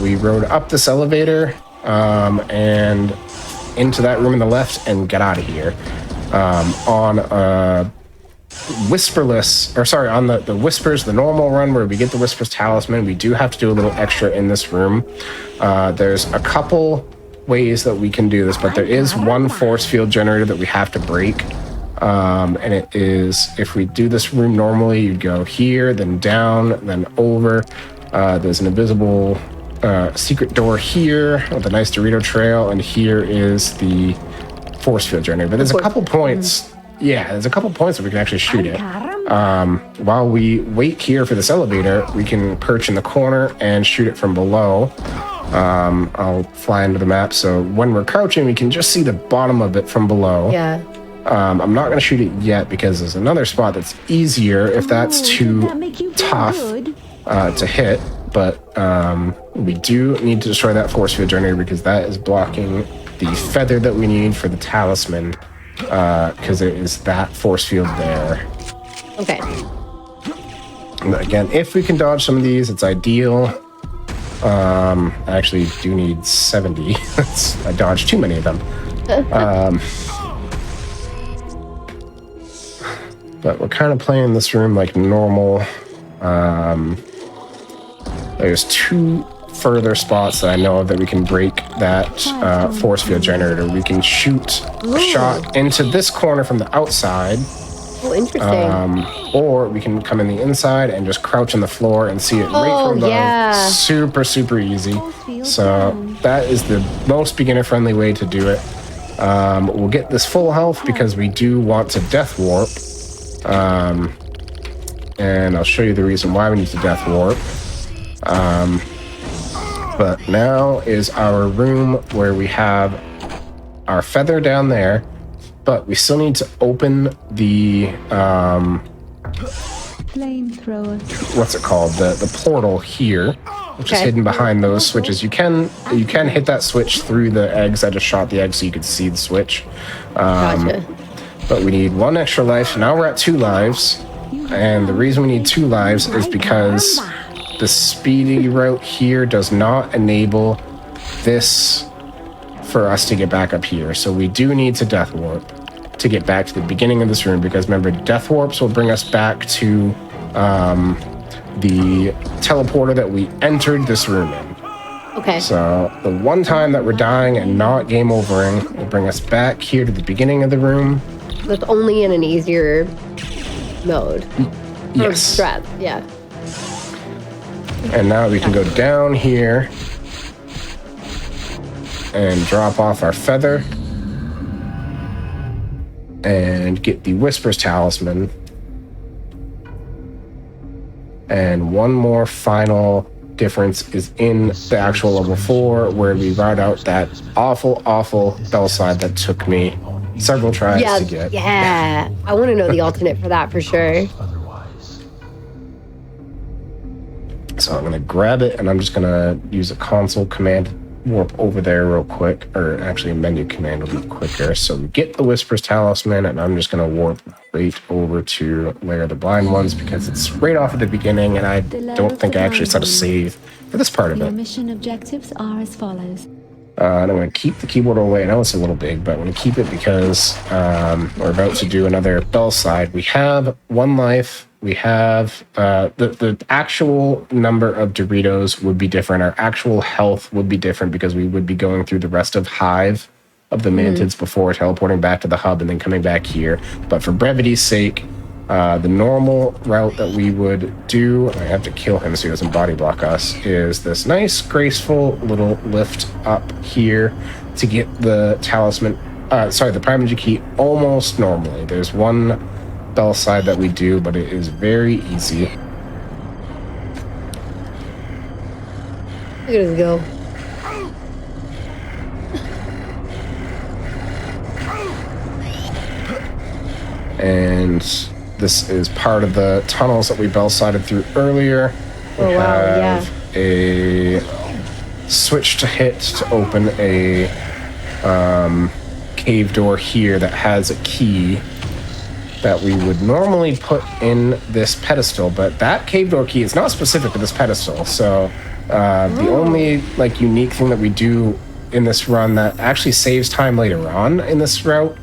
We rode up this elevator and into that room on the left and get out of here. On Whisperless, or sorry, on the Whispers, the normal run where we get the Whispers talisman, we do have to do a little extra in this room. There's a couple ways that we can do this, but there is 1 force field generator that we have to break. And it is, if we do this room normally, you'd go here, then down, then over. There's an invisible secret door here with a nice Dorito trail, and here is the force field generator. But there's a couple points. Yeah, there's a couple points that we can actually shoot it. While we wait here for this elevator, we can perch in the corner and shoot it from below. I'll fly into the map, so when we're crouching, we can just see the bottom of it from below. Yeah. I'm not going to shoot it yet because there's another spot that's easier if that's too tough to hit. But we do need to destroy that force field generator because that is blocking the feather that we need for the talisman. Because there is that force field there. Okay. Again, if we can dodge some of these, it's ideal. I actually do need 70. I dodged too many of them. But we're kind of playing this room like normal. There's 2 further spots that I know of that we can break that force field generator. We can shoot a shot into this corner from the outside. Oh, interesting. Or we can come in the inside and just crouch on the floor and see it right from above. Yeah. Super, super easy. So that is the most beginner-friendly way to do it. We'll get this full health because we do want to death warp. and I'll show you the reason why we need to death warp. But now is our room where we have our feather down there, but we still need to open the Flamethrower. what's it called? The portal here, which is hidden behind those switches. You can hit that switch through the eggs. I just shot the eggs so you could see the switch. Gotcha. But we need 1 extra life. Now we're at 2 lives. And the reason we need 2 lives is because the speedy route here does not enable this for us to get back up here. So we do need to death warp to get back to the beginning of this room, because remember, death warps will bring us back to the teleporter that we entered this room in. Okay. So the one time that we're dying and not game overing will bring us back here to the beginning of the room. That's only in an easier mode. Yes. Strat, yeah. And now we can go down here and drop off our feather and get the Whisper's Talisman. And one more final difference is in the actual level 4, where we route out that awful bell side that took me several tries to get. Yeah. I want to know the alternate for that for sure. So I'm going to grab it, and I'm just going to use a console command, warp over there real quick, or actually a menu command will be quicker. So we get the Whisper's Talisman, and I'm just going to warp right over to Lair of the Blind Ones, because it's right off at the beginning, and I don't think I actually set a save for this part of Your it. mission objectives are as follows. And I'm going to keep the keyboard away. I know it's a little big, but I'm going to keep it because we're about to do another bell side. We have 1 life. We have the actual number of Doritos would be different. Our actual health would be different because we would be going through the rest of Hive of the Mantids before teleporting back to the hub and then coming back here. But for brevity's sake, the normal route that we would do, I have to kill him so he doesn't body block us, is this nice, graceful little lift up here to get the talisman, the Primogen key almost normally. There's 1 bell side that we do, but it is very easy. Look at us go. And this is part of the tunnels that we bell-sided through earlier. We have a switch to hit to open a cave door here that has a key that we would normally put in this pedestal, but that cave door key is not specific to this pedestal. So the only unique thing that we do in this run that actually saves time later on in this route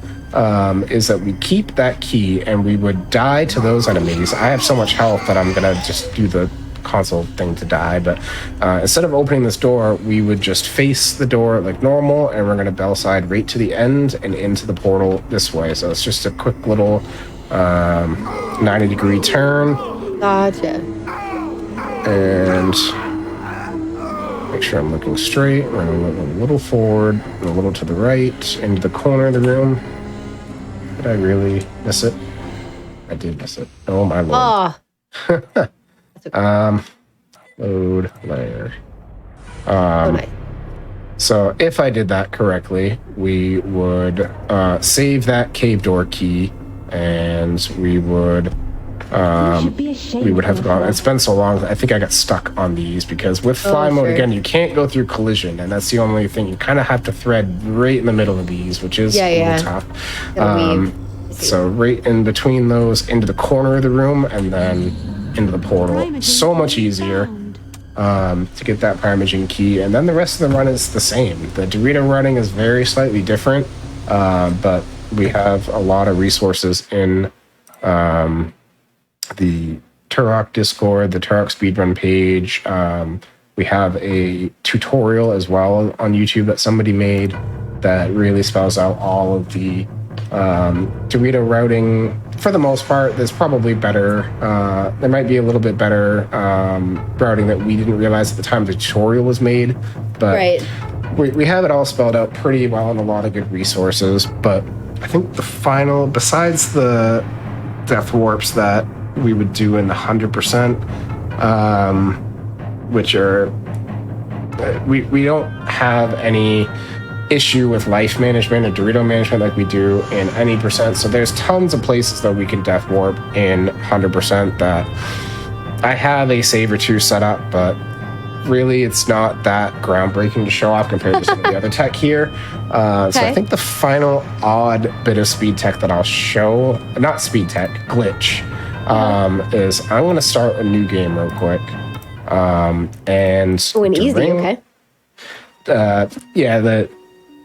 is that we keep that key and we would die to those enemies. I have so much health that I'm gonna just do the console thing to die, but instead of opening this door, we would just face the door like normal, and we're gonna bell side right to the end and into the portal this way. So it's just a quick little 90-degree turn. Gotcha. And make sure I'm looking straight. We're gonna look a little forward, a little to the right, into the corner of the room. Did I really miss it? I did miss it. Oh my lord. Oh. Load layer. Nice. So if I did that correctly, we would save that cave door key, and we would have gone. It's been so long. I think I got stuck on these because with fly mode again, you can't go through collision, and that's the only thing. You kind of have to thread right in the middle of these, which is a little tough. So right in between those, into the corner of the room, and then into the portal. So much easier to get that Primogen key, and then the rest of the run is the same. The Dorito running is very slightly different, but we have a lot of resources in the Turok Discord, the Turok speedrun page. We have a tutorial as well on YouTube that somebody made that really spells out all of the Dorito routing. For the most part, there's probably better. There might be a little bit better routing that we didn't realize at the time the tutorial was made, but we have it all spelled out pretty well and a lot of good resources. But I think the final, besides the death warps that we would do in the 100%, which are we don't have any issue with life management or Dorito management like we do in any percent. So there's tons of places that we can death warp in 100% that I have a save or two set up, but really it's not that groundbreaking to show off compared to some of the other tech here. So I think the final odd bit of speed tech that I'll show, not speed tech, glitch, is I'm going to start a new game real quick. And easy, okay.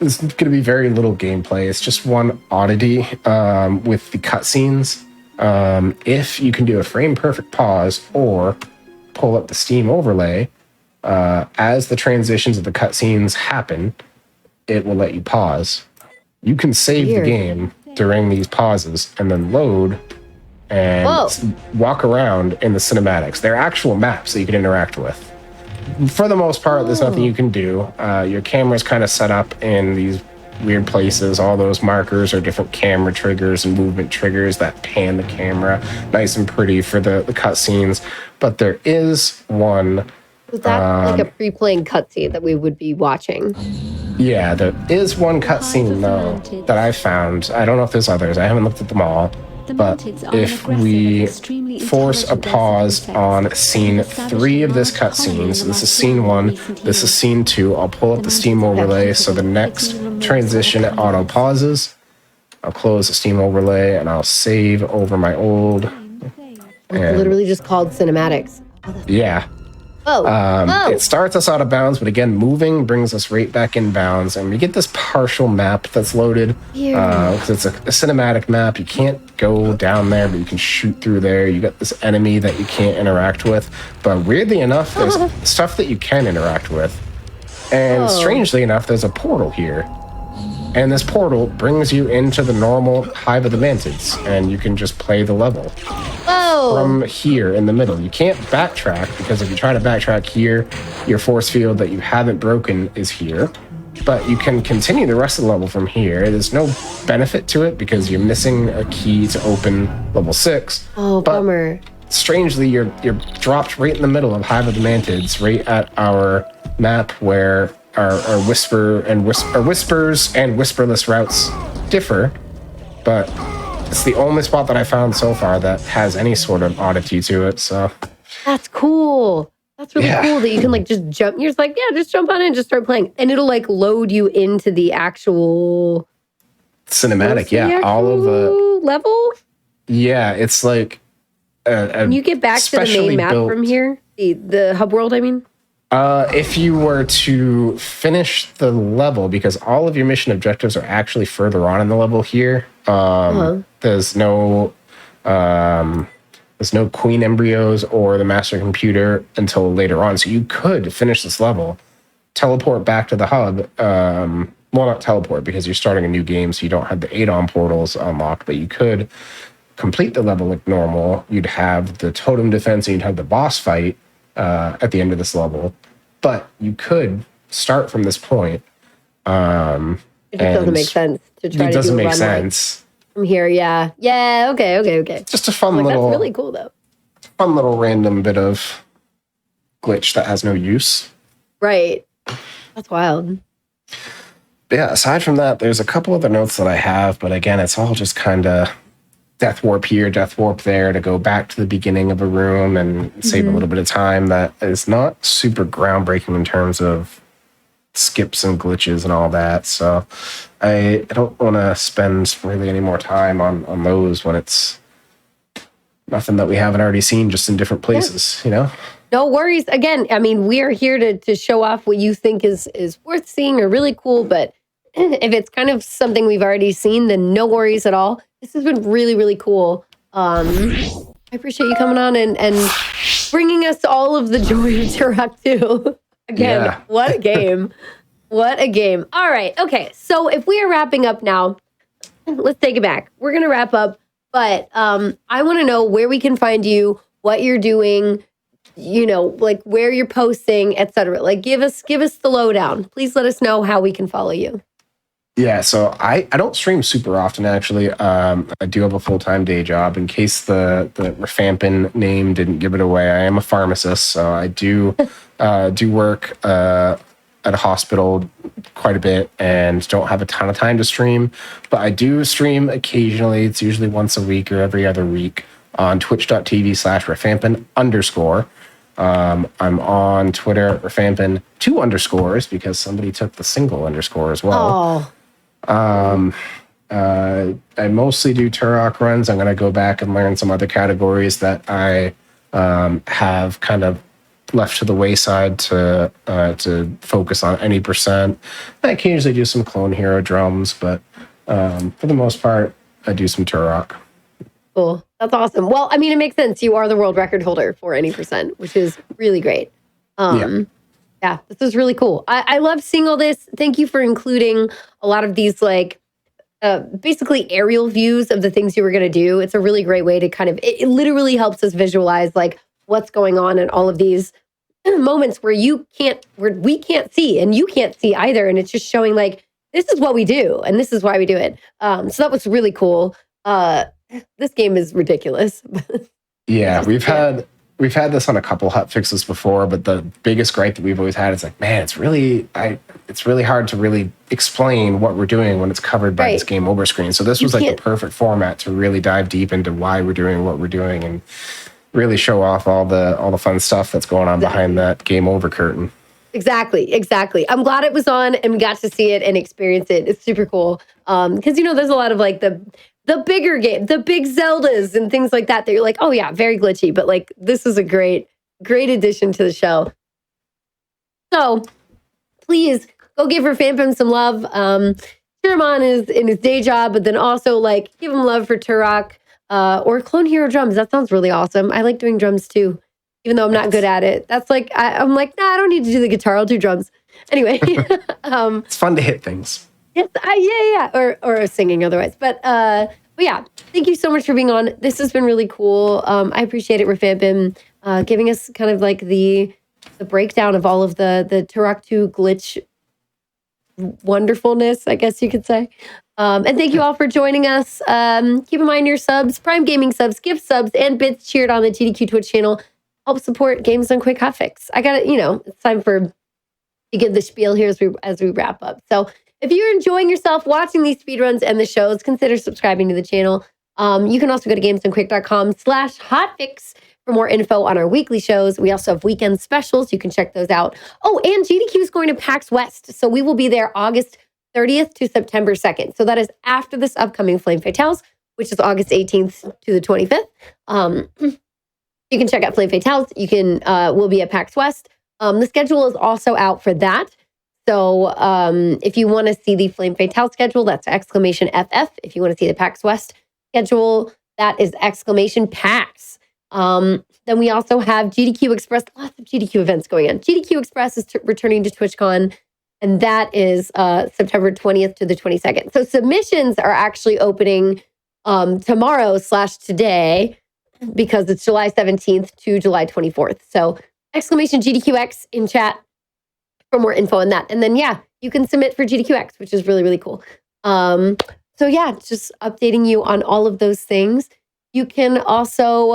It's going to be very little gameplay. It's just one oddity with the cutscenes. If you can do a frame perfect pause or pull up the Steam overlay, as the transitions of the cutscenes happen, it will let you pause. You can save the game during these pauses and then load and walk around in the cinematics. They're actual maps that you can interact with. For the most part, there's nothing you can do. Your camera's kind of set up in these weird places. All those markers are different camera triggers and movement triggers that pan the camera nice and pretty for the cutscenes. But there is one. Was that like a pre-playing cutscene that we would be watching? Yeah, there is one cutscene, though, that I found. I don't know if there's others. I haven't looked at them all. But if we force a pause on scene 3 of this cutscene, so this is scene 1, this is scene 2, I'll pull up the Steam overlay, so the next transition it auto pauses. I'll close the Steam overlay and I'll save over my old. It's literally just called cinematics. Yeah. It starts us out of bounds, but again, moving brings us right back in bounds, and we get this partial map that's loaded because it's a cinematic map. You can't go down there, but you can shoot through there. You got this enemy that you can't interact with, but weirdly enough, there's stuff that you can interact with, and strangely enough, there's a portal here. And this portal brings you into the normal Hive of the Mantids, and you can just play the level from here in the middle. You can't backtrack, because if you try to backtrack here, your force field that you haven't broken is here. But you can continue the rest of the level from here. There's no benefit to it, because you're missing a key to open level 6. Oh, but bummer. Strangely, you're dropped right in the middle of Hive of the Mantids, right at our map where our whispers and whisperless routes differ, but it's the only spot that I found so far that has any sort of oddity to it. So that's cool. That's really cool that you can like just jump. You're just like, just jump on in, just start playing, and it'll like load you into the actual cinematic. All of the level. Yeah, it's like can you get back to the main map from here? The hub world, I mean. If you were to finish the level, because all of your mission objectives are actually further on in the level here. There's no queen embryos or the master computer until later on. So you could finish this level, teleport back to the hub. Well, not teleport, because you're starting a new game, so you don't have the add-on portals unlocked, but you could complete the level like normal. You'd have the totem defense, and you'd have the boss fight at the end of this level, but you could start from this point. It just doesn't make sense to try to do a run. It doesn't make sense from here. Okay. Just a fun little. That's really cool, though. Fun little random bit of glitch that has no use. Right. That's wild. Yeah. Aside from that, there's a couple other notes that I have, but again, it's all just kind of death warp here, death warp there to go back to the beginning of a room and save a little bit of time. That is not super groundbreaking in terms of skips and glitches and all that. So I don't want to spend really any more time on those when it's nothing that we haven't already seen, just in different places, you know? No worries. Again, I mean, we are here to show off what you think is worth seeing or really cool, but if it's kind of something we've already seen, then no worries at all. This has been really, really cool. I appreciate you coming on and bringing us all of the joy of Turok 2. Again, what a game. What a game. All right. Okay. So if we are wrapping up now, let's take it back. We're going to wrap up, but I want to know where we can find you, what you're doing, you know, like where you're posting, etc. Like give us the lowdown. Please let us know how we can follow you. Yeah, so I don't stream super often actually. I do have a full-time day job. In case the Refampin name didn't give it away, I am a pharmacist, so I do work at a hospital quite a bit and don't have a ton of time to stream. But I do stream occasionally. It's usually once a week or every other week on twitch.tv/Refampin_. I'm on Twitter at Refampin 2 underscores because somebody took the single underscore as well. Oh, I mostly do Turok runs. I'm going to go back and learn some other categories that I have kind of left to the wayside to focus on any percent. I occasionally do some clone hero drums, but for the most part, I do some Turok. cool. That's awesome. Well, I mean, it makes sense. You are the world record holder for any percent, which is really great. Yeah, this is really cool. I love seeing all this. Thank you for including a lot of these, like, basically aerial views of the things you were going to do. It's a really great way to kind of, it literally helps us visualize, like, what's going on in all of these moments where we can't see and you can't see either. And it's just showing, like, this is what we do and this is why we do it. So that was really cool. This game is ridiculous. Yeah, we've had this on a couple hotfixes before, but the biggest gripe that we've always had is like, man, it's really hard to really explain what we're doing when it's covered by this game over screen. So this was like the perfect format to really dive deep into why we're doing what we're doing and really show off all the fun stuff that's going on behind that game over curtain. Exactly. I'm glad it was on and we got to see it and experience it. It's super cool. Because, there's a lot of, like, the bigger game, the big Zeldas and things like that you're like, oh yeah, very glitchy. But, like, this is a great addition to the show. So please go give Refampin some love. Cheer him on in his day job, but then also, like, give him love for Turok or Clone Hero drums. That sounds really awesome. I like doing drums too, even though I'm not good at it. That's like, I'm like, nah, I don't need to do the guitar. I'll do drums. Anyway. It's fun to hit things. Yes, yeah. Or singing otherwise. But yeah, thank you so much for being on. This has been really cool. I appreciate it, Refampin, giving us kind of like the breakdown of all of the Turok 2 glitch wonderfulness, I guess you could say. And thank you all for joining us. Keep in mind your subs, Prime Gaming subs, gift subs, and bits cheered on the GDQ Twitch channel. Help support Games Done Quick Hotfix. I got it, it's time to give the spiel here as we wrap up. So if you're enjoying yourself watching these speedruns and the shows, consider subscribing to the channel. You can also go to gamesdonquick.com/hotfix for more info on our weekly shows. We also have weekend specials. You can check those out. Oh, and GDQ is going to PAX West. So we will be there August 30th to September 2nd. So that is after this upcoming Flame Fatales, which is August 18th to the 25th. You can check out Flame Fatales. You can, we'll be at PAX West. The schedule is also out for that. So if you want to see the Flame Fatale schedule, that's !FF. If you want to see the PAX West schedule, that is !PAX. Then we also have GDQ Express, lots of GDQ events going on. GDQ Express is returning to TwitchCon, and that is September 20th to the 22nd. So submissions are actually opening tomorrow/today because it's July 17th to July 24th. So !GDQX in chat for more info on that. And then, yeah, you can submit for GDQX, which is really, really cool. So yeah, just updating you on all of those things. You can also,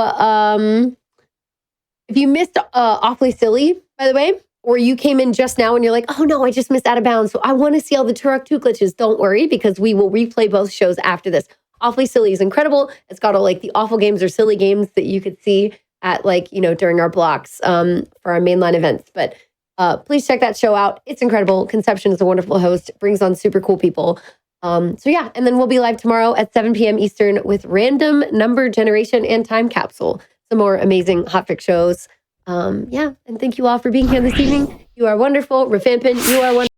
if you missed Awfully Silly, by the way, or you came in just now and you're like, oh no, I just missed Out of Bounds, so I want to see all the Turok 2 glitches. Don't worry, because we will replay both shows after this. Awfully Silly is incredible. It's got all, like, the awful games or silly games that you could see at, like, during our blocks for our mainline events. But please check that show out. It's incredible. Conception is a wonderful host. Brings on super cool people. So yeah, and then we'll be live tomorrow at 7 p.m. Eastern with Random Number Generation and Time Capsule. Some more amazing hotfix shows. Yeah, and thank you all for being here this evening. You are wonderful. Refampin, you are wonderful.